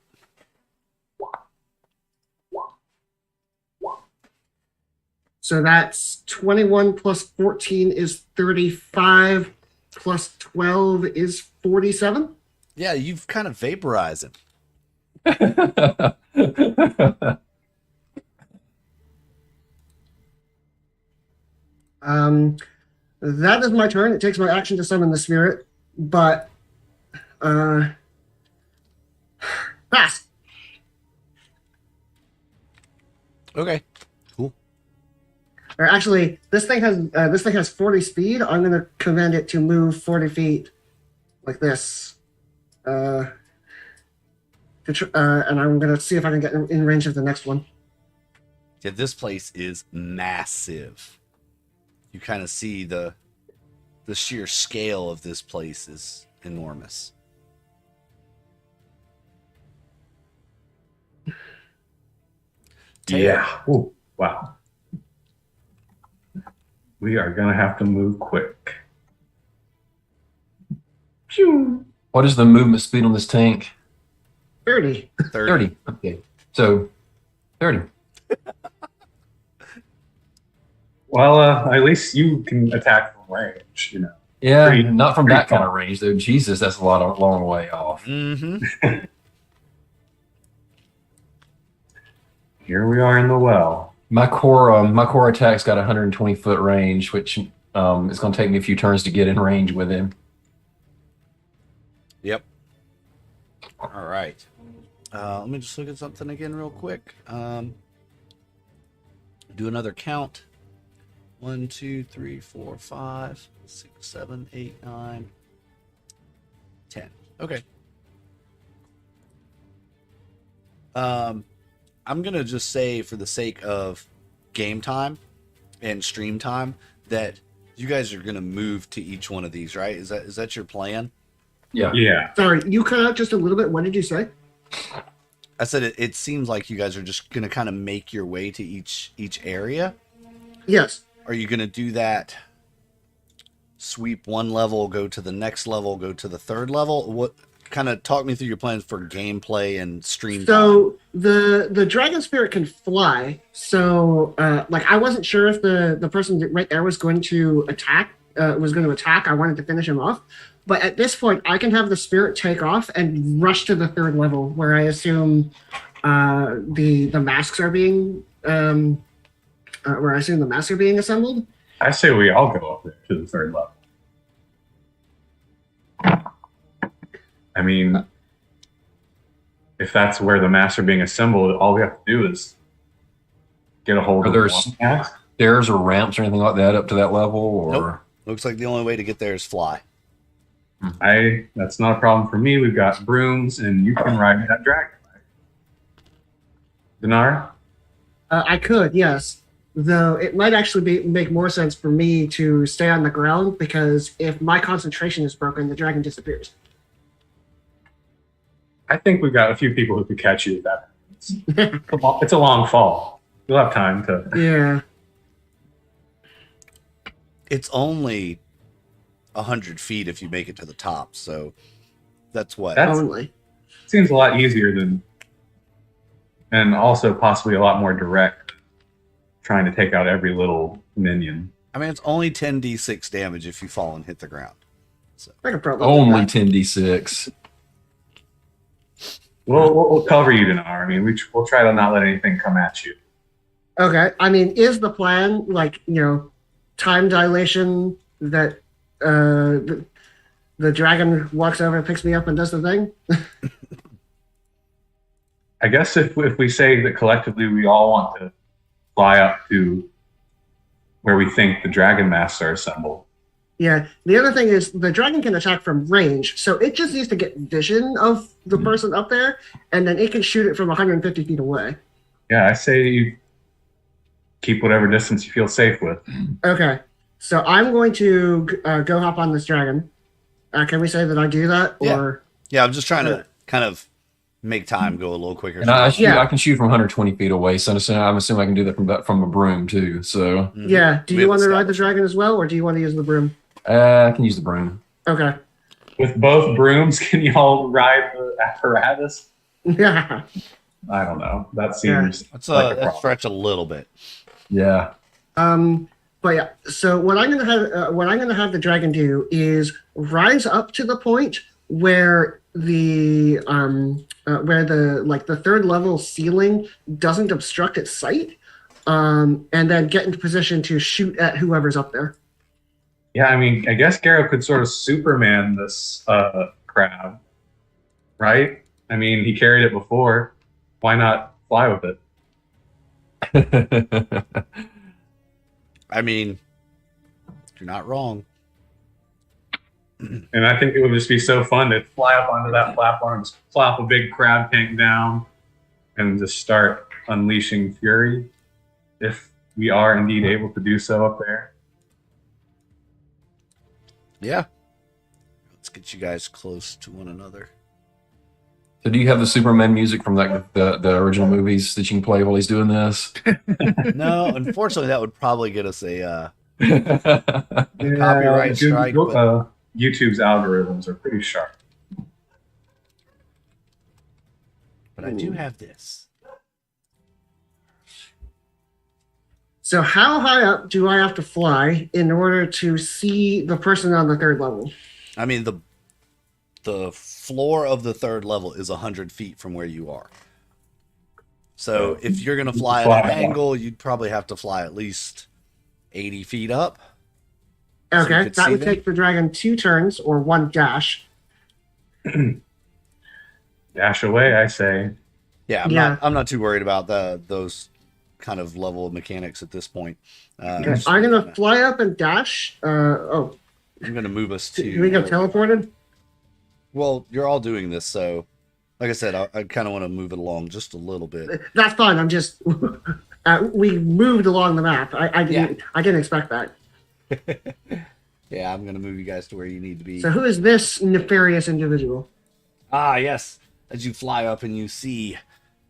So that's 21 plus 14 is 35, plus 12 is 47. Yeah, you've kind of vaporized him. That is my turn. It takes my action to summon the spirit, but pass. Okay, cool. Or actually, this thing has 40 speed. I'm going to command it to move 40 feet, like this, and I'm going to see if I can get in range of the next one. Yeah, this place is massive. You kind of see the sheer scale of this place is enormous. Yeah. Ooh, wow. We are going to have to move quick. Phew. What is the movement speed on this tank? 30. 30. Okay. So 30. Well, at least you can attack from range, you know. Yeah, Pretty- not from pretty that kind fun. of range, though. Jesus, that's a long way off. Mm-hmm. Here we are in the well. My core attack's got 120-foot range, which it's going to take me a few turns to get in range with him. Yep. All right. Let me just look at something again real quick. Do another count. 1, 2, 3, 4, 5, 6, 7, 8, 9, 10. Okay. I'm gonna just say, for the sake of game time and stream time, that you guys are gonna move to each one of these, right? Is that your plan? Yeah. Yeah. Sorry, you cut out just a little bit. What did you say? I said it seems like you guys are just gonna kind of make your way to each area. Yes. Are you gonna do that? Sweep one level, go to the next level, go to the third level. What kind of talk me through your plans for gameplay and stream time? So the dragon spirit can fly. So like I wasn't sure if the person right there was going to attack. I wanted to finish him off. But at this point, I can have the spirit take off and rush to the third level, where I assume the masks are being assembled. I say we all go up there to the third level. I mean, if that's where the masks are being assembled, all we have to do is get a hold Are of there the mask. stairs or ramps or anything like that up to that level? Or Nope. Looks like the only way to get there is fly. That's not a problem for me. We've got brooms, and you can ride that dragon. Dinar? I could, yes. Though it might actually make more sense for me to stay on the ground, because if my concentration is broken, the dragon disappears. I think we've got a few people who could catch you with that. It's a long fall. You'll have time to. Yeah. It's only 100 feet if you make it to the top, so that's what. Only. Seems a lot easier than, and also possibly a lot more direct, trying to take out every little minion. I mean, it's only 10d6 damage if you fall and hit the ground. So I could probably do only that. 10d6. We'll cover you, Dinar. I mean, we'll try to not let anything come at you. Okay. I mean, is the plan like, time dilation that the dragon walks over, picks me up, and does the thing? I guess if we say that collectively we all want to fly up to where we think the dragon masks are assembled. Yeah. The other thing is the dragon can attack from range, so it just needs to get vision of the person up there, and then it can shoot it from 150 feet away. Yeah, I say you keep whatever distance you feel safe with. Okay. So I'm going to go hop on this dragon. Can we say that I do that? Yeah. Or yeah, I'm just trying to kind of make time go a little quicker. And I can shoot from 120 feet away, so I'm assuming I can do that from a broom too. So Mhm. yeah. Do We you have want to ride the established. dragon as well, or do you want to use the broom? I can use the broom. Okay. With both brooms, can y'all ride the apparatus? Yeah. I don't know. That seems That's like a that problem. stretch a little bit. Yeah. But yeah. So what I'm gonna have the dragon do is rise up to the point where the third level ceiling doesn't obstruct its sight, and then get into position to shoot at whoever's up there. Yeah, I mean, I guess Garrow could sort of Superman this crab, right? I mean, he carried it before. Why not fly with it? I mean, you're not wrong. And I think it would just be so fun to fly up onto that platform, just plop a big crab tank down, and just start unleashing fury, if we are indeed able to do so up there. Yeah. Let's get you guys close to one another. So do you have the Superman music from like the original movies that you can play while he's doing this? No, unfortunately, that would probably get us a. Yeah, Copyright strike, but- YouTube's algorithms are pretty sharp. But I do have this. So how high up do I have to fly in order to see the person on the 3rd level? I mean, the floor of the 3rd level is 100 feet from where you are. So if you're going to fly at an angle, you'd probably have to fly at least 80 feet up. Okay, that would take the dragon 2 turns or 1 dash. Dash away, I say. Yeah, I'm not too worried about those kind of level of mechanics at this point. Okay, I'm going to fly up and dash. I'm going to move us to... Do we get teleported? Well, you're all doing this, so... Like I said, I kind of want to move it along just a little bit. That's fine. I'm just... we moved along the map. I didn't expect that. Yeah, I'm going to move you guys to where you need to be. So who is this nefarious individual? Ah, yes. As you fly up and you see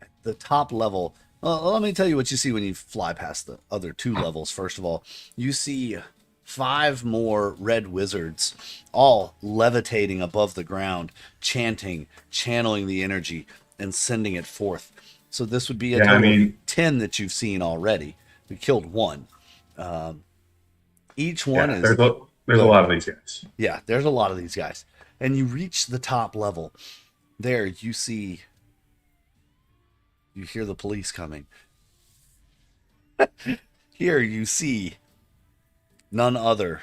at the top level... Well, let me tell you what you see when you fly past the other 2 levels. First of all, you see 5 more red wizards, all levitating above the ground, chanting, channeling the energy, and sending it forth. So this would be a total of 10 that you've seen already. We killed 1. Each one is... There's a lot of these guys. Yeah, there's a lot of these guys. And you reach the top level. There, you see... You hear the police coming. Here you see none other.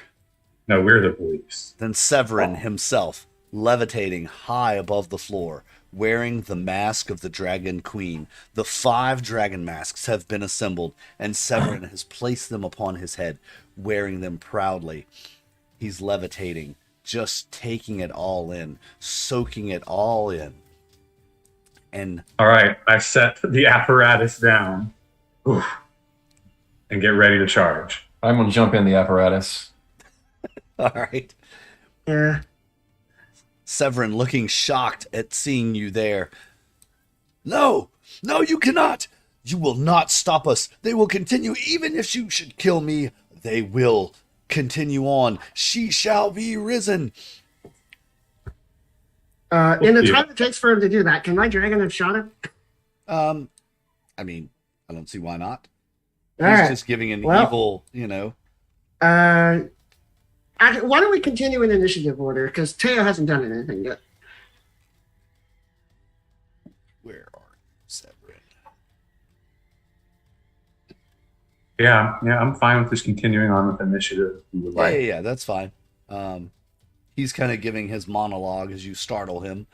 No, we're the police. Than Severin himself, levitating high above the floor, wearing the mask of the Dragon Queen. The 5 dragon masks have been assembled, and Severin has placed them upon his head, wearing them proudly. He's levitating, just taking it all in, soaking it all in. And all right, I set the apparatus down and get ready to charge. I'm going to jump in the apparatus. All right. Yeah. Severin looking shocked at seeing you there. No, you cannot. You will not stop us. They will continue. Even if you should kill me, they will continue on. She shall be risen. In the time it takes for him to do that, can my dragon have shot him? I mean, I don't see why not. He's just giving an evil, why don't we continue in initiative order? Because Teo hasn't done anything yet. Where are Severin? Yeah, I'm fine with just continuing on with initiative. Yeah, that's fine. He's kind of giving his monologue as you startle him.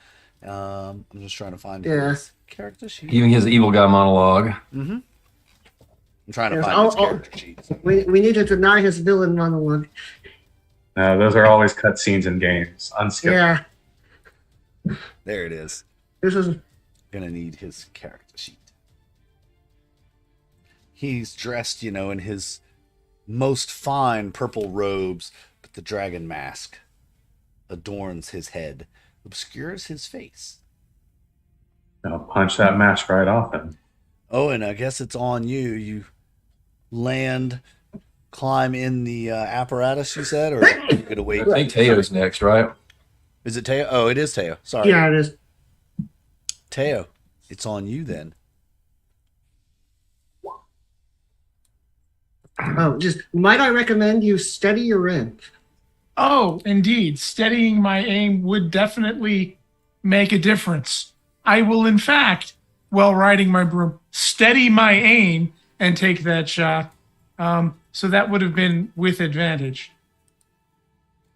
I'm just trying to find his character sheet. Giving his evil guy monologue. Mm-hmm. I'm trying to find his character sheet. We need to deny his villain monologue. No, those are always cutscenes in games. Unskippable. Yeah. There it is. This is gonna need his character sheet. He's dressed, in his most fine purple robes, but the dragon mask adorns his head, obscures his face. I'll punch that mask right off him. Oh, and I guess it's on you. You land, climb in the apparatus, you said, or are you going to wait? I think Teo's next, right? Is it Teo? Oh, it is Teo. Sorry. Yeah, it is. Teo, it's on you then. Oh, just might I recommend you steady your aim? Oh, indeed. Steadying my aim would definitely make a difference. I will, in fact, while riding my broom, steady my aim and take that shot. So that would have been with advantage.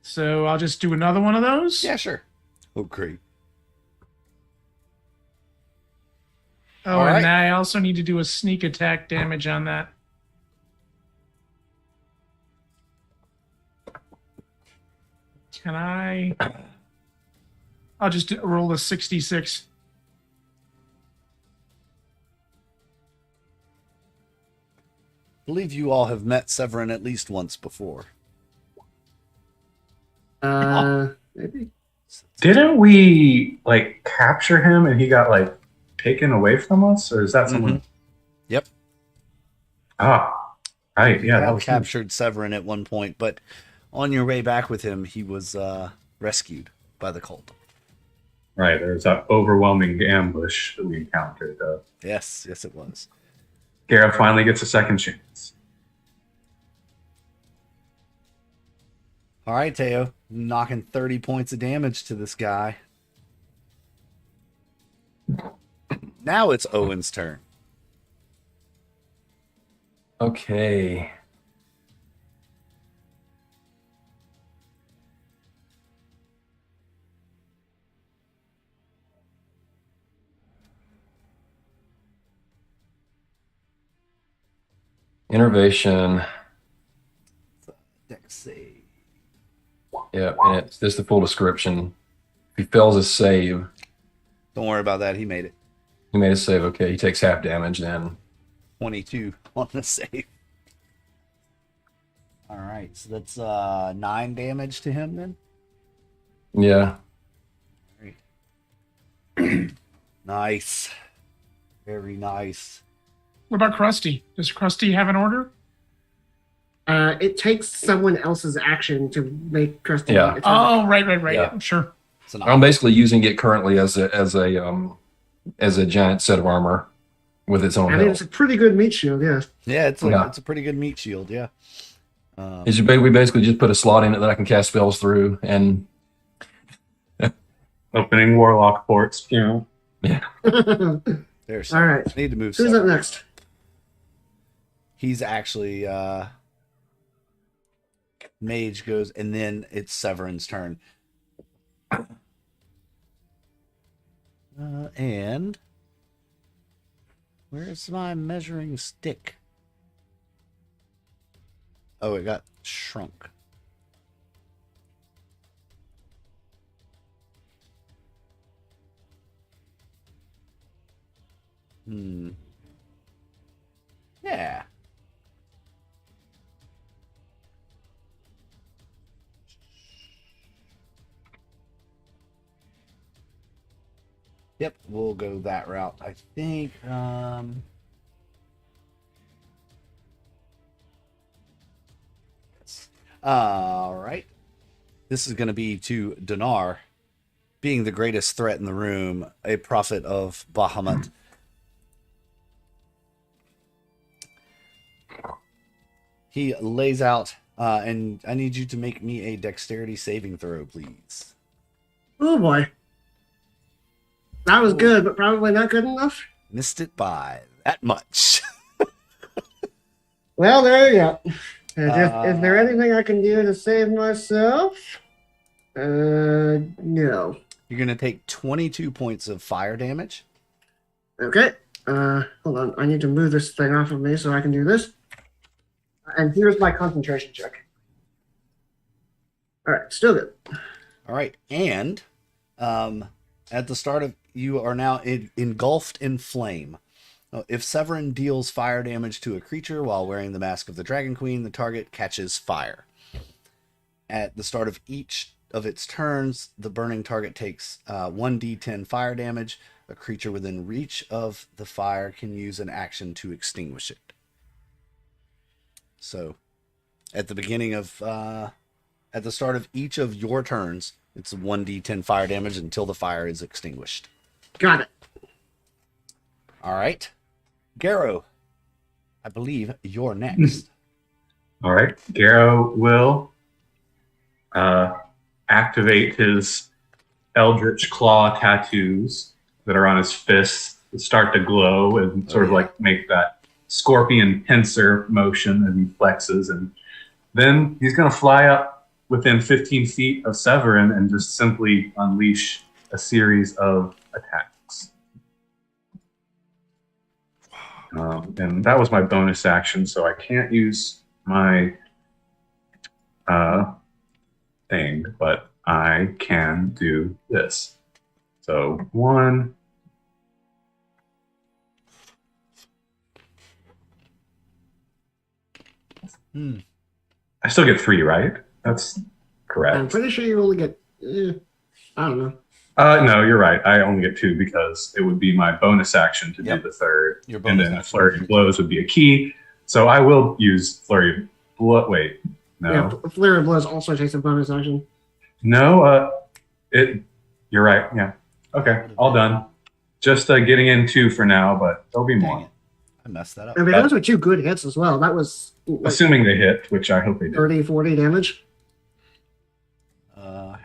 So I'll just do another one of those. Yeah, sure. Oh, great. Oh, and I also need to do a sneak attack damage on that. Can I? I'll just roll a 66. I believe you all have met Severin at least once before. Maybe. Didn't we capture him and he got taken away from us, or is that someone? Mm-hmm. Yep. Ah, right. Yeah, that was captured Severin at one point, but on your way back with him, he was rescued by the cult. Right. There was that overwhelming ambush that we encountered. Yes, it was. Gareth finally gets a second chance. All right, Teo, knocking 30 points of damage to this guy. Now it's Owen's turn. Okay. Innervation. Dex save. Yeah, and it's just the full description. If he fails his save, Don't worry about that. He made it. he made a save. Okay, he takes half damage then. 22 on the save. All right, so that's 9 damage to him then. Yeah. Nice. Very nice. What about Krusty? Does Krusty have an order? It takes someone else's action to make Krusty. Yeah. Oh, right. Yeah. Yeah, sure. I'm basically using it currently as a giant set of armor with its own I mean, it's a pretty good meat shield, yeah. Yeah, it's a pretty good meat shield. Yeah. We basically just put a slot in it that I can cast spells through, and Opening warlock ports, you know. yeah. There's All right. I need to move. Who's Severin. up next? He's actually Mage goes, and then it's Severin's turn. And where's my measuring stick? Oh, it got shrunk. Yeah. Yep, we'll go that route. I think all right. This is going to be to Dinar, being the greatest threat in the room, a prophet of Bahamut. He lays out, and I need you to make me a dexterity saving throw, please. Oh boy. That was good, but probably not good enough. Missed it by that much. Well, there you go. Is there anything I can do to save myself? No. You're going to take 22 points of fire damage. Okay. Hold on. I need to move this thing off of me so I can do this. And here's my concentration check. All right, still good. All right. And at the start of, you are now engulfed in flame. If Severin deals fire damage to a creature while wearing the Mask of the Dragon Queen, the target catches fire. At the start of each of its turns, the burning target takes 1d10 fire damage. A creature within reach of the fire can use an action to extinguish it. So, at the beginning of, at the start of each of your turns, it's 1d10 fire damage until the fire is extinguished. Got it. All right. Garrow, I believe you're next. All right. Garrow will activate his Eldritch Claw tattoos that are on his fists that start to glow and sort of like make that scorpion pincer motion as he flexes. And then he's going to fly up within 15 feet of Severin and just simply unleash a series of attacks. And that was my bonus action, so I can't use my thing, but I can do this. So 1. I still get 3, right? That's correct. I'm pretty sure you only get, I don't know. No, you're right. I only get 2 because it would be my bonus action to do the third. Your And bonus then action. Flurry of Blows would be a key. So I will use Flurry of Blow. Wait, no. Yeah, Flare of Blows also takes a bonus action. No, you're right. Yeah. Okay, all done. Just getting in 2 for now, but there'll be Dang more. it. I messed that up. I mean, those were 2 good hits as well. That was like Assuming they hit, which I hope they do. 30, 40 damage.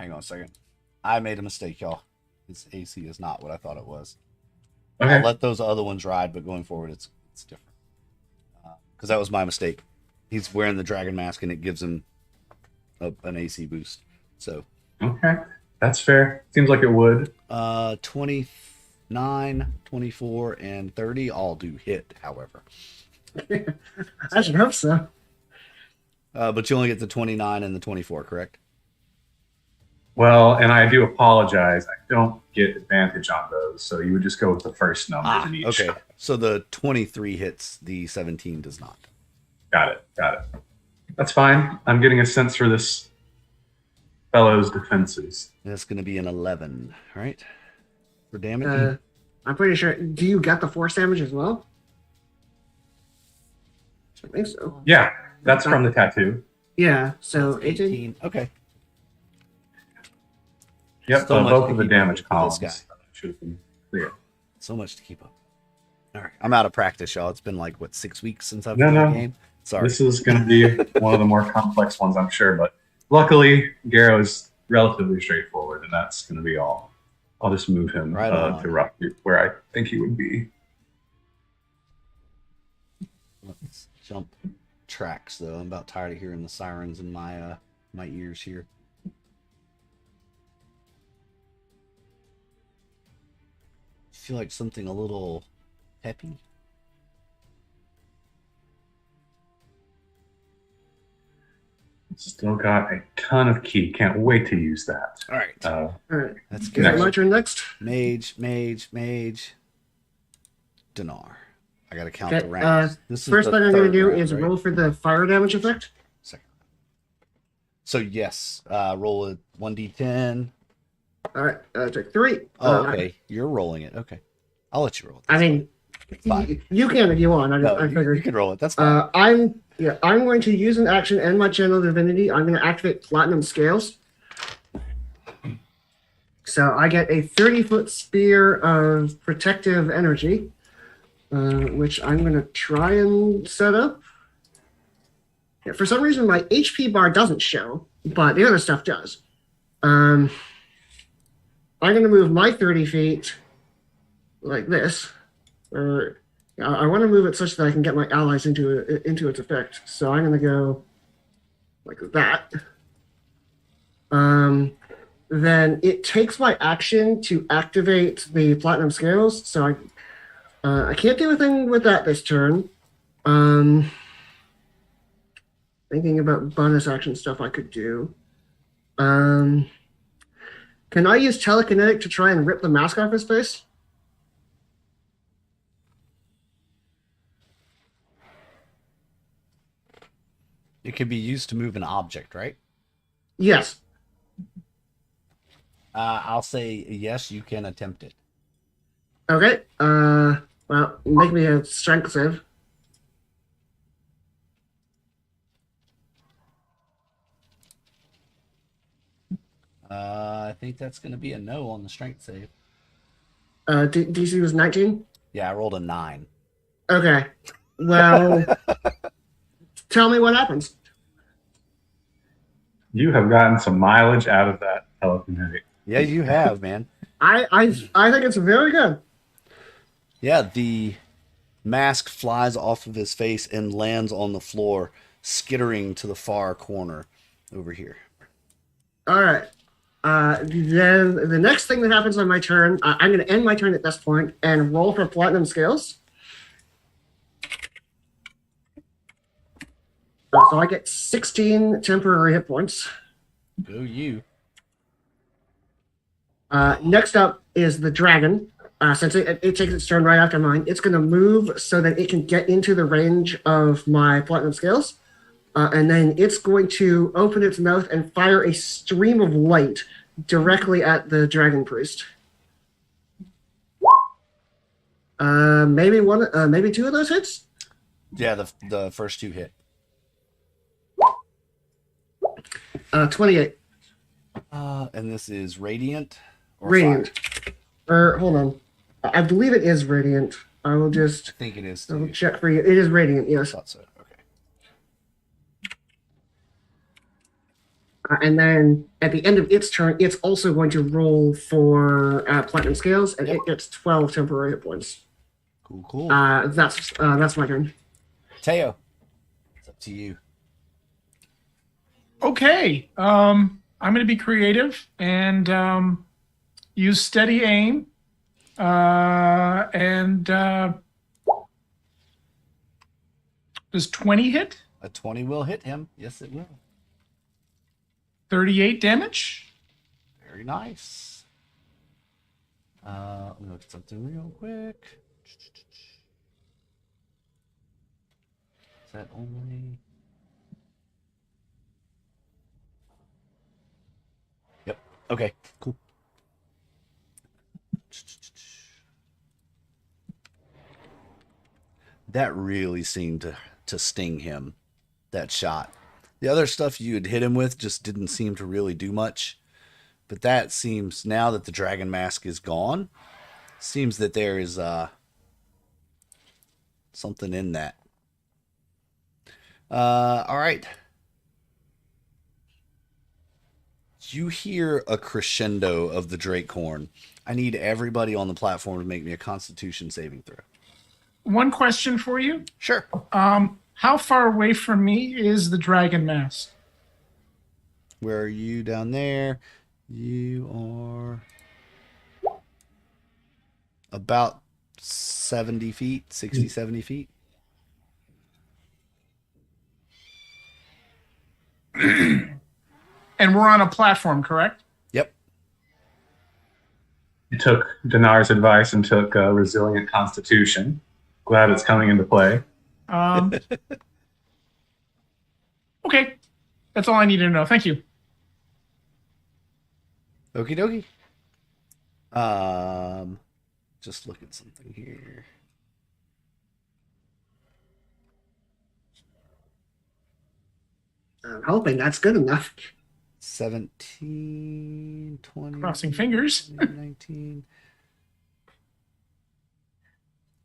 hang on a second. I made a mistake, y'all. His AC is not what I thought it was. Okay. I'll let those other ones ride, but going forward, it's different. Because that was my mistake. He's wearing the dragon mask, and it gives him an AC boost. So. Okay. That's fair. Seems like it would. 29, 24, and 30 all do hit, however. I should hope so. But you only get the 29 and the 24, correct? Well, and I do apologize. I don't get advantage on those, so you would just go with the first number in each. Okay. So the 23 hits, the 17 does not. Got it. That's fine. I'm getting a sense for this fellow's defenses. That's going to be an 11, right? For damage? I'm pretty sure. Do you get the force damage as well? I think so. Yeah, that's from the tattoo. Yeah, so 18. Okay. Yep, So much both to of the keep damage up with this columns should have been clear. So much to keep up. All right. I'm out of practice, y'all. It's been like, 6 weeks since I've No, played no. the game? Sorry. This is going to be one of the more complex ones, I'm sure, but luckily, Garrow is relatively straightforward, and that's going to be all. I'll just move him Right on. to roughly where I think he would be. Let's jump tracks, though. I'm about tired of hearing the sirens in my my ears here. Feel like something a little peppy. Still got a ton of key. Can't wait to use that. All right. All right. That's Is good. it my turn next? Mage. Dinar. I gotta count Okay, the rounds. This is First the thing I'm going to third do round, is right? roll for the fire damage effect. Second. So yes, roll a 1d10. All right, take 3. Oh, okay. You're rolling it. Okay, I'll let you roll it. I mean, Fine. you can if you want. No, I you figured. can roll it. That's fine. I'm going to use an action and my channel divinity. I'm going to activate platinum scales. So I get a 30-foot spear of protective energy, which I'm going to try and set up. Yeah, for some reason, my HP bar doesn't show, but the other stuff does. I'm going to move my 30 feet like this. I want to move it such that I can get my allies into its effect. So I'm going to go like that. Then it takes my action to activate the platinum scales. So I can't do anything with that this turn. Thinking about bonus action stuff I could do. Can I use telekinetic to try and rip the mask off his face? It can be used to move an object, right? Yes. I'll say yes. You can attempt it. Okay. Well, make me a strength save. I think that's going to be a no on the strength save. DC was 19? Yeah, I rolled a 9. Okay. Well, tell me what happens. You have gotten some mileage out of that telekinetic. Yeah, you have, man. I think it's very good. Yeah, the mask flies off of his face and lands on the floor, skittering to the far corner over here. All right. Then the next thing that happens on my turn, I'm going to end my turn at this point and roll for platinum scales. So I get 16 temporary hit points. Go you. Next up is the dragon. Since it takes its turn right after mine, it's going to move so that it can get into the range of my platinum scales. And then it's going to open its mouth and fire a stream of light directly at the dragon priest. Maybe 2 of those hits. Yeah, the first 2 hit. 28. And this is radiant. Or Radiant. fire? Hold on. I believe it is radiant. I will I just think it is. double Too. check for you. It is radiant, I yes. thought so. Okay. And then at the end of its turn, it's also going to roll for platinum scales, and it gets 12 temporary hit points. Cool. That's my turn. Teo, it's up to you. Okay. I'm going to be creative and use steady aim. Does 20 hit? A 20 will hit him. Yes, it will. 38 damage. Very nice. Let me look at something real quick. Is that only... Yep. Okay, cool. That really seemed to sting him, that shot. The other stuff you had hit him with just didn't seem to really do much. But that seems, now that the dragon mask is gone, seems that there is something in that. All right. You hear a crescendo of the Drake horn. I need everybody on the platform to make me a Constitution saving throw. One question for you. Sure. How far away from me is the dragon mask? Where are you down there? You are about 70 feet, 60, 70 feet. And we're on a platform, correct? Yep. You took Dinar's advice and took a resilient constitution. Glad it's coming into play. Okay. That's all I needed to know. Thank you. Okie dokie. Just look at something here. I'm hoping that's good enough. 17, 20. Crossing fingers. 19.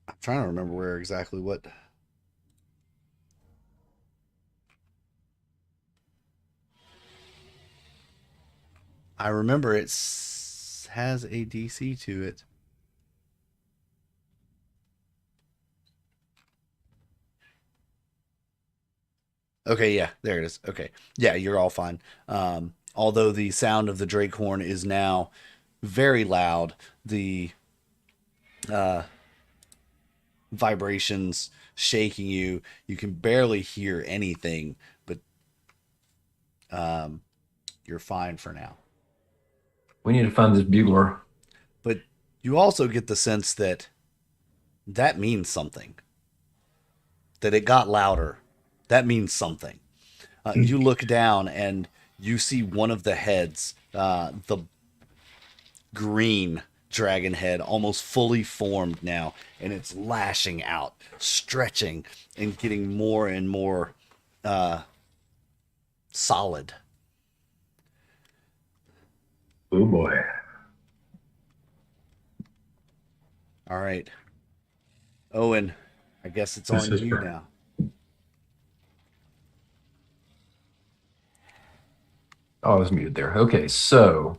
I'm trying to remember where exactly what. I remember it has a DC to it. Okay, yeah, there it is. Okay. Yeah, you're all fine. Although the sound of the Drake horn is now very loud, the vibrations shaking you, you can barely hear anything, but you're fine for now. We need to find this bugler. But you also get the sense that that means something. That it got louder. That means something. You look down and you see one of the heads, the green dragon head, almost fully formed now, and it's lashing out, stretching, and getting more and more solid. Oh boy. All right. Owen, I guess it's on you now. Oh, I was muted there. Okay, so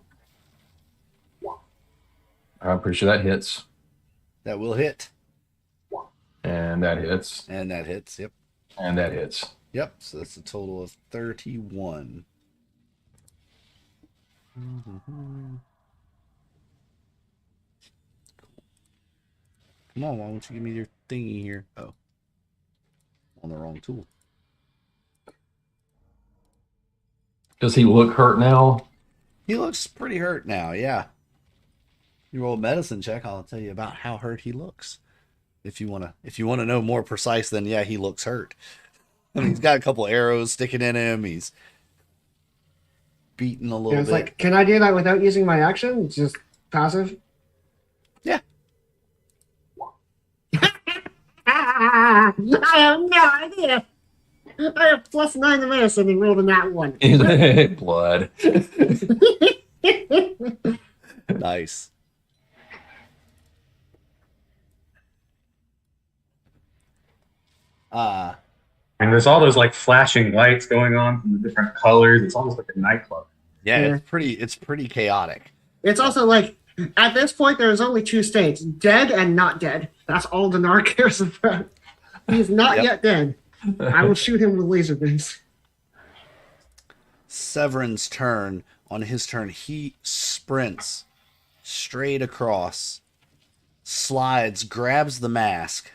I'm pretty sure that hits. That will hit. And that hits. And that hits, yep. And that hits. Yep, so that's a total of 31. Come on, why don't you give me your thingy here? Oh. On the wrong tool. Does he look hurt now? He looks pretty hurt now, yeah. You roll a medicine check, I'll tell you about how hurt he looks. If you wanna know more precise, then yeah, he looks hurt. I mean, he's got a couple arrows sticking in him. He's beaten a little bit. Like, can I do that without using my action? It's just passive. Yeah. I have no idea. I have +9 to medicine and rolled a nat 1. Blood. Nice. And there's all those like flashing lights going on from the different colors. It's almost like a nightclub. Yeah, it's pretty chaotic. It's also like, at this point, there's only two states, dead and not dead. That's all Dinar cares about. He's not yet dead. I will shoot him with laser beams. Severin's turn. On his turn, he sprints straight across, slides, grabs the mask.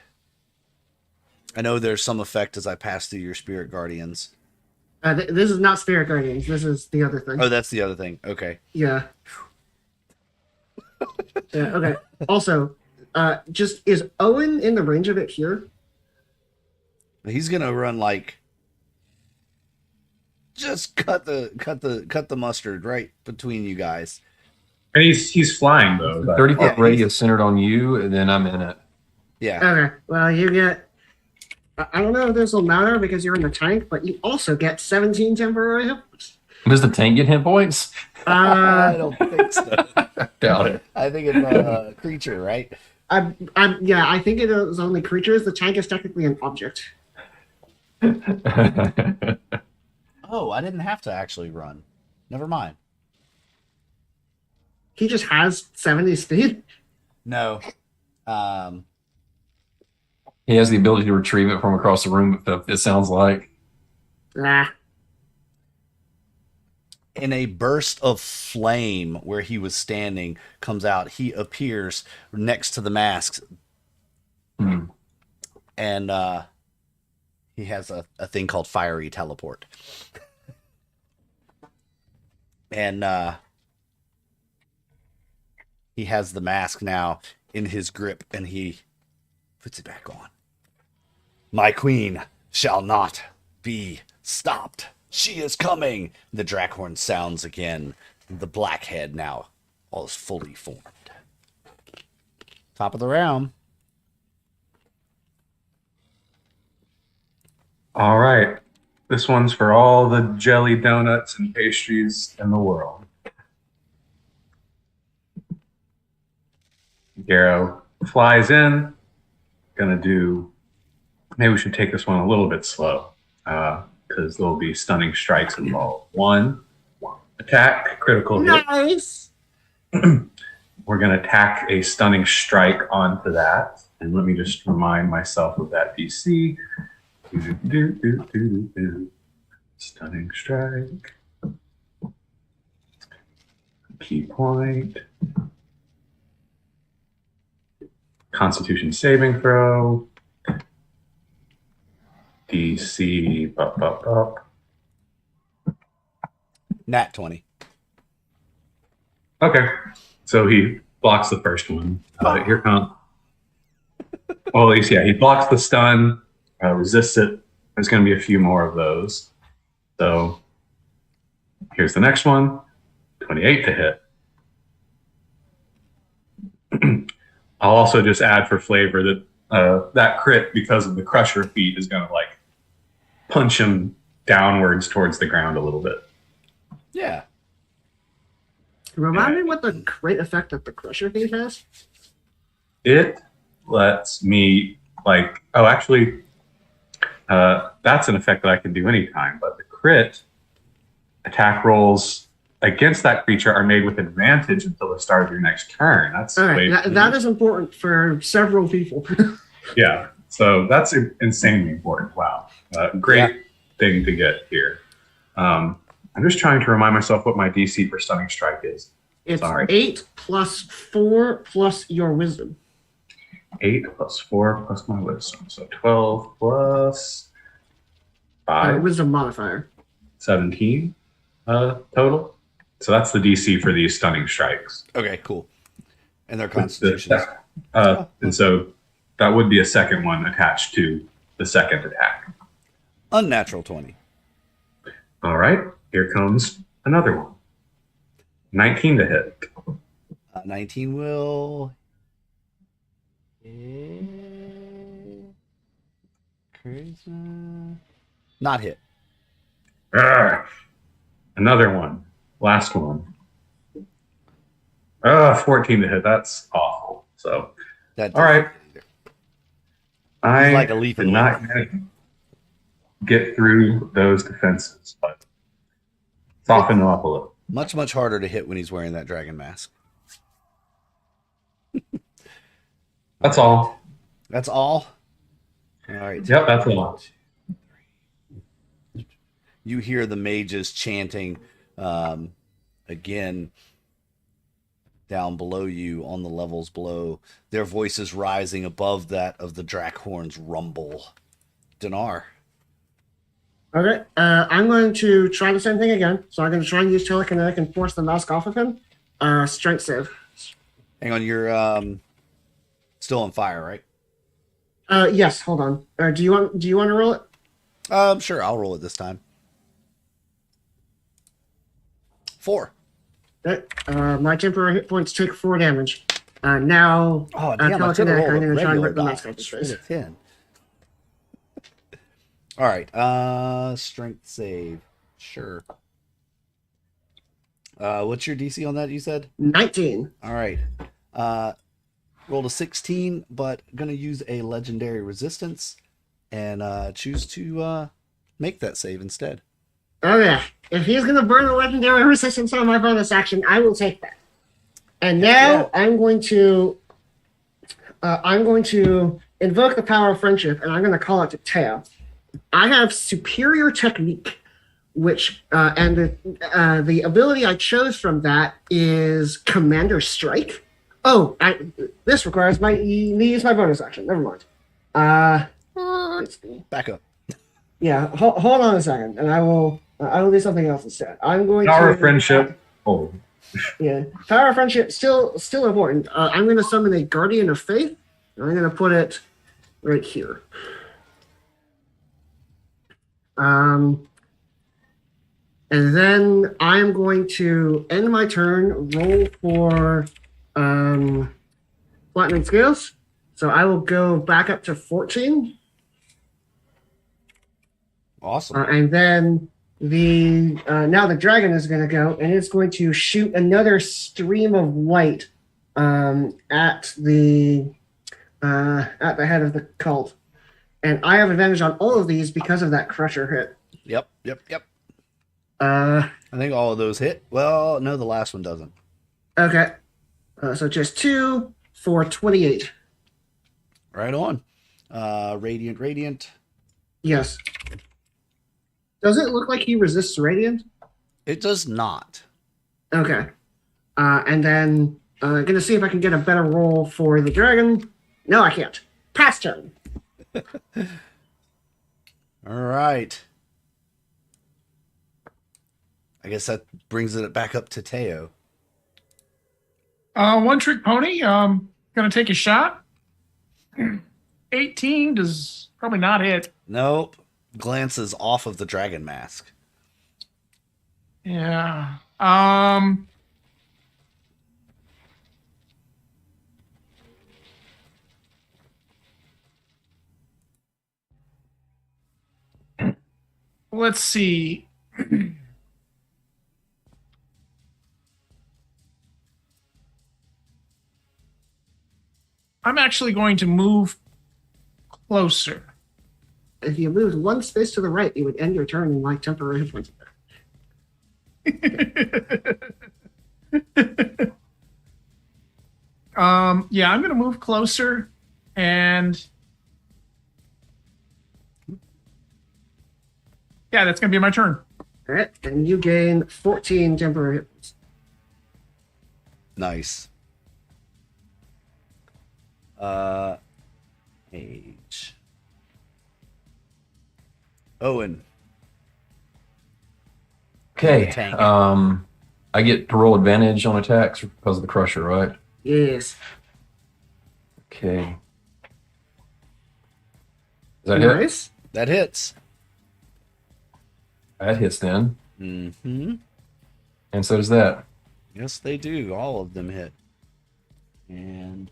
I know there's some effect as I pass through your spirit guardians. This is not spirit guardians. This is the other thing. Oh, that's the other thing. Okay. Yeah. Yeah. Okay. Also, just is Owen in the range of it here? He's gonna run like. Just cut the mustard right between you guys. And he's flying though. 30-foot radius centered on you, and then I'm in it. Yeah. Okay. Well, you get. I don't know if this will matter because you're in the tank, but you also get 17 temporary hit points. Does the tank get hit points? I don't think so. Doubt it. I think it's a creature, right? Yeah, I think it is only creatures. The tank is technically an object. Oh, I didn't have to actually run. Never mind. He just has 70 speed. No. He has the ability to retrieve it from across the room, it sounds like. Nah. In a burst of flame where he was standing comes out, he appears next to the masks. And he has a thing called fiery teleport. And he has the mask now in his grip, and he puts it back on. My queen shall not be stopped. She is coming. The Drakhorn sounds again. The Blackhead now all is fully formed. Top of the round. All right. This one's for all the jelly donuts and pastries in the world. Garrow flies in. Gonna do. Maybe we should take this one a little bit slow because there'll be stunning strikes involved. One attack, critical hit. Nice. We're gonna tack a stunning strike onto that, and let me just remind myself of that DC. Stunning strike. Key point. Constitution saving throw. DC. Up. Nat 20. Okay. So he blocks the first one. Here comes. Well, at least, yeah, he blocks the stun, resists it. There's going to be a few more of those. So here's the next one. 28 to hit. I'll also just add for flavor that that crit, because of the crusher feat, is going to like punch him downwards towards the ground a little bit. Yeah. Remind me what the great effect that the crusher feat has. It lets me that's an effect that I can do anytime, but the crit attack rolls against that creature are made with advantage until the start of your next turn. That's that is important for several people. Yeah, so that's insanely important. Wow, great thing to get here. I'm just trying to remind myself what my DC for stunning strike is. It's 8 plus 4 plus your wisdom. 8 plus 4 plus my wisdom, so 12 plus 5. Wisdom modifier. 17 total. So that's the DC for these stunning strikes. Okay, cool. And their constitutions. And so that would be a second one attached to the second attack. Unnatural 20. All right, here comes another one. 19 to hit. 19 will. Charisma. Not hit. Another one. Last one. 14 to hit. That's awful. So, That all right. I like a leaf did and not. get through those defenses, but soften them up a little. Much, much harder to hit when he's wearing that dragon mask. That's all. That's all? All right. Yep, that's all. You hear the mages chanting again down below you on the levels below. Their voices rising above that of the Drakhorn's rumble. Dinar. Okay, I'm going to try the same thing again. So I'm going to try and use telekinetic and force the mask off of him. Strength save. Hang on, you're still on fire, right? Yes. Hold on. Do you want to roll it? Sure, I'll roll it this time. 4. Okay, my temporary hit points take 4 damage. Now, Oh, damn, I could have telekinetic, I'm rolled going a to try and regular rip the die. mask off his face. 10. All right, strength save. Sure. What's your DC on that, you said? 19. All right. Rolled a 16, but going to use a legendary resistance and choose to make that save instead. Oh yeah. If he's going to burn the legendary resistance on my bonus action, I will take that. And now I'm going to invoke the power of friendship, and I'm going to call it to Teo. I have superior technique, which and the ability I chose from that is Commander Strike. Oh, this requires me to use my bonus action. Never mind. Back up. Yeah, hold on a second, and I will do something else instead. I'm going Power to of friendship. Oh, yeah, power of friendship still important. I'm going to summon a Guardian of Faith, and I'm going to put it right here. And then I'm going to end my turn, roll for Platinum Scales. So I will go back up to 14. Awesome. And then now the dragon is going to go, and it's going to shoot another stream of light at the head of the cult. And I have advantage on all of these because of that crusher hit. Yep. I think all of those hit. Well, no, the last one doesn't. Okay. So just 2 for 28. Right on. Radiant. Yes. Does it look like he resists radiant? It does not. Okay. And then I'm going to see if I can get a better roll for the dragon. No, I can't. Pass turn. All right. I guess that brings it back up to Teo. One trick pony. Gonna take a shot. 18 does probably not hit. Nope. Glances off of the dragon mask. Yeah. Let's see. I'm actually going to move closer. If you moved one space to the right, you would end your turn in like temporary hit points. Yeah, I'm going to move closer and yeah, that's going to be my turn. All right, and you gain 14 temporary hit points. Nice. Age. Owen. Okay. Tank. I get to roll advantage on attacks because of the crusher, right? Yes. Okay. Is that hit? Nice. That hits. That hits then. Mm-hmm. And so does that. Yes, they do. All of them hit. And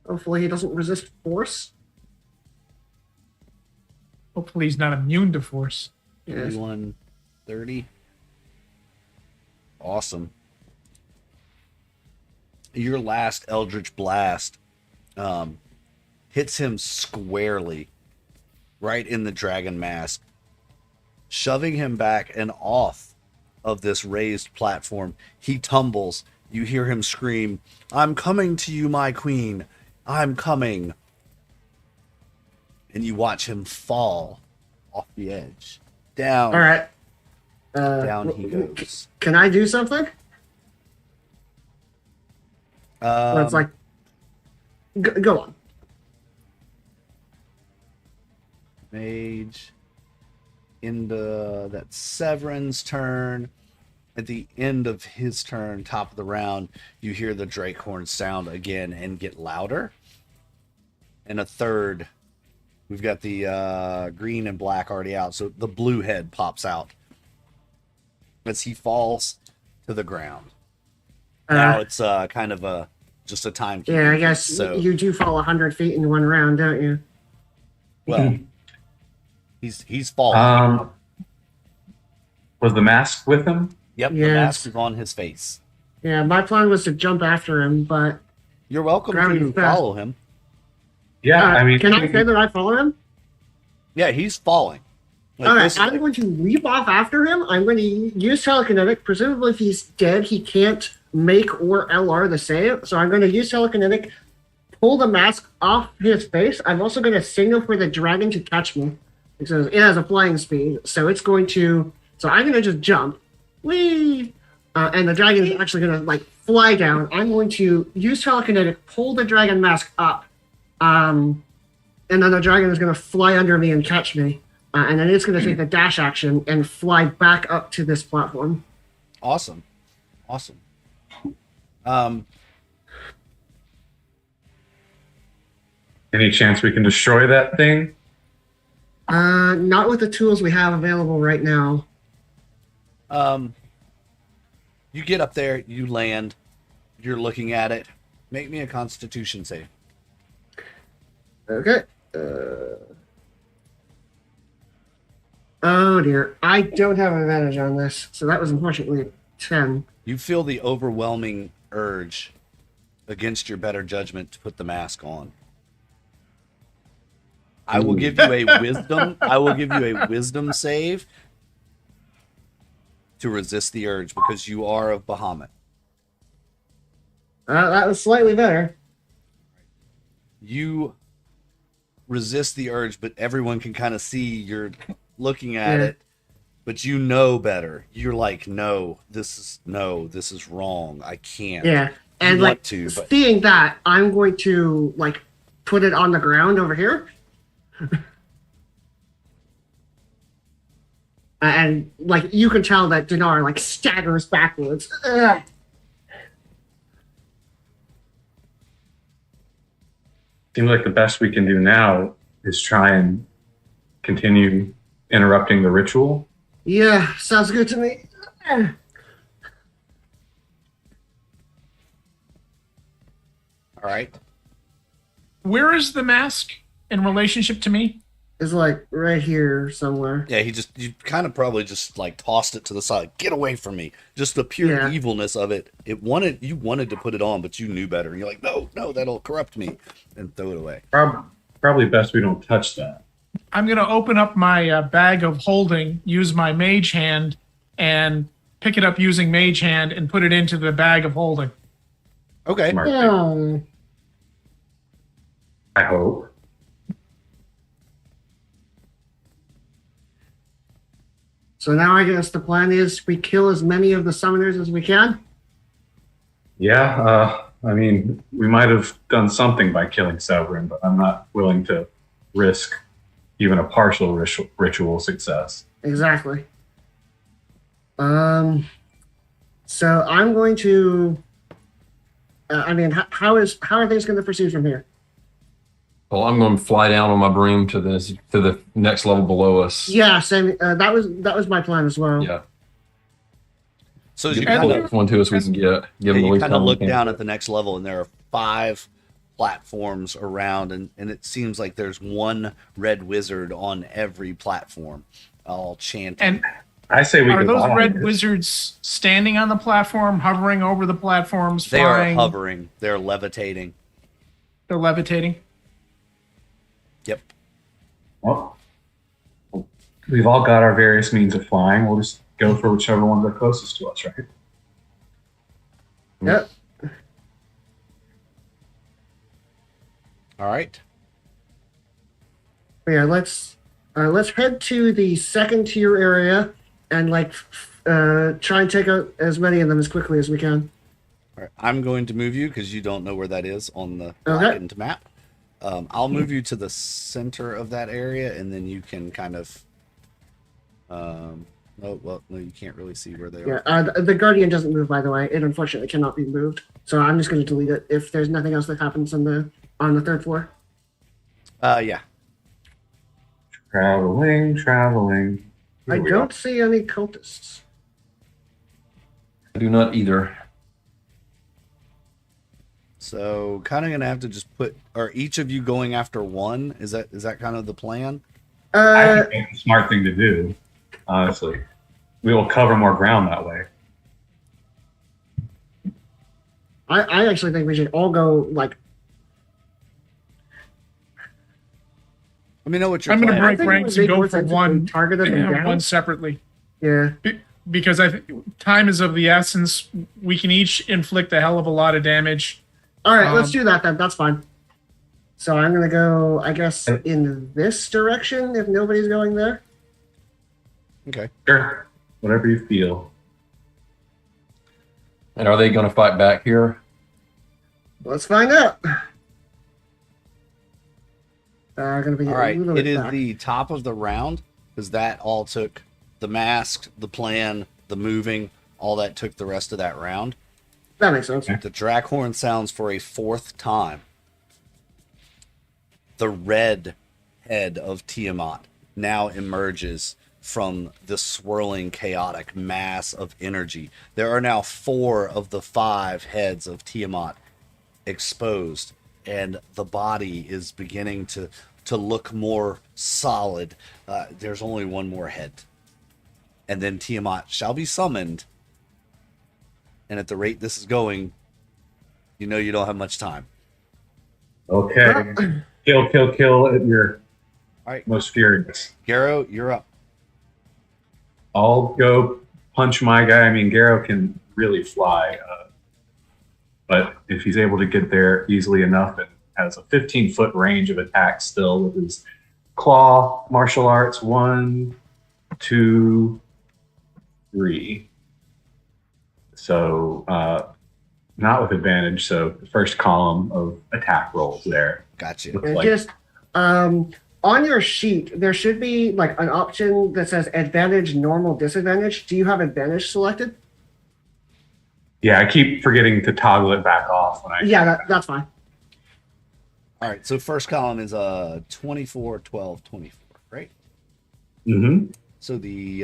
Hopefully he doesn't resist force. Hopefully he's not immune to force. Yes. 31, 30. Awesome. Your last Eldritch Blast hits him squarely right in the dragon mask, shoving him back and off of this raised platform. He tumbles. You hear him scream, "I'm coming to you, my queen. I'm coming." And you watch him fall off the edge. Down. All right. Down he goes. Can I do something? It's like, go on. Mage. Into that's Severin's turn. At the end of his turn, top of the round, you hear the Drake horn sound again and get louder. And a third, we've got the green and black already out, so the blue head pops out as he falls to the ground. Now it's kind of just a time. Yeah, I guess so, you do fall 100 feet in one round, don't you? Well, he's falling. Was the mask with him? Yep, yes. The mask is on his face. Yeah, my plan was to jump after him, but you're welcome to follow him. Yeah, I mean, can I say that I follow him? Yeah, he's falling. Like, all right, I'm going to leap off after him. I'm going to use telekinetic. Presumably, if he's dead, he can't make or LR the save. So I'm going to use telekinetic, pull the mask off his face. I'm also going to signal for the dragon to catch me. Because it has a flying speed. So it's going to... So I'm going to just jump. Whee! And the dragon is actually going to like fly down. I'm going to use telekinetic, pull the dragon mask up. And then the dragon is going to fly under me and catch me. And then it's going to take the dash action and fly back up to this platform. Awesome. Any chance we can destroy that thing? Not with the tools we have available right now. You get up there, you land, you're looking at it. Make me a Constitution save. Okay. Oh dear, I don't have advantage on this, so that was unfortunately 10. You feel the overwhelming urge against your better judgment to put the mask on. I will give you a wisdom. I will give you a wisdom save to resist the urge because you are of Bahamut. That was slightly better. You resist the urge, but everyone can kind of see you're looking at it, but you know better. You're like, no, this is wrong. I can't. Yeah, and you like want to, but... seeing that, I'm going to like put it on the ground over here. And like you can tell that Dinar like staggers backwards. Ugh. Seems like the best we can do now is try and continue interrupting the ritual. Yeah, sounds good to me. All right. Where is the mask in relationship to me? It's like right here somewhere. Yeah, you kind of probably just like tossed it to the side. Get away from me. Just the pure evilness of it. You wanted to put it on, but you knew better. And you're like, no, that'll corrupt me, and throw it away. Probably best we don't touch that. I'm going to open up my bag of holding, use my mage hand, and pick it up using mage hand and put it into the bag of holding. Okay. Smart. Yeah. I hope. So now I guess the plan is we kill as many of the summoners as we can? Yeah, I mean, we might have done something by killing Severin, but I'm not willing to risk even a partial ritual success. Exactly. So I'm going to... how are things going to proceed from here? Well, I'm going to fly down on my broom to the next level below us. Yeah, same. That was my plan as well. Yeah. So as you kind of one to us, we can give them you kind of look down at the next level, and there are 5 platforms around, and it seems like there's one red wizard on every platform, all chanting. And I say we are go those on red this. wizards standing on the platform, hovering over the platforms, They flying? are hovering. They're levitating. They're levitating. Yep. Well, we've all got our various means of flying. We'll just go for whichever ones are closest to us, right? Yep. All right. Yeah, let's head to the second tier area and try and take out as many of them as quickly as we can. All right. I'm going to move you because you don't know where that is on the Okay. into map. I'll move you to the center of that area, and then you can kind of. Oh well, no, you can't really see where they are. Yeah, the Guardian doesn't move, by the way. It unfortunately cannot be moved. So I'm just going to delete it if there's nothing else that happens on the third floor. Yeah. Traveling. I don't see any cultists. I do not either. So kind of gonna have to just put. Are each of you going after one? Is that kind of the plan? I think it's a smart thing to do, honestly. We will cover more ground that way. I actually think we should all go like. Let me know what you're. I'm going to planning. break ranks and go for one targeted and down. one separately. Yeah. Because I think time is of the essence. We can each inflict a hell of a lot of damage. All right, let's do that then. That's fine. So I'm going to go, I guess, in this direction if nobody's going there. Okay. Sure. Whatever you feel. And are they going to fight back here? Let's find out. Going to be All right. a little It bit is back. the top of the round because that all took the mask, the plan, the moving. All that took the rest of that round. That makes sense. The drag horn sounds for a fourth time. The red head of Tiamat now emerges from the swirling, chaotic mass of energy. There are now 4 of the 5 heads of Tiamat exposed, and the body is beginning to look more solid. There's only one more head. And then Tiamat shall be summoned. And at the rate this is going, you know you don't have much time. Okay. Kill at your All right. most furious. Garrow, you're up. I'll go punch my guy. I mean, Garrow can really fly. But if he's able to get there easily enough and has a 15-foot range of attack still with his claw, martial arts, 1, 2, 3. So not with advantage. So the first column of attack rolls there. Gotcha. Looks And like just on your sheet, there should be like an option that says advantage, normal, disadvantage. Do you have advantage selected? Yeah, I keep forgetting to toggle it back off when I. Yeah, that's fine. All right, so first column is 24, 12, 24, right? Mm-hmm. So the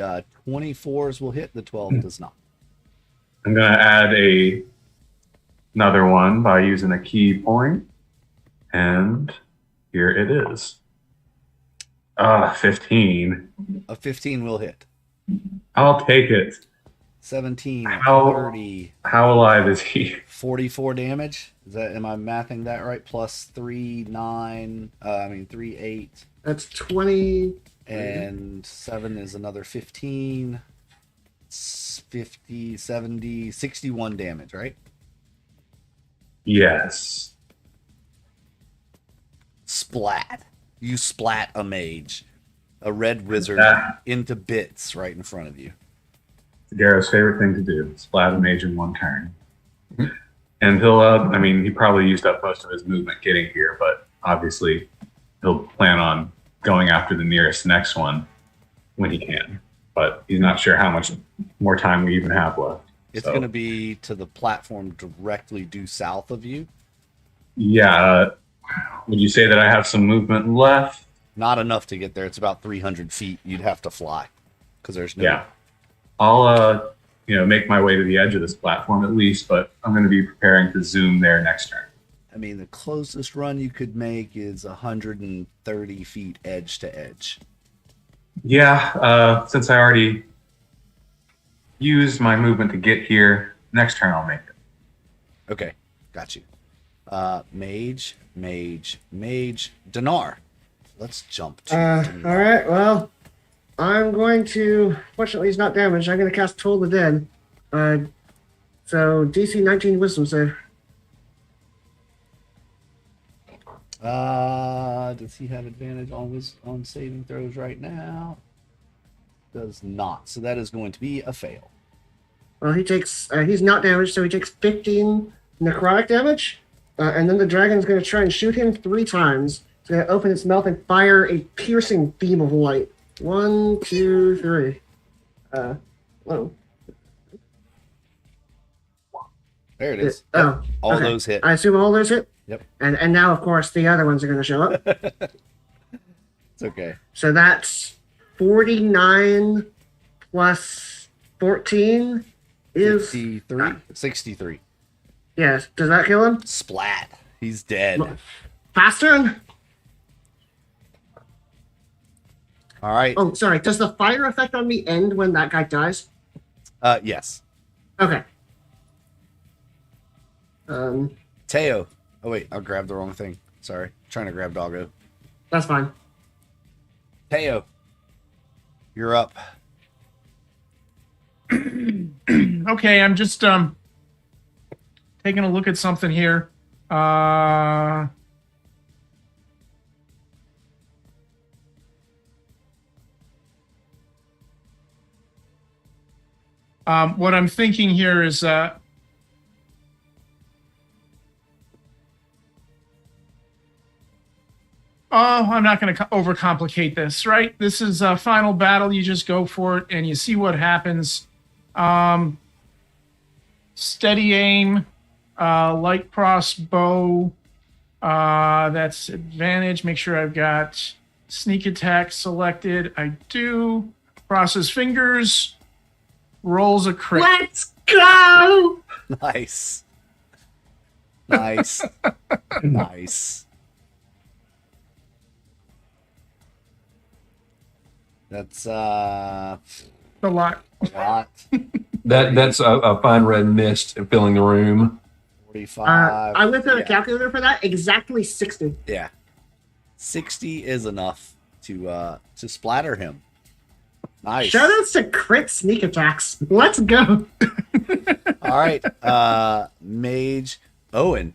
24s will hit, the 12 does not. I'm going to add another one by using a key point. And here it is. 15. A 15 will hit. I'll take it. 17, How- 30, How alive is he? 44 damage. Am I mathing that right? Plus 3, 9, 3, 8. That's 20. And 7 is another 15. 50, 70, 61 damage, right? Yes. Splat. You splat a mage. A red wizard into bits right in front of you. Garrow's favorite thing to do. Splat a mage in one turn. And he'll, he probably used up most of his movement getting here, but obviously he'll plan on going after the nearest next one when he can. But he's not sure how much more time we even have left. It's going to be to the platform directly due south of you. Yeah. Would you say that I have some movement left? Not enough to get there. It's about 300 feet. You'd have to fly because there's no. Yeah. I'll, make my way to the edge of this platform at least, but I'm going to be preparing to zoom there next turn. I mean, the closest run you could make is 130 feet edge to edge. Yeah, since I already used my movement to get here, next turn I'll make it. Okay, got you. Mage, Dinar. Let's jump to Dinar. All right. Well, I'm going to. Fortunately, he's not damaged. I'm going to cast Toll the Dead. So DC 19 Wisdom save. Does he have advantage on saving throws right now? Does not. So that is going to be a fail. Well, he takes. He's not damaged, so he takes 15 necrotic damage. And then the dragon's going to try and shoot him 3 times. It's going to open its mouth and fire a piercing beam of light. 1, 2, 3. Whoa. There it is. Oh, all okay. those hit. I assume all those hit? Yep. And now, of course, the other ones are going to show up. It's okay. So that's 49 plus 14 is 63. 63. Yes. Does that kill him? Splat. He's dead. Faster? All right. Oh, sorry. Does the fire effect on me end when that guy dies? Yes. Okay. Teo. Oh wait, I grabbed the wrong thing. Sorry. Trying to grab Doggo. That's fine. Teo. You're up. Okay, I'm just taking a look at something here. What I'm thinking here is I'm not going to overcomplicate this, right? This is a final battle. You just go for it and you see what happens. Steady aim, light crossbow. That's advantage. Make sure I've got sneak attack selected. I do. Crosses fingers. Rolls a crit. Let's go! Nice. Nice. Nice. That's A lot. a lot. That's a fine red mist filling the room. 45. I whipped out a calculator for that. Exactly 60. Yeah. 60 is enough to splatter him. Nice. Shoutouts to crit sneak attacks. Let's go. All right. Mage Owen.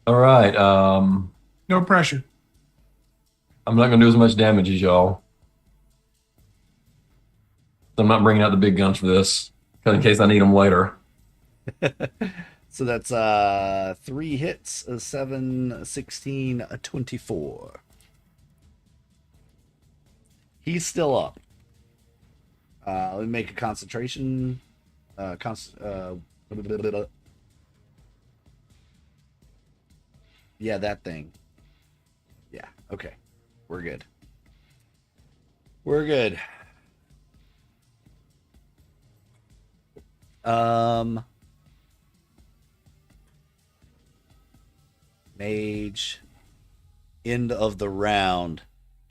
All right. No pressure. I'm not going to do as much damage as y'all. I'm not bringing out the big guns for this, in case I need them later. So that's 3 hits, a 7, 16, a 24. He's still up. Let me make a concentration. Yeah, that thing. Yeah, okay. We're good. We're good. Mage. End of the round.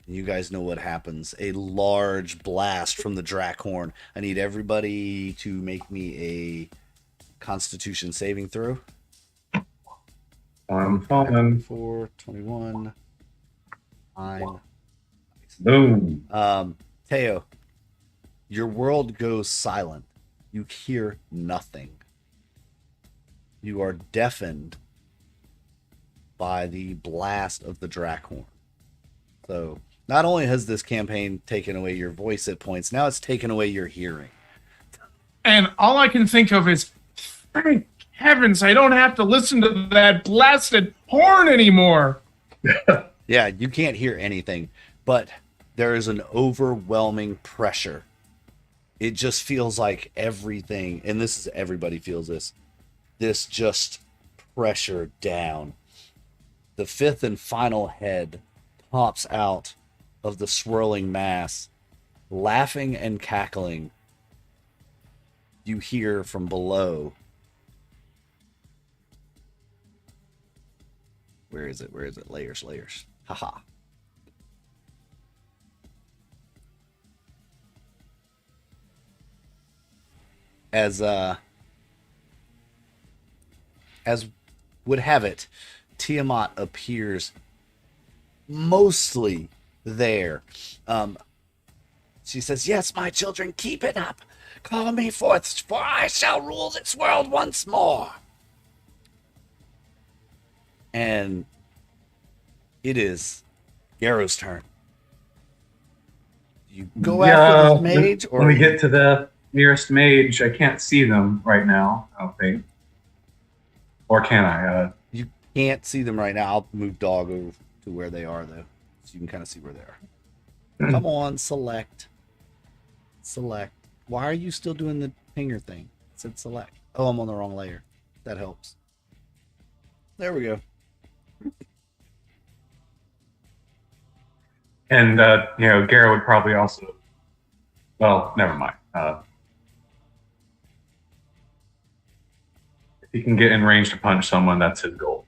You guys know what happens. A large blast from the Drakhorn. I need everybody to make me a Constitution saving throw. I'm falling. 4, 21. 9. Boom. Teo, your world goes silent. You hear nothing. You are deafened by the blast of the Drakhorn. So, not only has this campaign taken away your voice at points, now it's taken away your hearing. And all I can think of is, thank heavens, I don't have to listen to that blasted horn anymore. Yeah, you can't hear anything, but there is an overwhelming pressure. It just feels like everything, and this is everybody feels this just pressure down. The 5th and final head pops out of the swirling mass, laughing and cackling. You hear from below. Where is it? Where is it? Layers, layers. Haha. As would have it, Tiamat appears mostly there. She says, "Yes, my children, keep it up. Call me forth, for I shall rule this world once more." And it is Garrow's turn. You go after this mage, or when we get to the nearest mage, I can't see them right now, I don't think. Or can I? You can't see them right now. I'll move dog over to where they are, though, so you can kind of see where they are. Come on, select. Select. Why are you still doing the finger thing? It said select. Oh, I'm on the wrong layer. That helps. There we go. And, Garrow would probably also... Well, never mind. If he can get in range to punch someone, that's his goal.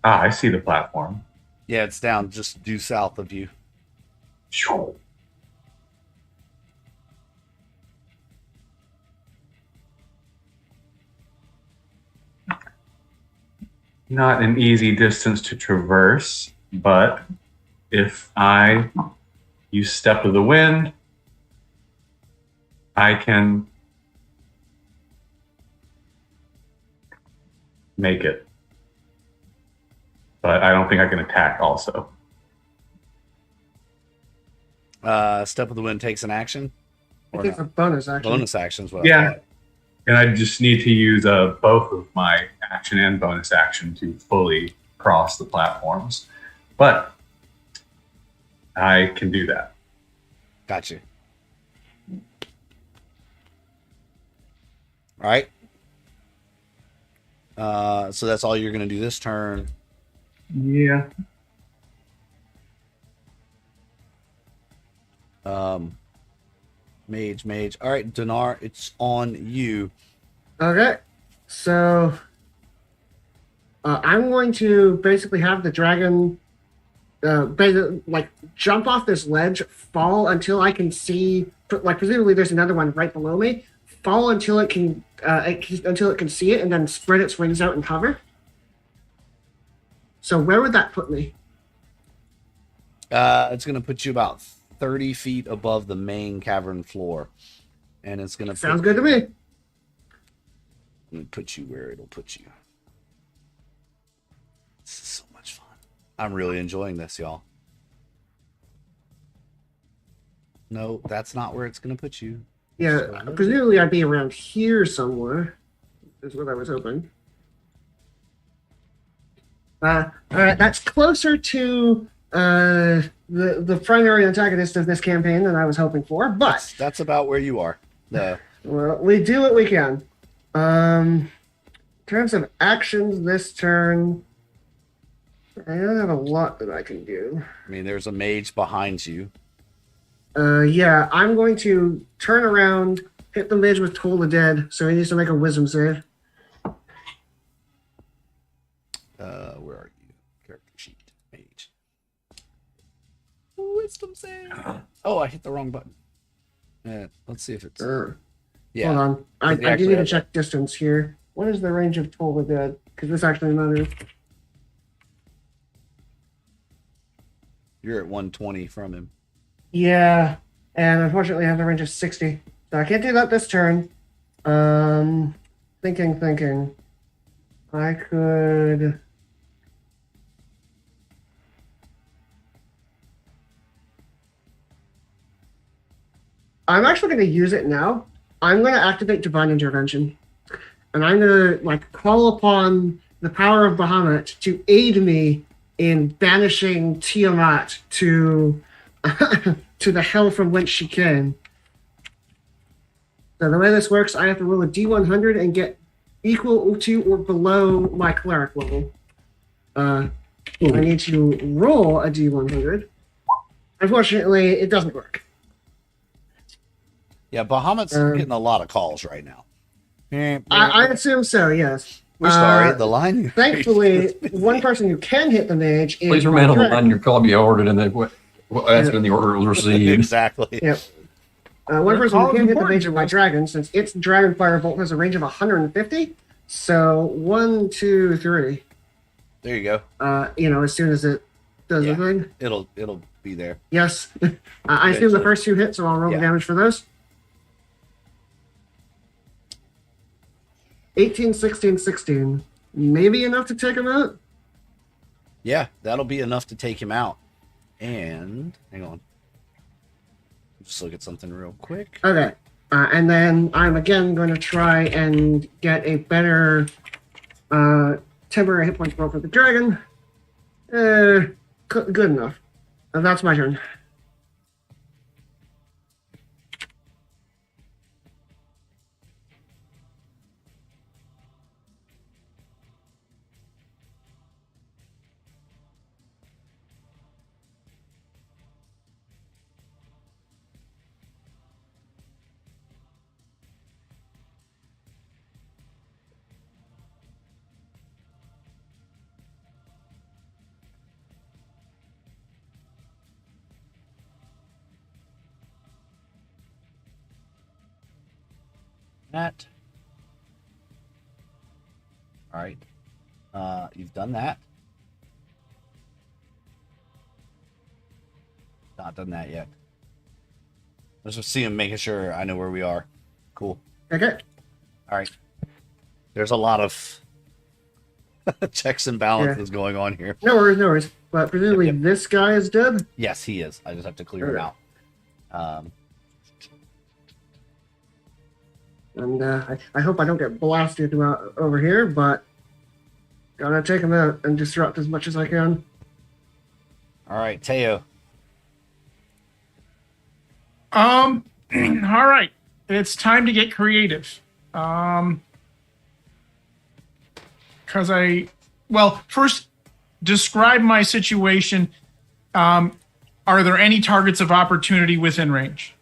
Ah, I see the platform. Yeah, it's down just due south of you. Sure. Not an easy distance to traverse, but if I use Step of the Wind, I can make it. But I don't think I can attack also. Step of the Wind takes an action? I think it's a bonus action. Bonus action is what Yeah. I thought. And I just need to use both of my action and bonus action to fully cross the platforms. But I can do that. Gotcha. All right. So that's all you're going to do this turn. Yeah. Mage. All right, Dinar, it's on you. Okay, so I'm going to basically have the dragon jump off this ledge, fall until I can see, presumably there's another one right below me, fall until it can see it, and then spread its wings out and hover. So where would that put me? It's going to put you about 30 feet above the main cavern floor. And it's going to... Sounds good to me. Let me put you where it'll put you. This is so much fun. I'm really enjoying this, y'all. No, that's not where it's going to put you. Yeah, So presumably I'd be around here somewhere. Is what I was hoping. All right, that's closer to the primary antagonist of this campaign than I was hoping for, but that's about where you are. well, we do what we can. In terms of actions this turn, I don't have a lot that I can do. I mean, there's a mage behind you. Yeah, I'm going to turn around, hit the mage with Toll the Dead, so he needs to make a wisdom save. Where are you? Character sheet, mage. Wisdom save. Oh, I hit the wrong button. Let's see if it's. Yeah. Hold on. I do need to check distance here. What is the range of Toll the Dead? Because this actually matters. You're at 120 from him. Yeah, and unfortunately I have a range of 60. So I can't do that this turn. Thinking. I could... I'm actually going to use it now. I'm going to activate Divine Intervention. And I'm going to call upon the power of Bahamut to aid me in banishing Tiamat to the hell from whence she came. So the way this works, I have to roll a D100 and get equal to or below my cleric level. I need to roll a D100. Unfortunately, it doesn't work. Yeah, Bahamut's getting a lot of calls right now. I assume so, yes. We're sorry, the line. Thankfully, one person who can hit the mage is... Please remain on the line. Your call be ordered, and then that's when the order was received. Exactly. Yep. One person who can hit the mage of my dragon, since its dragon firebolt has a range of 150, So 1, 2, 3. There you go. As soon as it does the thing. It'll be there. Yes. I assume the first 2 hits, so I'll roll the damage for those. 18, 16, 16. Maybe enough to take him out? Yeah, that'll be enough to take him out. And hang on. Just look at something real quick. Okay. And then I'm again going to try and get a better temporary hit points roll for the dragon. Good enough. And that's my turn. That. All right. You've done that. Not done that yet. Let's just see him, making sure I know where we are. Cool. Okay. All right. There's a lot of checks and balances going on here. No worries. But presumably this guy is dead? Yes, he is. I just have to clear him out. And I hope I don't get blasted over here, but gotta take him out and disrupt as much as I can. All right, Teo. All right. It's time to get creative. Because first, describe my situation. Are there any targets of opportunity within range?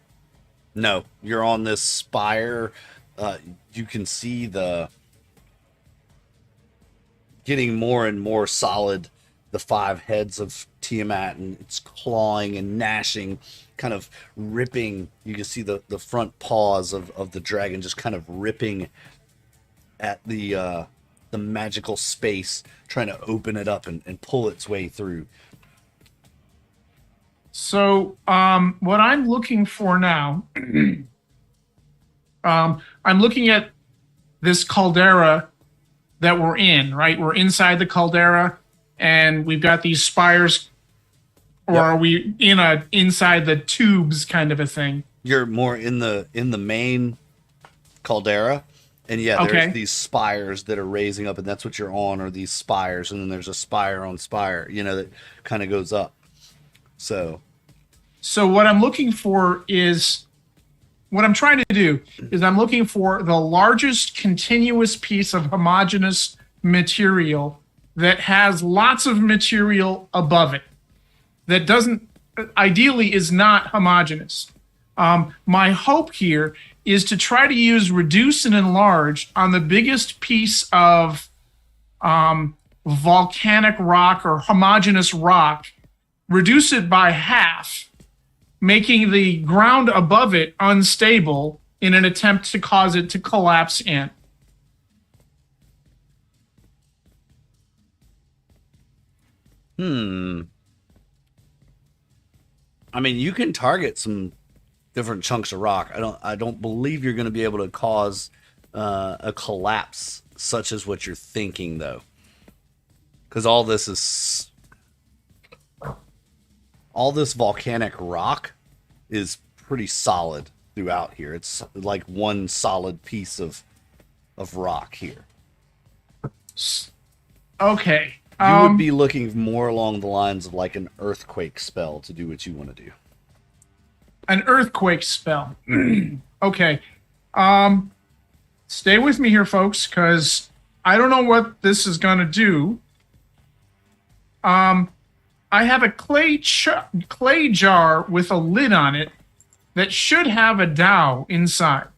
No, you're on this spire. You can see the getting more and more solid, the 5 heads of Tiamat, and it's clawing and gnashing, kind of ripping. You can see the front paws of the dragon just kind of ripping at the magical space, trying to open it up and pull its way through. So what I'm looking for now, I'm looking at this caldera that we're in, right? We're inside the caldera, and we've got these spires, or are we inside the tubes kind of a thing? You're more in the main caldera, and there's these spires that are raising up, and that's what you're on, are these spires, and then there's a spire on spire, that kind of goes up. So what I'm looking for is, what I'm trying to do is I'm looking for the largest continuous piece of homogeneous material that has lots of material above it, that ideally is not homogeneous. My hope here is to try to use reduce and enlarge on the biggest piece of volcanic rock or homogeneous rock, reduce it by half, making the ground above it unstable in an attempt to cause it to collapse in. I mean, you can target some different chunks of rock. I don't believe you're going to be able to cause a collapse such as what you're thinking, though, because all this volcanic rock is pretty solid throughout here. It's like one solid piece of rock here. Okay. You would be looking more along the lines of like an earthquake spell to do what you want to do. An earthquake spell. Okay. Stay with me here, folks, because I don't know what this is going to do. I have a clay jar with a lid on it that should have a dowel inside.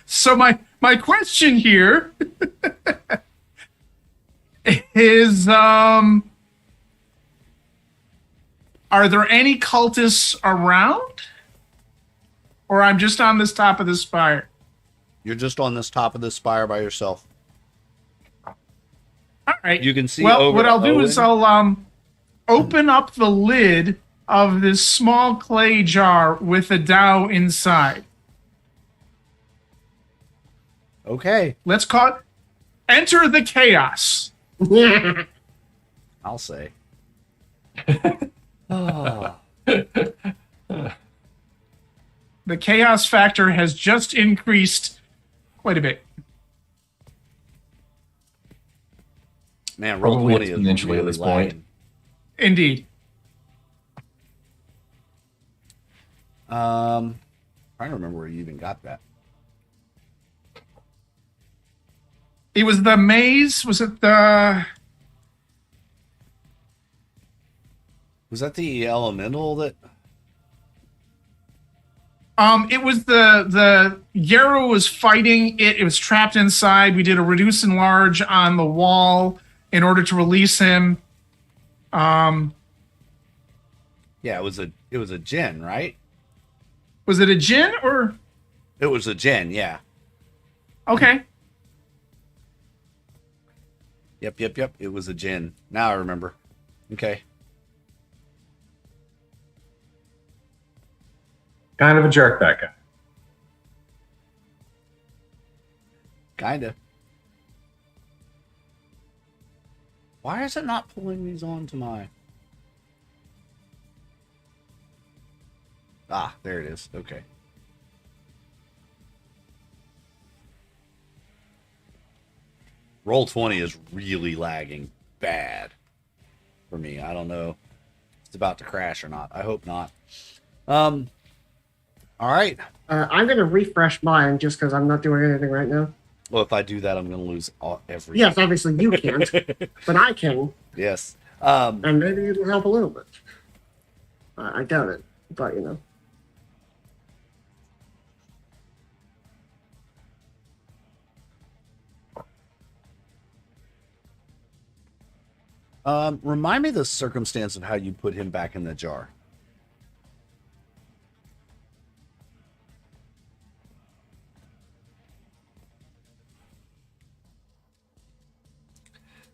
So my question here is Are there any cultists around? Or I'm just on this top of the spire? You're just on this top of this spire by yourself. All right. You can see. Well, what I'll do is I'll open up the lid of this small clay jar with a dowel inside. Okay. Let's call it Enter the Chaos. I'll say. Oh. The chaos factor has just increased quite a bit. Man, roll Probably 20 is exponentially really at this lagging. point. Indeed. Trying to remember where you even got that. It was the maze. Was it the... Was that the elemental that... It was the Yarrow was fighting it. It was trapped inside. We did a reduce and large on the wall in order to release him. Yeah, it was a djinn, right? Was it a djinn or? It was a djinn, yeah. Okay. Yep. It was a djinn. Now I remember. Okay. Kind of a jerk, that guy. Kinda. Why is it not pulling these onto my... Ah, there it is. Okay. Roll 20 is really lagging bad for me. I don't know if it's about to crash or not. I hope not. All right. I'm going to refresh mine just because I'm not doing anything right now. Well, if I do that, I'm going to lose everything. Yes, obviously you can't, but I can. Yes. And maybe it'll help a little bit. I doubt it, but you know. Remind me the circumstance of how you put him back in the jar.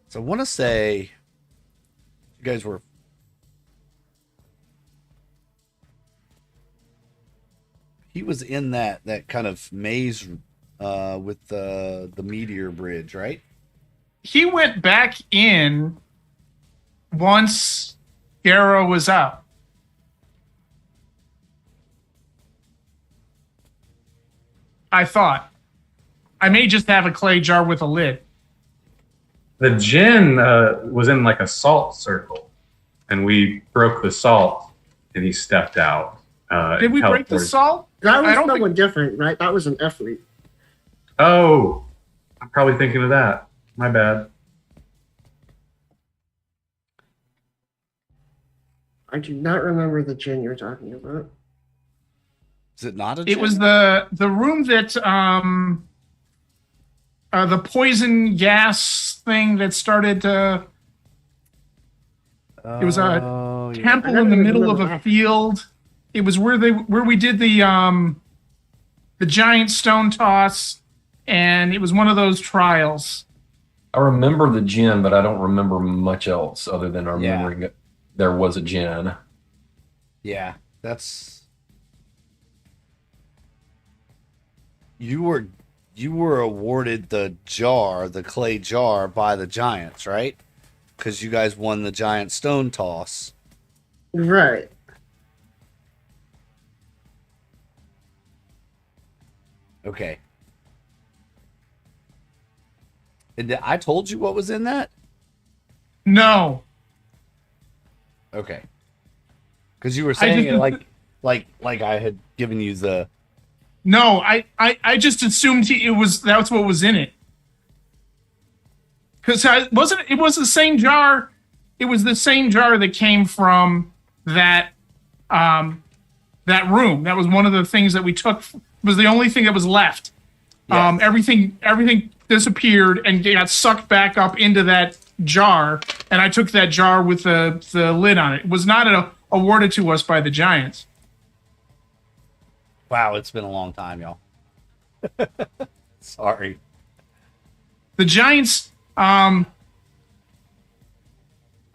So I want to say you guys were... He was in that kind of maze with the meteor bridge, right? He went back in once Garrow was out. I thought. I may just have a clay jar with a lid. The djinn was in like a salt circle, and we broke the salt, and he stepped out. Did we break the salt? That was I don't someone different, right? That was an Efreet. Oh, I'm probably thinking of that. My bad. I do not remember the djinn you're talking about. Is it not a It djinn? was the room that the poison gas thing that started to... It was a temple in the middle of a field. It was where we did the giant stone toss, and it was one of those trials. I remember the djinn, but I don't remember much else other than remembering that there was a djinn. Yeah, that's... You were awarded the jar, the clay jar, by the giants, right? Because you guys won the giant stone toss. Right. Okay. And I told you what was in that? No. Okay. Because you were saying it like I had given you the... No, I just assumed that's what was in it. Because it was the same jar. It was the same jar that came from that room. That was one of the things that we took. Was the only thing that was left. Yes. Everything disappeared and got sucked back up into that jar. And I took that jar with the lid on it. It was not awarded to us by the Giants. Wow, it's been a long time, y'all. Sorry. The Giants. I'm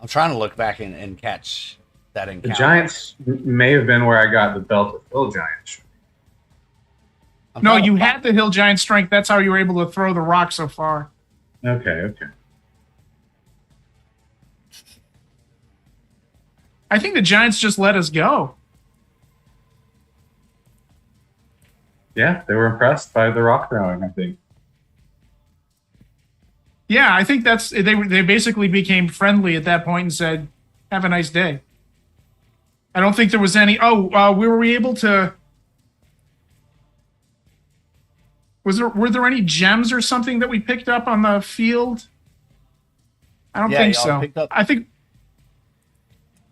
trying to look back and catch that encounter. The Giants may have been where I got the belt of Hill Giants. No, you had the Hill Giant strength. That's how you were able to throw the rock so far. Okay. I think the Giants just let us go. Yeah, they were impressed by the rock throwing, I think. Yeah, I think they basically became friendly at that point and said, "Have a nice day." I don't think there was any. Were we able to? Were there any gems or something that we picked up on the field? I don't think so. I think.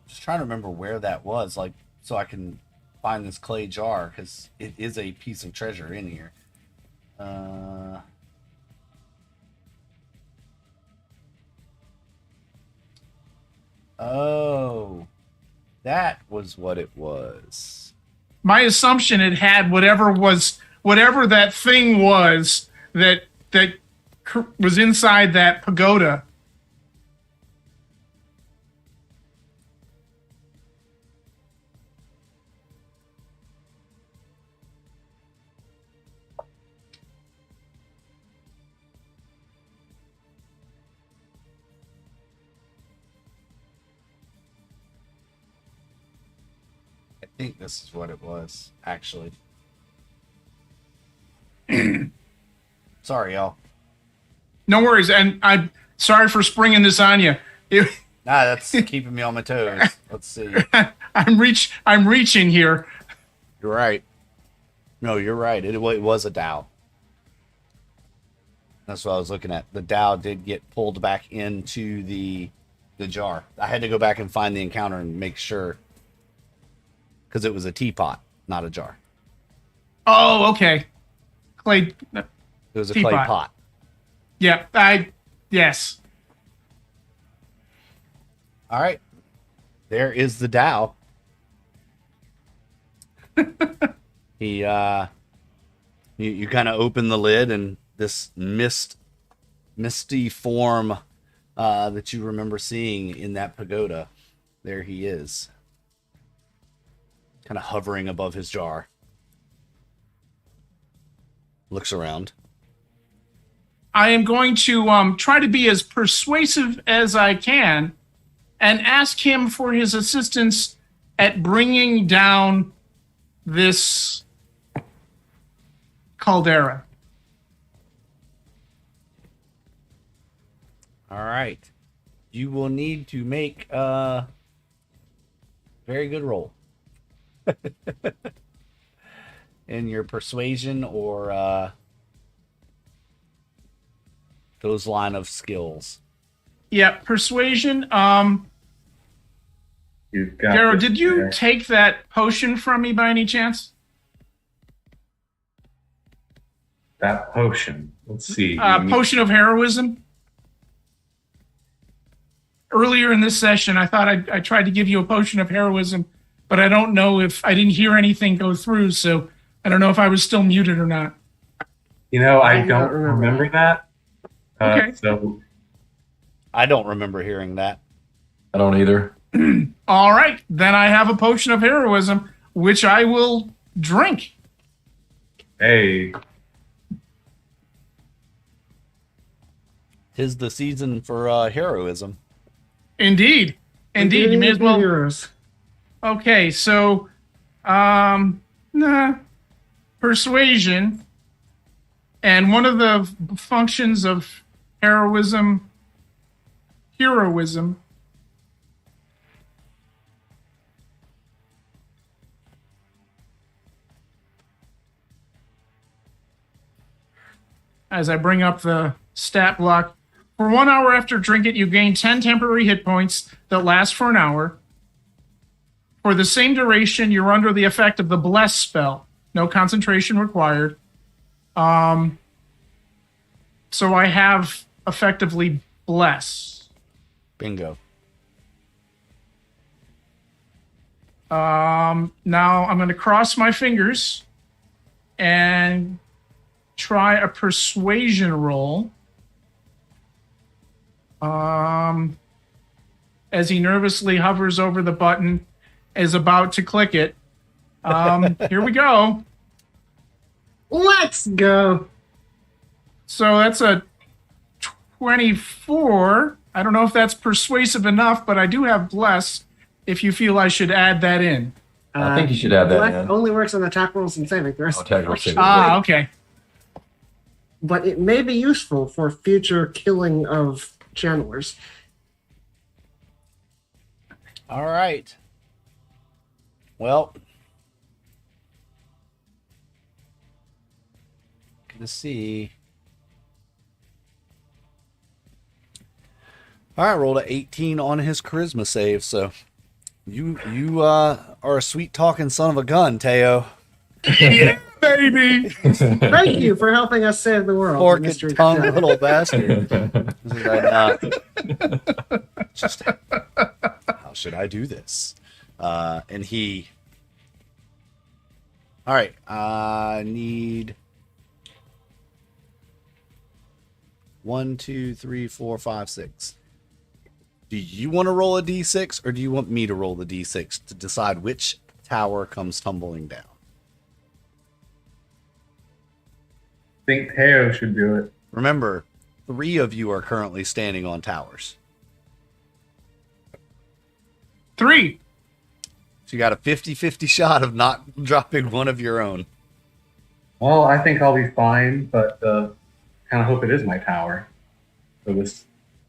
Just trying to remember where that was, like, so I can find this clay jar, because it is a piece of treasure in here. Oh, that was what it was. My assumption it had whatever that thing was that was inside that pagoda. I think this is what it was, actually. Sorry, y'all. No worries, and I'm sorry for springing this on you. Nah, that's keeping me on my toes. Let's see. I'm reaching here. You're right. No, you're right. It was a Dow. That's what I was looking at. The Dow did get pulled back into the jar. I had to go back and find the encounter and make sure, because it was a teapot, not a jar. Oh, okay. Clay. It was a teapot. clay pot. Yeah, yes. All right. There is the Dow. You kind of open the lid, and this misty form that you remember seeing in that pagoda, there he is, kind of hovering above his jar. Looks around. I am going to try to be as persuasive as I can and ask him for his assistance at bringing down this caldera. All right. You will need to make a very good roll. In your persuasion or those line of skills. Yeah, persuasion. You've got Darrow, did you there. take that potion from me by any chance? That potion. Let's see. Potion of heroism. Earlier in this session, I thought I tried to give you a potion of heroism, but I don't know if I didn't hear anything go through, so I don't know if I was still muted or not. I don't remember that. Okay. So I don't remember hearing that. I don't either. All right, then I have a potion of heroism, which I will drink. hey, 'Tis the season for heroism. Indeed. You may as well. Heroes. Okay, so, persuasion, and one of the functions of heroism, as I bring up the stat block. For 1 hour after drink it, you gain 10 temporary hit points that last for an hour. For the same duration, you're under the effect of the Bless spell. No concentration required. So I have effectively Bless. Bingo. Now I'm going to cross my fingers and try a persuasion roll. As he nervously hovers over the button, is about to click it. Here we go. Let's go. So that's a 24. I don't know if that's persuasive enough, but I do have bless if you feel I should add that in. I think you should add that Bless in. only works on attack rolls and saving throws. Attack rolls, saving Ah, okay. But it may be useful for future killing of channelers. All right. Well, gonna see. All right, rolled a 18 on his charisma save. So you are a sweet talking son of a gun, Teo. Yeah, baby. Thank you for helping us save the world. Fork Mr. and tongue, Channel. little bastard. Just how should I do this? And he. All right, I need 1, 2, 3, 4, 5, 6. Do you want to roll a d6 or do you want me to roll the d6 to decide which tower comes tumbling down? I think Teo should do it. Remember, 3 of you are currently standing on towers. 3. So you got a 50-50 shot of not dropping one of your own. Well, I think I'll be fine, but kind of hope it is my tower. So this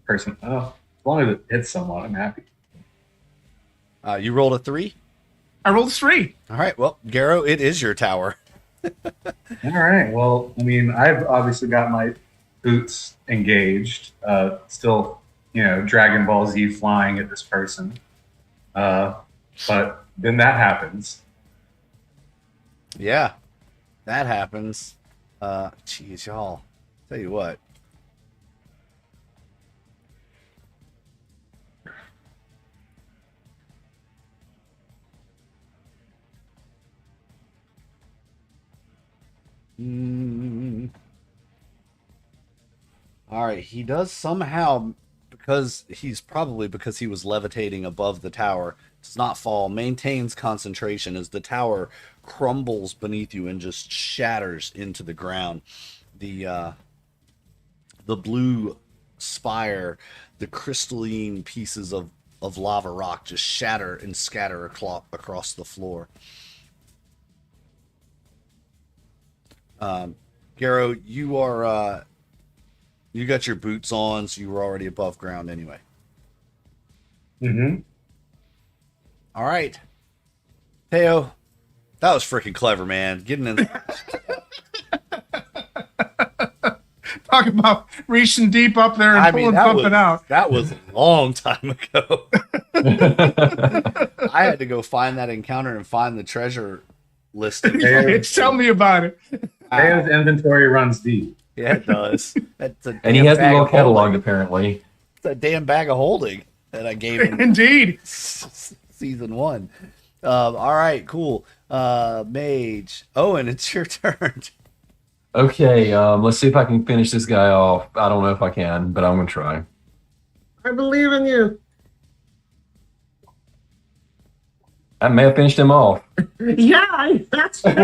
person, as long as it hits someone, I'm happy. You rolled a 3? I rolled 3. All right, well, Garrow, it is your tower. All right. Well, I mean, I've obviously got my boots engaged. Still, Dragon Ball Z flying at this person. But then that happens. Yeah, that happens. Geez, y'all. Tell you what. All right, he does somehow, because he was levitating above the tower, does not fall, maintains concentration as the tower crumbles beneath you and just shatters into the ground. The blue spire, the crystalline pieces of lava rock just shatter and scatter across the floor. Garrow, you are you got your boots on, so you were already above ground anyway. Mm-hmm. All right, Teo, that was freaking clever, man. Getting in. Talk about reaching deep up there and pulling something out. That was a long time ago. I had to go find that encounter and find the treasure listing. Tell me about it. Teo's inventory runs deep. Yeah, it does. And he has the well cataloged, apparently. It's a damn bag of holding that I gave him. Indeed. Season 1. All right, cool. Mage. Owen, it's your turn. Okay, let's see if I can finish this guy off. I don't know if I can, but I'm going to try. I believe in you. I may have finished him off. Yeah, that's pretty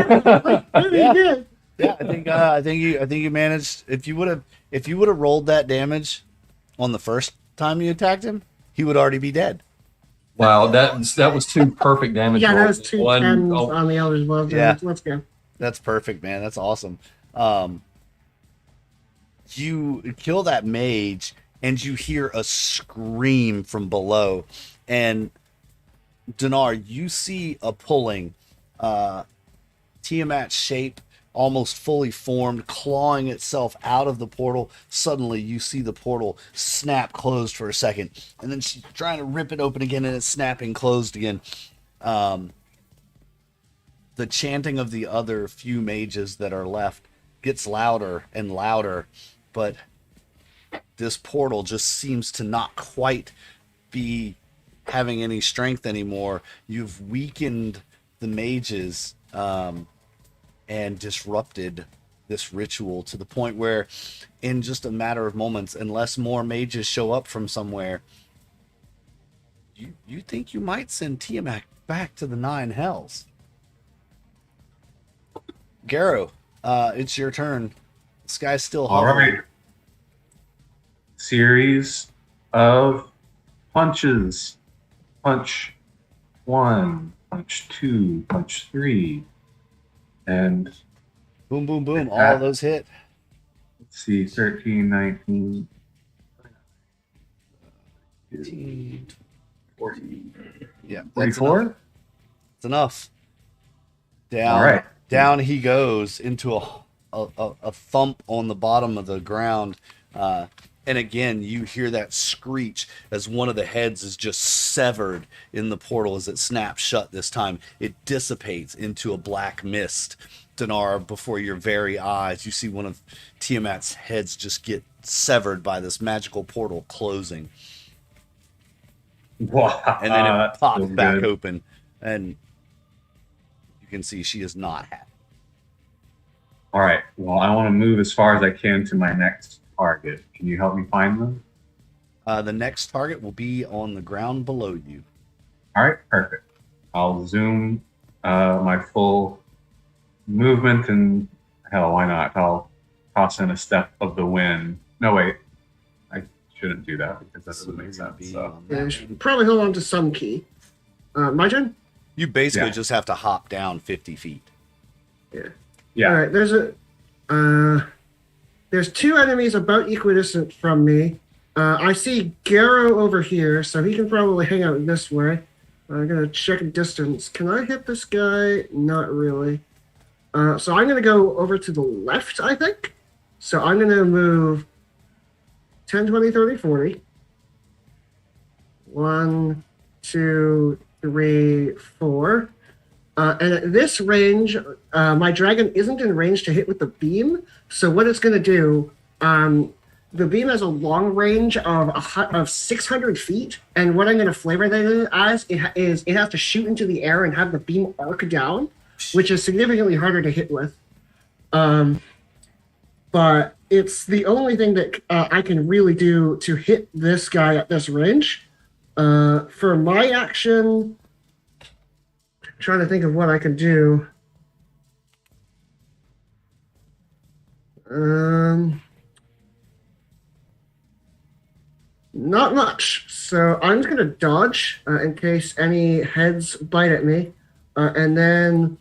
good. Yeah, I think you managed. If you would have rolled that damage on the first time you attacked him, he would already be dead. Wow, that was 2 perfect damage Yeah, that rolls. was 2 tens on the Elder's Love. Yeah. Let's go. That's perfect, man. That's awesome. You kill that mage, and you hear a scream from below, and Dinar, you see a pulling, Tiamat shape, almost fully formed, clawing itself out of the portal. Suddenly, you see the portal snap closed for a second, and then she's trying to rip it open again, and it's snapping closed again. The chanting of the other few mages that are left gets louder and louder, but this portal just seems to not quite be having any strength anymore. You've weakened the mages and disrupted this ritual to the point where in just a matter of moments, unless more mages show up from somewhere, you think you might send Tiamat back to the Nine Hells. Garrow, it's your turn. This guy's still hovering. All right. Series of punches. Punch 1, punch 2, punch 3, and boom, boom, boom. All those hit. Let's see, 13, 19, 15, 14. Yeah, 44? It's enough. Down, all right. Down he goes into a thump on the bottom of the ground. And again, you hear that screech as one of the heads is just severed in the portal as it snaps shut this time. It dissipates into a black mist. Dinar, before your very eyes, you see one of Tiamat's heads just get severed by this magical portal closing. Wow. And then it pops so back good. open. And you can see she is not happy. All right. Well, I want to move as far as I can to my next target. Can you help me find them? The next target will be on the ground below you. All right. Perfect. I'll zoom my full movement, and hell, why not? I'll toss in a step of the wind. No, wait. I shouldn't do that because that doesn't make sense. So. Yeah, I should probably hold on to some key. My turn? You basically just have to hop down 50 feet. Yeah. All right, there's two enemies about equidistant from me. I see Garrow over here, so he can probably hang out this way. I'm going to check distance. Can I hit this guy? Not really. So I'm going to go over to the left, I think. So I'm going to move 10, 20, 30, 40. 1, 2, 3, 4. And at this range, my dragon isn't in range to hit with the beam. So what it's going to do, the beam has a long range of 600 feet. And what I'm going to flavor that as it has to shoot into the air and have the beam arc down, which is significantly harder to hit with. But it's the only thing that I can really do to hit this guy at this range. For my action, I'm trying to think of what I can do. Not much. So I'm just going to dodge in case any heads bite at me. And then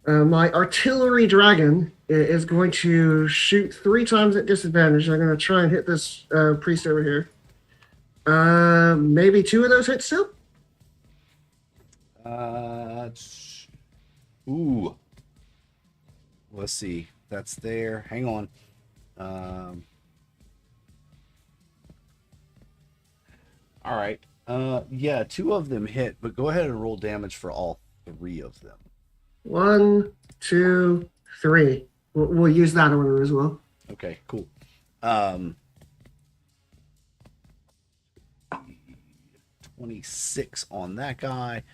my artillery dragon is going to shoot 3 times at disadvantage. I'm going to try and hit this priest over here. Maybe 2 of those hits still? Ooh. Let's see. That's there. Hang on. All right. Yeah, 2 of them hit, but go ahead and roll damage for all 3 of them. 1, 2, 3. We'll use that order as well. Okay, cool. 26 on that guy.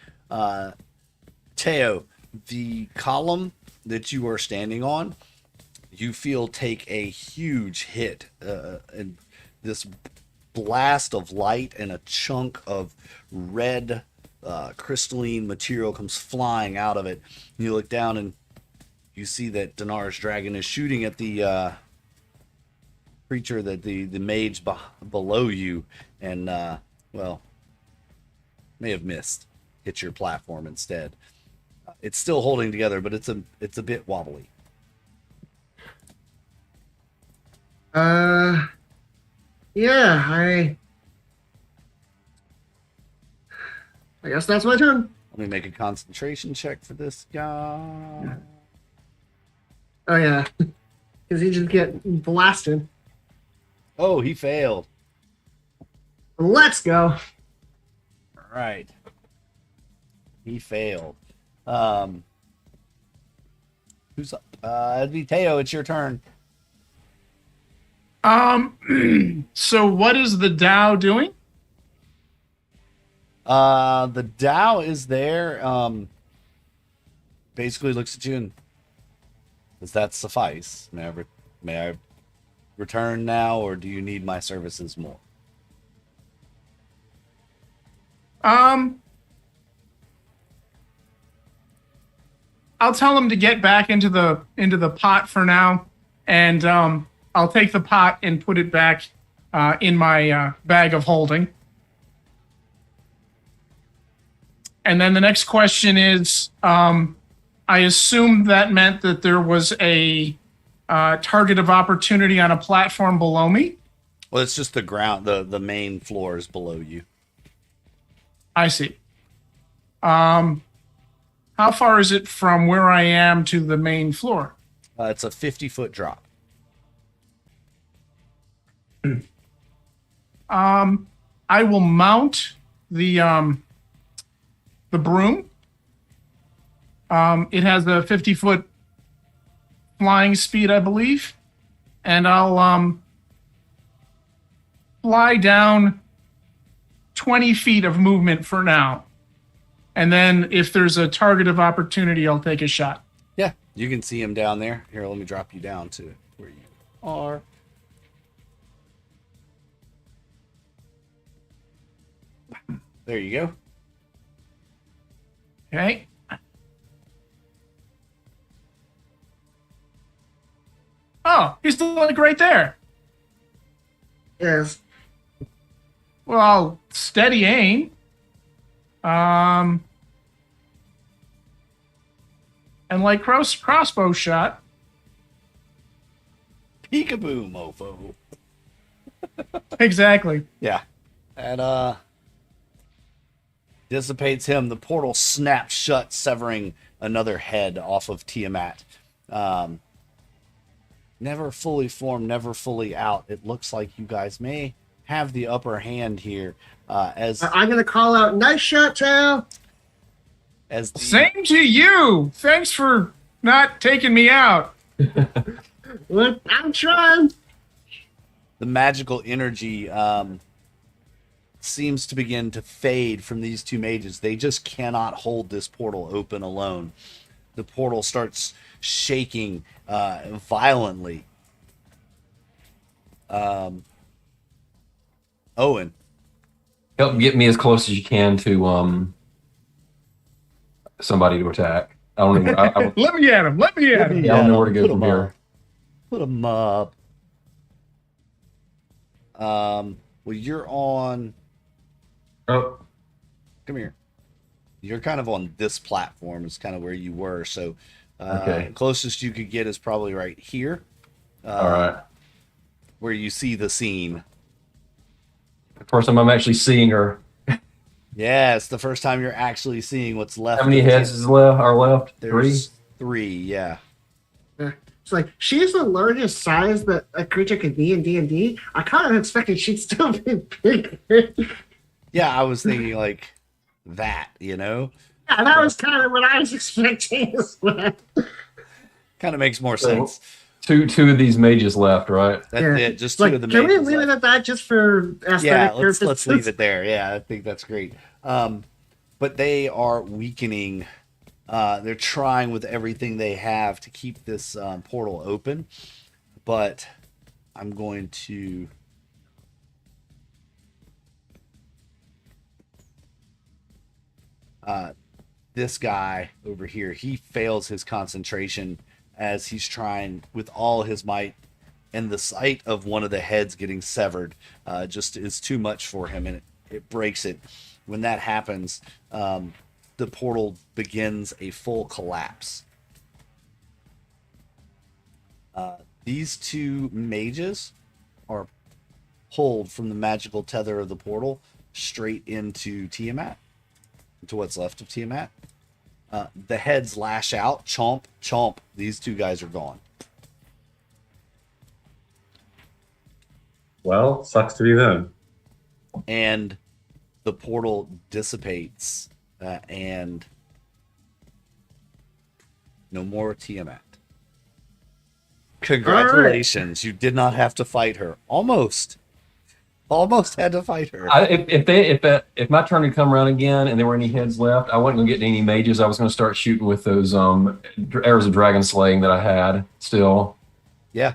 Teo, the column that you are standing on, you feel take a huge hit. And this blast of light and a chunk of red crystalline material comes flying out of it. You look down and you see that Dinar's dragon is shooting at the creature, that the mage below you, and well, may have missed. Hit your platform instead. It's still holding together, but it's a bit wobbly. Yeah, I guess that's my turn. Let me make a concentration check for this guy. Oh yeah, because he just get blasted. Oh, he failed. Let's go. All right. He failed. Who's up? It'd be Teo. It's your turn. So what is the Dow doing? The Dow is there. Basically looks at you and does that suffice? May I return now, or do you need my services more? I'll tell him to get back into the pot for now, and I'll take the pot and put it back in my bag of holding. And then the next question is, I assume that meant that there was a target of opportunity on a platform below me? Well, it's just the ground. The main floor is below you. I see. How far is it from where I am to the main floor? It's a 50-foot drop. I will mount the broom. It has a 50-foot flying speed, I believe, and I'll fly down 20 feet of movement for now. And then if there's a target of opportunity, I'll take a shot. Yeah, you can see him down there. Here, let me drop you down to where you are. There you go. Okay. Oh, he's like right there. Yes. Well, steady aim. And like crossbow shot. Peekaboo, mofo. Exactly. Yeah. And dissipates him. The portal snaps shut, severing another head off of Tiamat. Never fully formed, never fully out. It looks like you guys may have the upper hand here. As I'm going to call out, nice shot, Tao. Same to you. Thanks for not taking me out. Look, I'm trying. The magical energy seems to begin to fade from these two mages. They just cannot hold this portal open alone. The portal starts shaking violently. Owen. Help get me as close as you can to somebody to attack. I don't know. Let me at him. Let me at him. I don't know where to go from here. Put him up. Well, you're on. Oh, Come here. You're kind of on this platform. Is kind of where you were. So, Okay. closest you could get is probably right here. All right. Where you see the scene. First time I'm actually seeing her. Yeah, it's the first time you're actually seeing what's left. How many heads are left? There's three, yeah. It's like, she's the largest size that a creature could be in D&D. I kind of expected she'd still be bigger. Yeah, I was thinking like that, you know? Yeah, that was kind of what I was expecting as well. Kind of makes more sense. Two of these mages left, right? That's Yeah. it. Just It's two like, of the can we mages leave left. it at that just for aesthetic Yeah, purposes? let's leave it there. Yeah, I think that's great. But they are weakening. They're trying with everything they have to keep this portal open. But I'm going to... this guy over here, he fails his concentration as he's trying with all his might, and the sight of one of the heads getting severed just is too much for him, and it breaks it. When that happens, the portal begins a full collapse. These two mages are pulled from the magical tether of the portal straight into Tiamat, into what's left of Tiamat. The heads lash out, chomp, chomp. These two guys are gone. well, sucks to be them. And the portal dissipates, and no more Tiamat. Congratulations, you did not have to fight her. Almost. Almost had to fight her. If my turn had come around again and there were any heads left, I wasn't gonna get any mages. I was gonna start shooting with those arrows of dragon slaying that I had still. Yeah.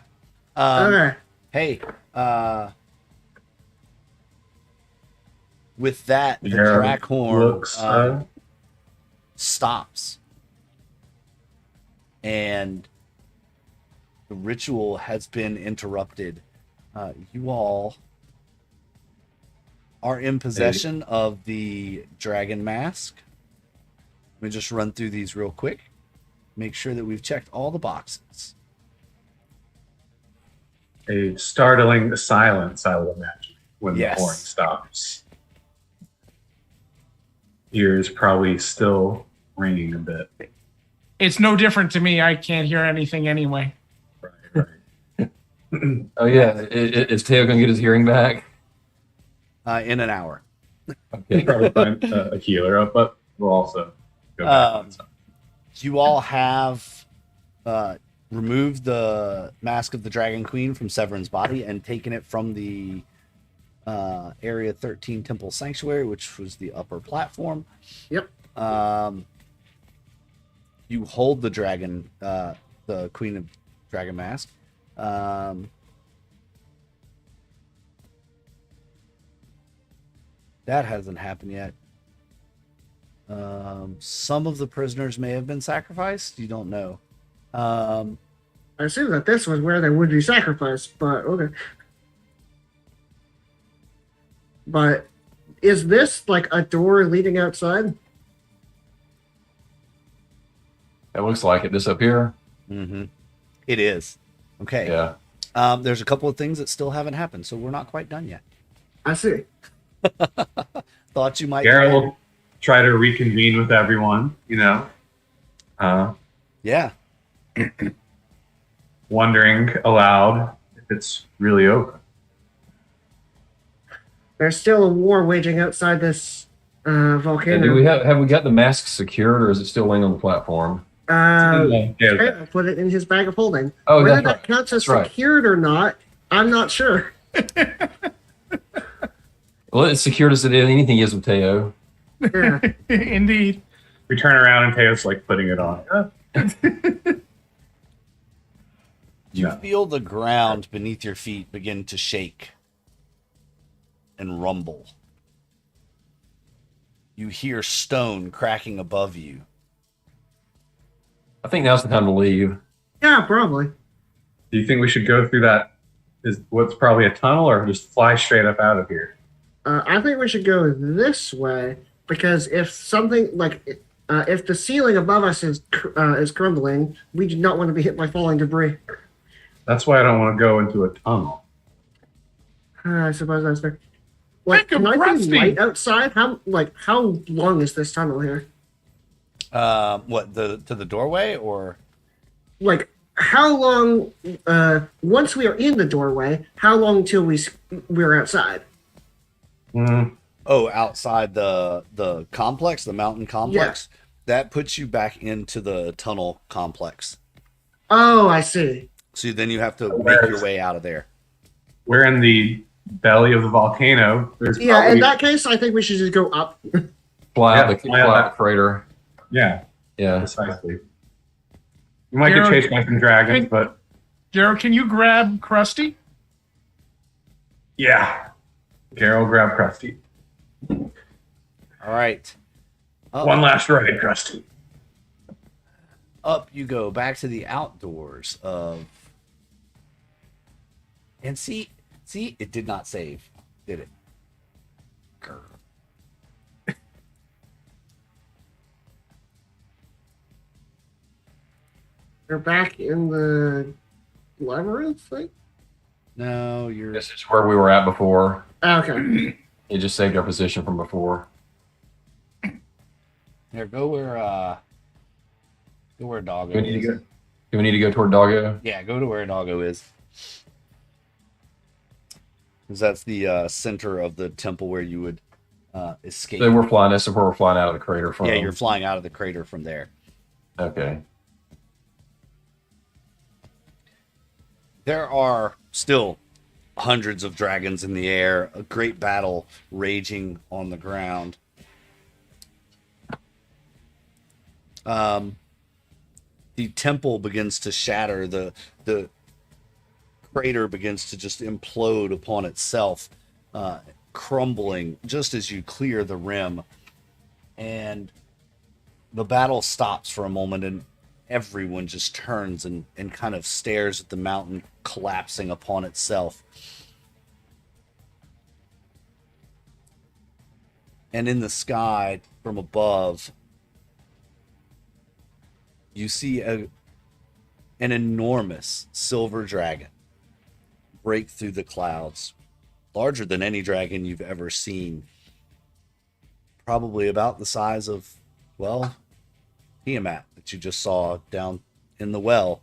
Okay. Hey, with that, the Drackhorn stops, and the ritual has been interrupted. You all are in possession of the dragon mask. Let me just run through these real quick. Make sure that we've checked all the boxes. A startling silence, I will imagine, when the horn stops. Ears probably still ringing a bit. It's no different to me. I can't hear anything anyway. Right. Oh yeah, is Teo gonna get his hearing back? In an hour. Okay. Probably find a healer up, but we'll also go back. You all have removed the mask of the Dragon Queen from Severin's body and taken it from the Area 13 Temple Sanctuary, which was the upper platform. Yep. You hold the dragon, the Queen of Dragon Mask. That hasn't happened yet. Some of the prisoners may have been sacrificed. You don't know. I assume that this was where they would be sacrificed, but okay. But is this like a door leading outside? It looks like it. This up here. Mm-hmm. It is. Okay. Yeah. There's a couple of things that still haven't happened, so we're not quite done yet. I see. Thought you might. Garrett will try to reconvene with everyone, Yeah. wondering aloud if it's really open. There's still a war waging outside this volcano. Do we have we got the mask secured, or is it still laying on the platform? Trey put it in his bag of holding. Oh, whether that's that counts as right. secured or not, I'm not sure. Well, it's secured as anything is with Teo. Yeah. Indeed. We turn around and Teo's like putting it on. You No. feel the ground beneath your feet begin to shake and rumble. You hear stone cracking above you. I think now's the time to leave. Yeah, probably. Do you think we should go through that? Is what's probably a tunnel, or just fly straight up out of here? I think we should go this way because if something like if the ceiling above us is crumbling, we do not want to be hit by falling debris. That's why I don't want to go into a tunnel. I suppose that's fair. Like, Think of can I Rusty. see light outside? How long is this tunnel here? What, to the doorway, or? Like, how long? Once we are in the doorway, how long till we're outside? Oh, outside the complex, the mountain complex? Yeah. That puts you back into the tunnel complex. Oh, I see. So then you have to make your way out of there. We're in the belly of the volcano. There's in that case, I think we should just go up. Fly out the crater. Yeah, Yeah. precisely. You might get chased by some dragons, but Jared, can you grab Krusty? yeah. Carol, grab Krusty. All right. One last ride, Krusty. Up you go, back to the outdoors of... And see, it did not save, did it? Grr. We're back in the labyrinth thing? No, you're... This is where we were at before. Okay. It just saved our position from before. Here, go where Doggo Do we need is. to go? Do we need to go toward Doggo? Yeah, go to where Doggo is. Because that's the center of the temple where you would escape. So we're flying. That's where we're flying out of the crater from. Yeah, you're flying out of the crater from there. Okay. There are still hundreds of dragons in the air, a great battle raging on the ground. The temple begins to shatter. The crater begins to just implode upon itself, crumbling just as you clear the rim. And the battle stops for a moment, and everyone just turns and kind of stares at the mountain collapsing upon itself. And in the sky from above, you see an enormous silver dragon break through the clouds, larger than any dragon you've ever seen. Probably about the size of, well, Tiamat that you just saw down in the well.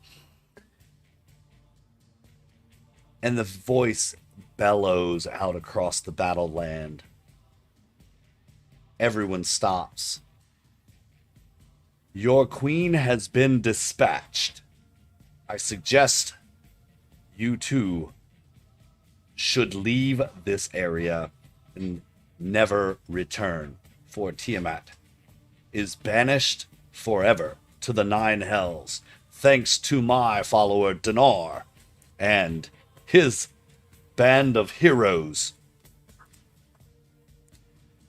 And the voice bellows out across the battleland. Everyone stops. Your queen has been dispatched. I suggest you two should leave this area and never return, for Tiamat is banished forever to the 9 hells, thanks to my follower Dinar and his band of heroes.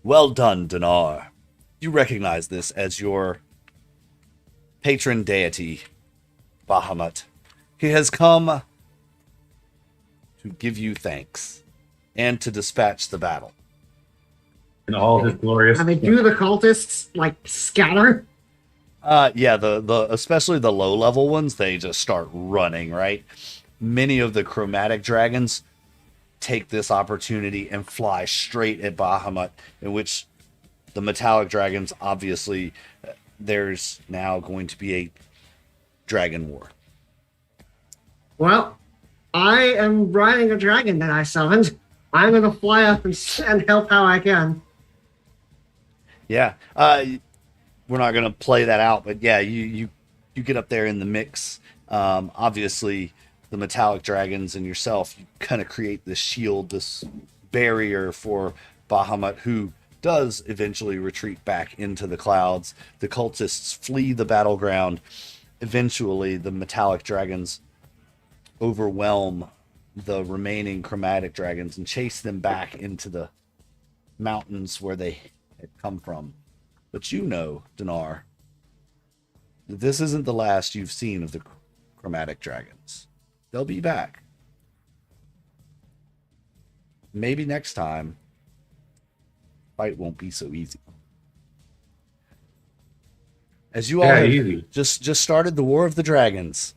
Well done, Dinar. You recognize this as your patron deity, Bahamut. He has come to give you thanks and to dispatch the battle. In all his glorious. I mean, do the cultists like scatter? Yeah, the especially the low level ones, they just start running, right? Many of the chromatic dragons take this opportunity and fly straight at Bahamut, in which the metallic dragons, obviously, there's now going to be a dragon war. Well, I am riding a dragon that I summoned. I'm going to fly up and help how I can. Yeah, we're not going to play that out, but yeah, you get up there in the mix. Obviously, the metallic dragons and yourself, you kind of create this shield, this barrier for Bahamut, who does eventually retreat back into the clouds. The cultists flee the battleground. Eventually, the metallic dragons overwhelm the remaining chromatic dragons and chase them back into the mountains where they had come from. But you know, Dinar, that this isn't the last you've seen of the chromatic dragons. They'll be back. Maybe next time, fight won't be so easy. As you all have just started the War of the Dragons.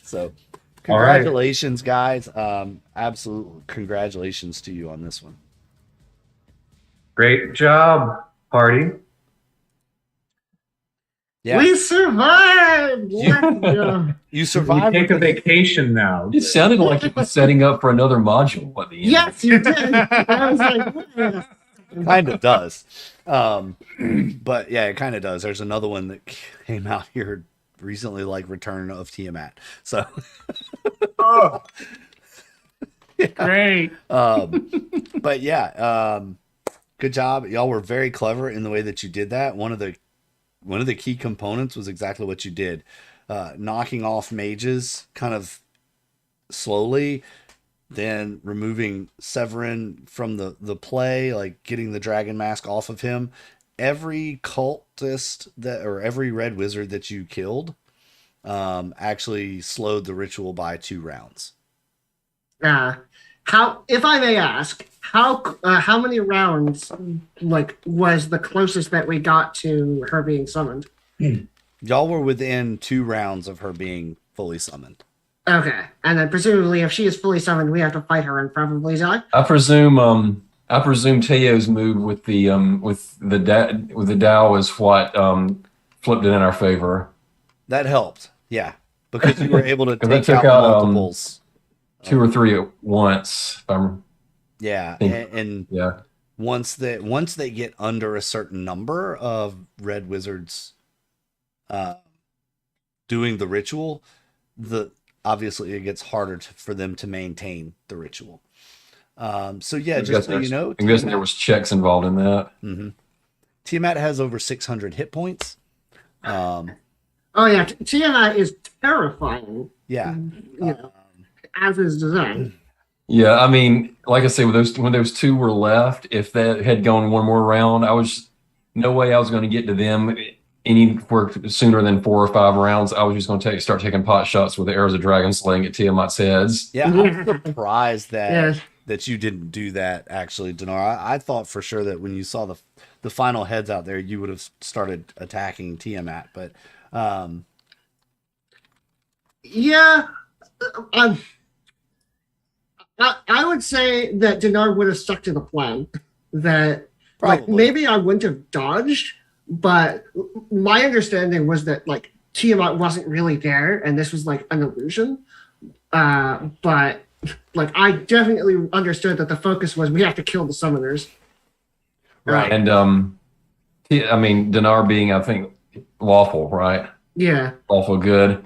So, congratulations, guys. Absolute congratulations to you on this one. Great job, party. Yeah. We survived! You survived. We take a vacation now. It sounded like it was setting up for another module at the end. Yes, you did. I was like, yeah. Kind of does. But yeah, it kind of does. There's another one that came out here recently, like Return of Tiamat. So Oh, Yeah. Great. But yeah, good job. Y'all were very clever in the way that you did that. One of the key components was exactly what you did. Knocking off mages kind of slowly, then removing Severin from the play, like getting the dragon mask off of him. Every cultist or every red wizard that you killed actually slowed the ritual by 2 rounds. How, if I may ask, how many rounds was the closest that we got to her being summoned? Y'all were within 2 rounds of her being fully summoned. Okay, and then presumably, if she is fully summoned, we have to fight her and probably die. I presume Teo's move with the Dow is what flipped it in our favor. That helped, yeah, because you were able to take took out out, multiples. 2 or 3 at once. Yeah, and yeah. Once they get under a certain number of red wizards doing the ritual, obviously it gets harder for them to maintain the ritual. So yeah, I'm just so guessing you know, I'm guessing there was checks involved in that. Mm-hmm. Tiamat has over 600 hit points. Oh yeah, Tiamat is terrifying. Yeah, as is design. Yeah, I mean, like I say, when those two were left, if that had gone one more round, no way I was going to get to them anywhere sooner than 4 or 5 rounds. I was just going to start taking pot shots with the arrows of dragon slaying at Tiamat's heads. Yeah, I'm surprised that Yes. that you didn't do that. Actually, Dinar, I thought for sure that when you saw the final heads out there, you would have started attacking Tiamat. But Yeah, I would say that Dinar would have stuck to the plan. That like Probably. maybe I wouldn't have dodged, but my understanding was that like Tiamat wasn't really there, and this was like an illusion. But like I definitely understood that the focus was we have to kill the summoners. Right. And I mean, Dinar being, I think, lawful, right? Yeah. Lawful good.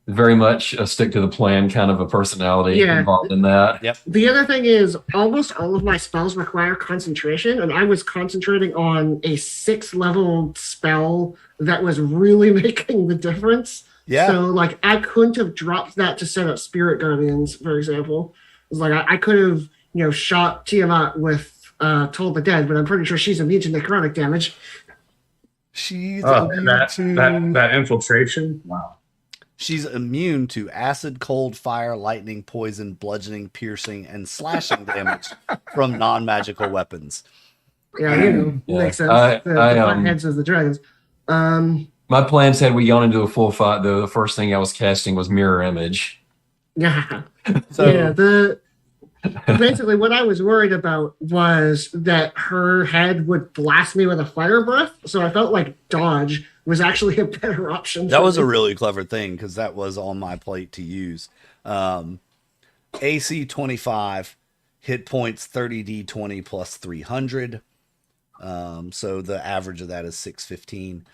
Very much a stick to the plan kind of a personality Yeah. involved in that. Yep. The other thing is almost all of my spells require concentration, and I was concentrating on a 6-level spell that was really making the difference. Yeah. So like I couldn't have dropped that to set up Spirit Guardians, for example. It was like I could have, shot Tiamat with Toll the Dead, but I'm pretty sure she's immune to necrotic damage. She's that infiltration. Wow. She's immune to acid, cold, fire, lightning, poison, bludgeoning, piercing, and slashing damage from non-magical weapons. Yeah, Yeah. makes sense. The heads of the dragons. My plans had we gone into a full fight, though, the first thing I was casting was Mirror Image. Yeah. So Yeah, basically what I was worried about was that her head would blast me with a fire breath, so I felt like dodge was actually a better option. that was a really clever thing because that was on my plate to use. AC 25, hit points 30d20 plus 300. So the average of that is 615.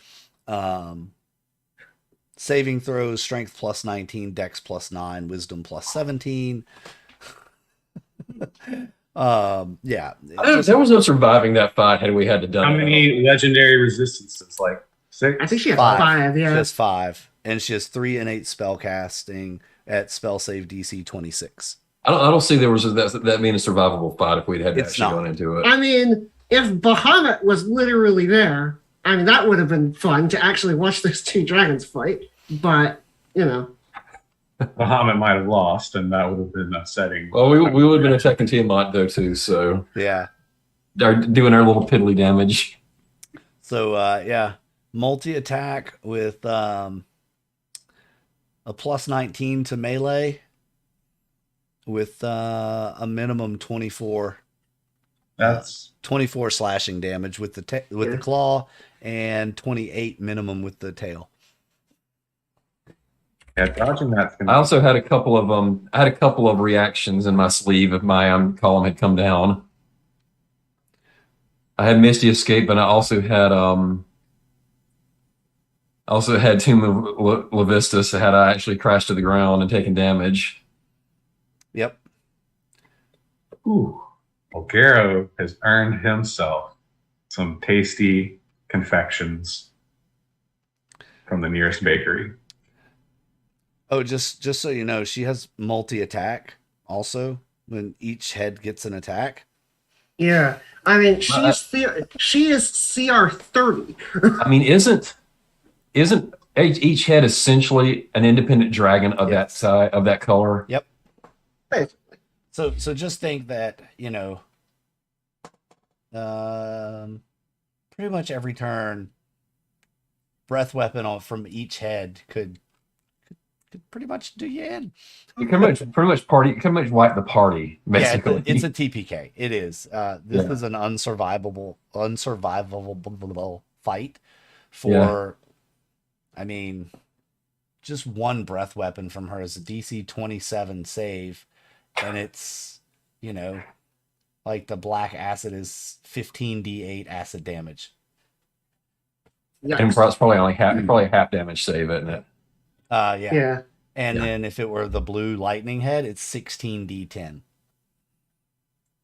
Saving throws, strength plus 19, dex plus 9, wisdom plus 17. Yeah. There was no surviving that fight had we had to done How it. many legendary resistances? Like 6? I think she has 5. 5, She yeah. has 5. And she has 3 innate spell casting at spell save DC 26. I don't see there was that being a survivable fight if we'd had It's actually not. gone into it. I mean, if Bahamut was literally there, I mean, that would have been fun to actually watch those two dragons fight. But, Bahamut might have lost, and that would have been upsetting. Well, we would have been attacking Tiamat though too, so Yeah. doing our little piddly damage. So, yeah. Multi-attack with a plus 19 to melee with a minimum 24 That's 24 slashing damage with the claw and 28 minimum with the tail. dodging that's I gonna also had a couple of reactions in my sleeve if my column had come down. I had Misty Escape, but I also had Tomb of Levistus had I actually crashed to the ground and taken damage. Yep. Ooh. Well, Garo has earned himself some tasty confections from the nearest bakery. Oh, just so you know, she has multi-attack also when each head gets an attack. yeah. I mean, she is CR 30. I mean, isn't each head essentially an independent dragon of that size, of that color? Yep. So just think that, pretty much every turn, breath weapon from each head could pretty much do you in. You can pretty much wipe the party, basically. Yeah, it's a TPK. It is. This is an unsurvivable fight for, I mean, just one breath weapon from her is a DC 27 save, and it's, like the black acid is 15d8 acid damage. And it's probably only half damage save, isn't it? Yeah. Yeah. And then if it were the blue lightning head, it's 16d10.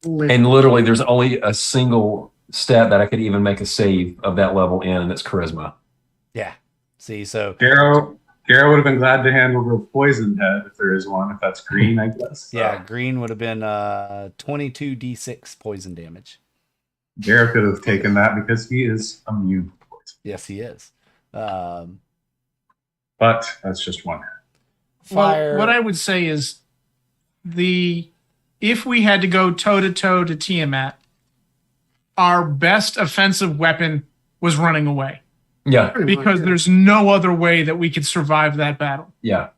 And literally, there's only a single stat that I could even make a save of that level in, and it's charisma. Yeah. See, so Garrow would have been glad to handle the poison head if there is one, if that's green, I guess. yeah, green would have been 22d6 poison damage. Garrow could have taken that because he is immune to poison. Yes, he is. But that's just one head. Fire. Well, what I would say is if we had to go toe to toe to Tiamat, our best offensive weapon was running away. Yeah. Because there's no other way that we could survive that battle. Yeah.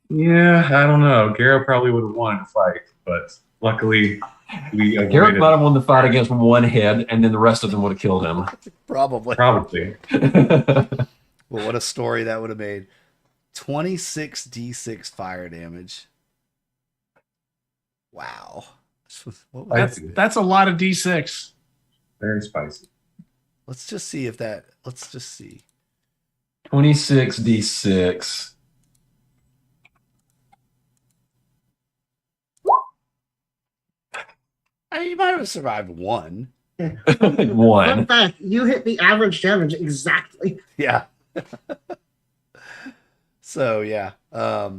Yeah, I don't know. Garrow probably would have wanted to fight, but luckily we avoided. Garrett might have won the fight against one head, and then the rest of them would have killed him. Probably. Well, what a story that would have made. 26d6 fire damage. Wow. That's a lot of D6. Very spicy. Let's just see if that. Let's just see. 26d6. You might have survived one. One. Fun fact, you hit the average damage exactly. Yeah. So yeah. I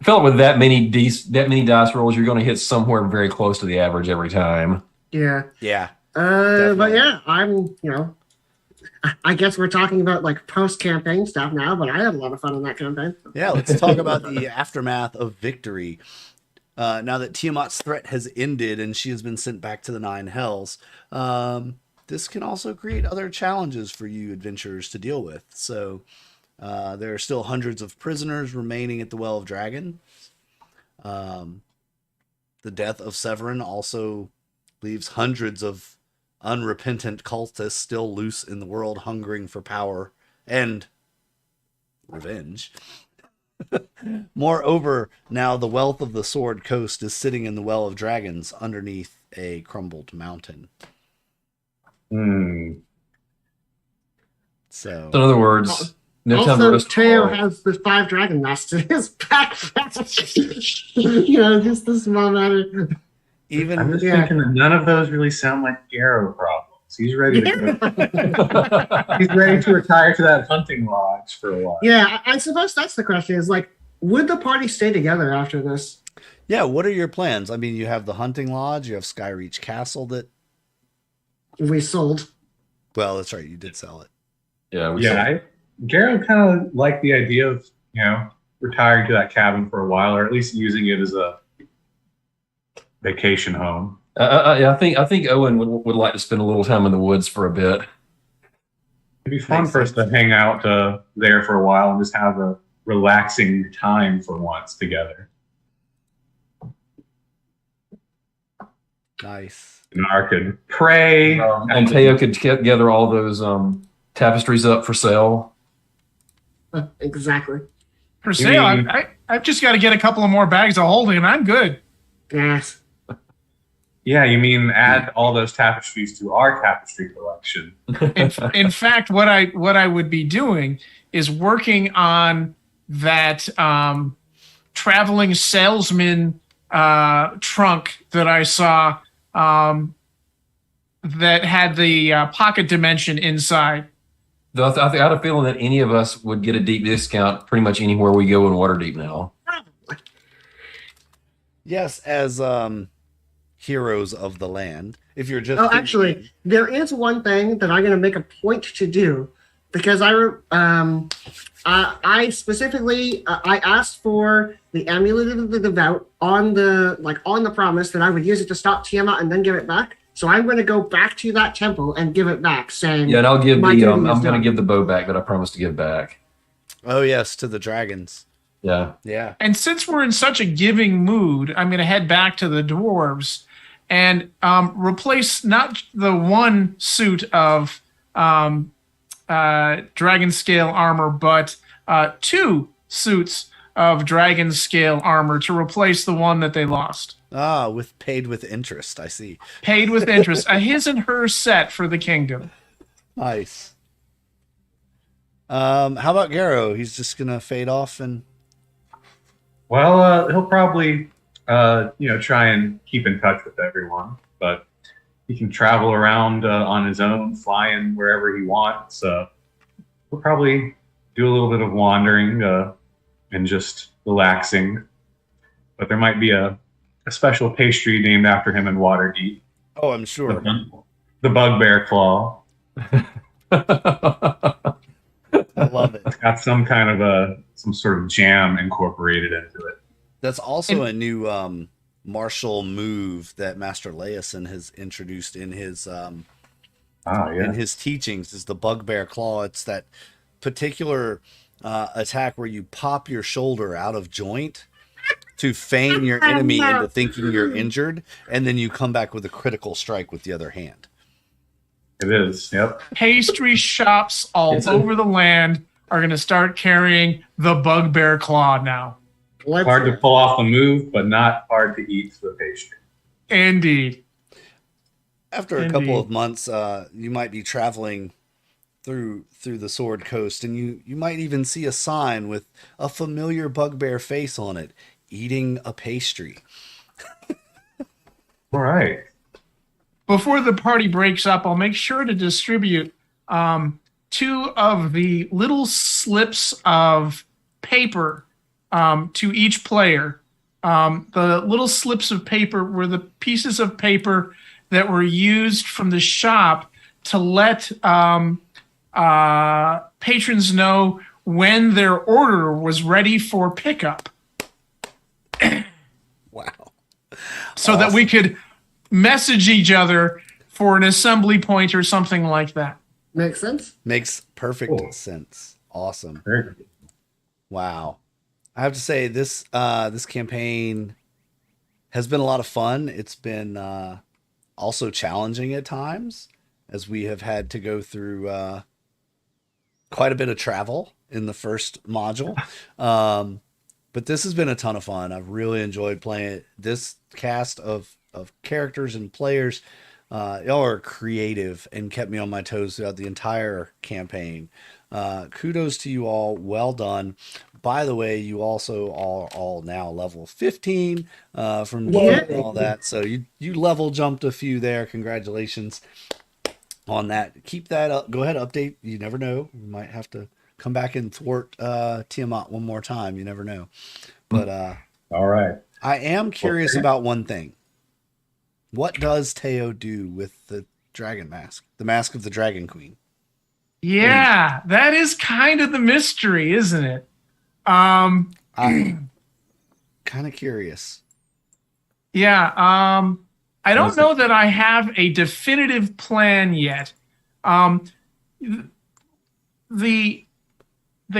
felt with that many dice rolls, you're going to hit somewhere very close to the average every time. Yeah. Yeah. But yeah, I guess we're talking about like post-campaign stuff now, but I had a lot of fun in that campaign. Yeah, let's talk about the aftermath of victory. Now that Tiamat's threat has ended and she has been sent back to the Nine Hells, this can also create other challenges for you adventurers to deal with. So there are still hundreds of prisoners remaining at the Well of Dragons. The death of Severin also leaves hundreds of unrepentant cultists still loose in the world, hungering for power and revenge. Moreover, now the wealth of the Sword Coast is sitting in the Well of Dragons underneath a crumbled mountain. So, in other words, no time to also, rest. Teo has the 5 dragon nests in his backpack. Just the small matter. Even I'm just thinking that none of those really sound like Garrow problems. He's ready to he's ready to retire to that hunting lodge for a while. Yeah, I suppose that's the question. Is like, would the party stay together after this? Yeah, what are your plans? I mean, you have the hunting lodge, you have Skyreach Castle We sold. Well, that's right, you did sell it. Yeah. Garrow kind of liked the idea of retiring to that cabin for a while, or at least using it as a vacation home. I think Owen would like to spend a little time in the woods for a bit. It'd be fun for us to hang out there for a while and just have a relaxing time for once together. Nice. And I could pray. And Teo could gather all those tapestries up for sale. Exactly. For sale, I've just got to get a couple of more bags of holding, and I'm good. Yes. Yeah, you mean add all those tapestries to our tapestry collection? In fact, what I would be doing is working on that traveling salesman trunk that I saw that had the pocket dimension inside. Though I had a feeling that any of us would get a deep discount pretty much anywhere we go in Waterdeep now. Yes, as heroes of the land. If you're just actually, there is one thing that I'm going to make a point to do, because I specifically I asked for the amulet of the devout on the promise that I would use it to stop Tiamat and then give it back. So I'm going to go back to that temple and give it back, saying, yeah, and I'll give I'm going to give the bow back that I promised to give back. Oh yes, to the dragons. Yeah. Yeah. And since we're in such a giving mood, I'm going to head back to the dwarves and replace not the one suit of dragon scale armor, but 2 suits of dragon scale armor to replace the one that they lost. Paid with interest, I see. Paid with interest. A his and her set for the kingdom. Nice. How about Garrow? He's just gonna fade off and Well, he'll probably, try and keep in touch with everyone, but he can travel around on his own, flying wherever he wants. He'll probably do a little bit of wandering and just relaxing. But there might be a special pastry named after him in Waterdeep. Oh, I'm sure. The bugbear claw. I love it. It's got some kind of some sort of jam incorporated into it. That's also a new martial move that Master Leeson has introduced in his in his teachings. Is the bugbear claw? It's that particular attack where you pop your shoulder out of joint to feign your enemy into thinking you're injured, and then you come back with a critical strike with the other hand. It is, yep. Pastry shops all over the land are going to start carrying the bugbear claw now. Hard to pull off the move, but not hard to eat the pastry. Indeed. After a couple of months, you might be traveling through the Sword Coast, and you might even see a sign with a familiar bugbear face on it, eating a pastry. All right. Before the party breaks up, I'll make sure to distribute 2 of the little slips of paper to each player. The little slips of paper were the pieces of paper that were used from the shop to let patrons know when their order was ready for pickup. Wow. So that we could message each other for an assembly point or something like that. Makes sense? Makes perfect sense. Awesome. Wow. I have to say this campaign has been a lot of fun. It's been also challenging at times, as we have had to go through quite a bit of travel in the first module. But this has been a ton of fun. I've really enjoyed playing it. This cast of characters and players, y'all are creative and kept me on my toes throughout the entire campaign. Kudos to you all. Well done. By the way, you also are all now level 15 from all that. So you level jumped a few there. Congratulations on that. Keep that up. Go ahead, update. You never know. You might have to come back and thwart Tiamat one more time. You never know. But all right. I am curious about one thing. What does Teo do with the dragon mask? The mask of the Dragon Queen? Yeah, that is kind of the mystery, isn't it? I'm kind of curious. Yeah, I don't know that I have a definitive plan yet. The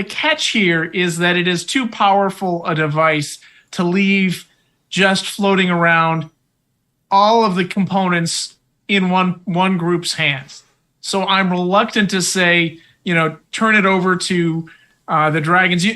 catch here is that it is too powerful a device to leave just floating around all of the components in one group's hands. So I'm reluctant to say, turn it over to the dragons.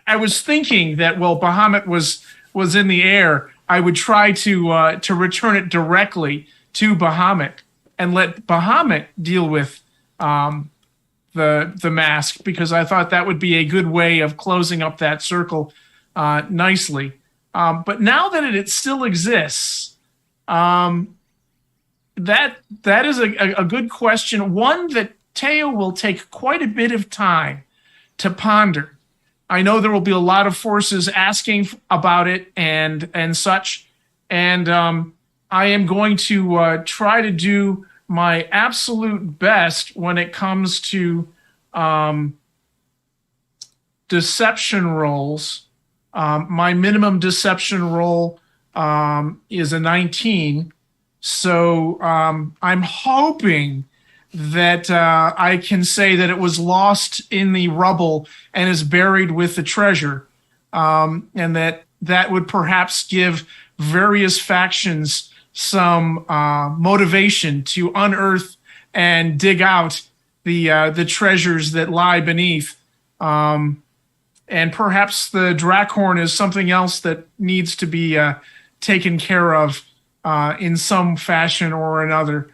I was thinking that Bahamut was in the air, I would try to return it directly to Bahamut and let Bahamut deal with the mask, because I thought that would be a good way of closing up that circle nicely. But now that it still exists, that is a good question, one that Teo will take quite a bit of time to ponder. I know there will be a lot of forces asking about it and such, and I am going to try to do my absolute best when it comes to deception rolls. My minimum deception roll is a 19, so I'm hoping that I can say that it was lost in the rubble and is buried with the treasure, and that would perhaps give various factions some motivation to unearth and dig out the treasures that lie beneath. And perhaps the Drakhorn is something else that needs to be taken care of in some fashion or another.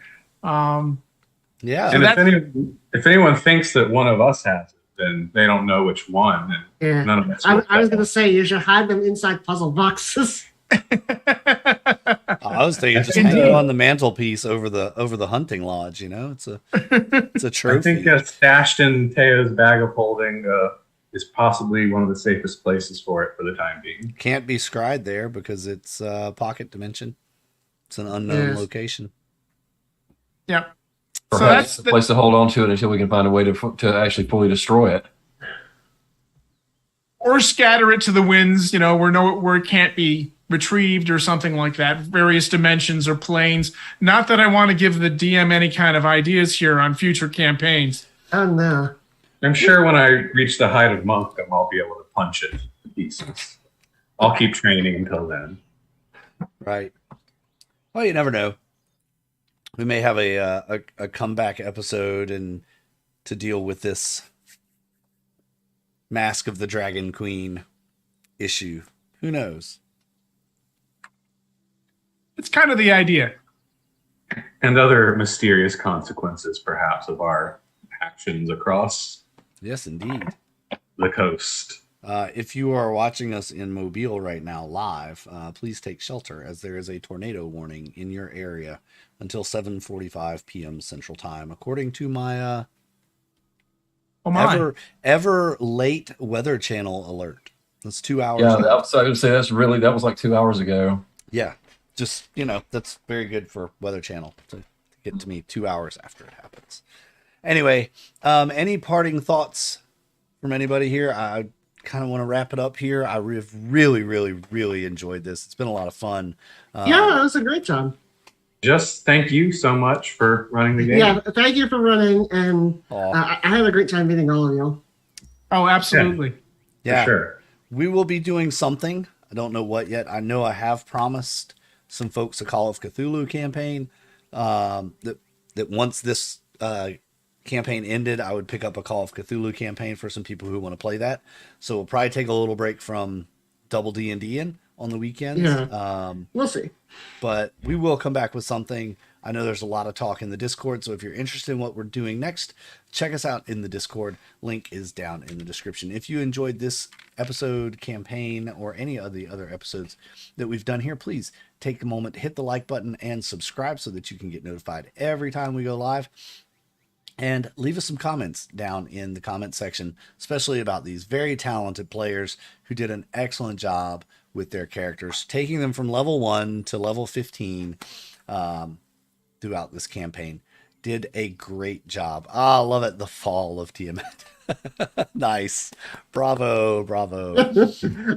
Yeah. And if anyone thinks that one of us has it, and they don't know which one. And Yeah. none of us. I was going to say you should hide them inside puzzle boxes. I was thinking just hang it on the mantelpiece over the hunting lodge. You know, it's a trophy. I think stashed in Teo's bag of holding is possibly one of the safest places for it for the time being. Can't be scried there because it's pocket dimension. It's an unknown location. Yeah. Perhaps so that's a place to hold on to it until we can find a way to actually fully destroy it. Or scatter it to the winds, you know, where it can't be retrieved or something like that. Various dimensions or planes. Not that I want to give the DM any kind of ideas here on future campaigns. Oh, no. I'm sure when I reach the height of monkdom, I'll be able to punch it to pieces. I'll keep training until then. Right. Well, you never know. We may have a comeback episode and to deal with this Mask of the Dragon Queen issue. Who knows? It's kind of the idea. And other mysterious consequences, perhaps, of our actions across Yes, indeed. the coast. If you are watching us in Mobile right now live, please take shelter as there is a tornado warning in your area until 7:45 p.m. Central Time, according to my ever late Weather Channel alert. That's 2 hours. Yeah, I would say that was like 2 hours ago. Yeah, just that's very good for Weather Channel to get to me 2 hours after it happens. Anyway, any parting thoughts from anybody here? I kind of want to wrap it up here. I really, really, really enjoyed this. It's been a lot of fun. Yeah, it was a great time. Just thank you so much for running the game. Yeah, thank you for running, and I had a great time meeting all of you. Oh, absolutely. Yeah, for sure. We will be doing something. I don't know what yet. I know I have promised some folks a Call of Cthulhu campaign. That once this campaign ended, I would pick up a Call of Cthulhu campaign for some people who want to play that. So we'll probably take a little break from double D&D on the weekends. Yeah. We'll see. But we will come back with something. I know there's a lot of talk in the Discord, so if you're interested in what we're doing next, check us out in the Discord. Link is down in the description. If you enjoyed this episode, campaign, or any of the other episodes that we've done here, please take a moment, hit the like button, and subscribe so that you can get notified every time we go live. And leave us some comments down in the comment section, especially about these very talented players who did an excellent job with their characters, taking them from level 1 to level 15 throughout this campaign. Did a great job. I love it. The fall of Tiamat. Nice. Bravo.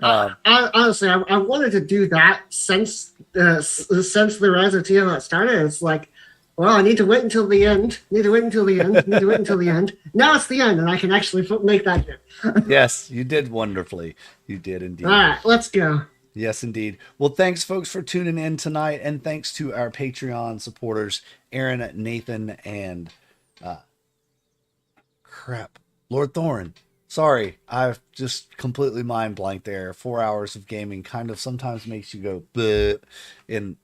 Honestly, I wanted to do that since the Rise of Tiamat started. It's like, well, I need to wait until the end. Now it's the end, and I can actually make that do. Yes, you did wonderfully. You did indeed. All right, let's go. Yes, indeed. Well, thanks, folks, for tuning in tonight, and thanks to our Patreon supporters, Aaron, Nathan, and Lord Thorin. Sorry, I've just completely mind blanked there. 4 hours of gaming kind of sometimes makes you go bleh in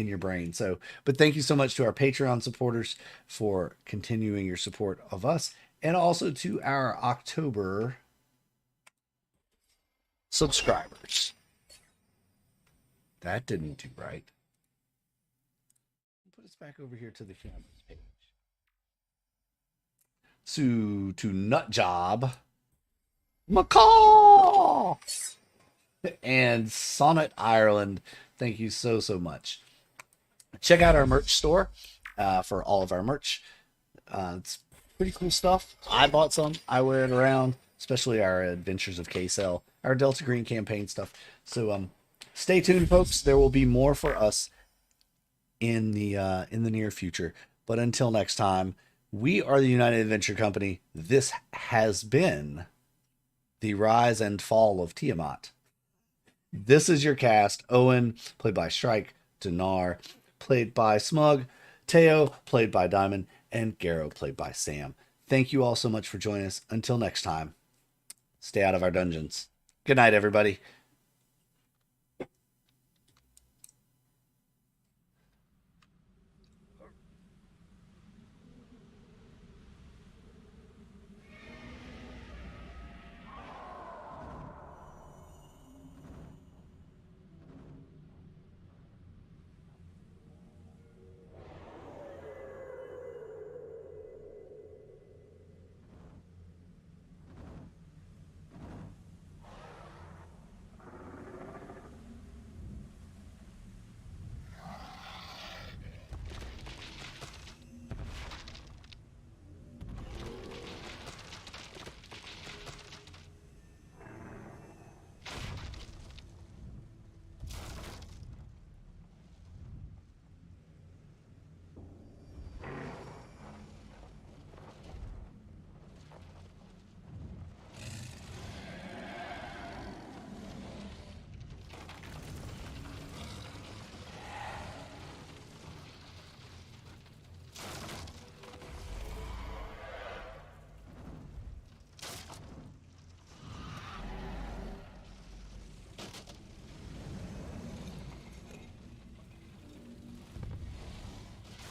your brain. So, but thank you so much to our Patreon supporters for continuing your support of us, and also to our October subscribers. That didn't do right. Put us back over here to the cameras page. So to Nutjob, Macaw, and Sonnet Ireland. Thank you so much. Check out our merch store for all of our merch. It's pretty cool stuff. I bought some. I wear it around, especially our Adventures of K-Cell, our Delta Green campaign stuff. So stay tuned, folks. There will be more for us in the near future. But until next time, we are the United Adventure Company. This has been the Rise and Fall of Tiamat. This is your cast. Owen, played by Shrike. Dinar, played by Smug. Teo, played by Diamond. And Garrow, played by Sam. Thank you all so much for joining us. Until next time, stay out of our dungeons. Good night, everybody.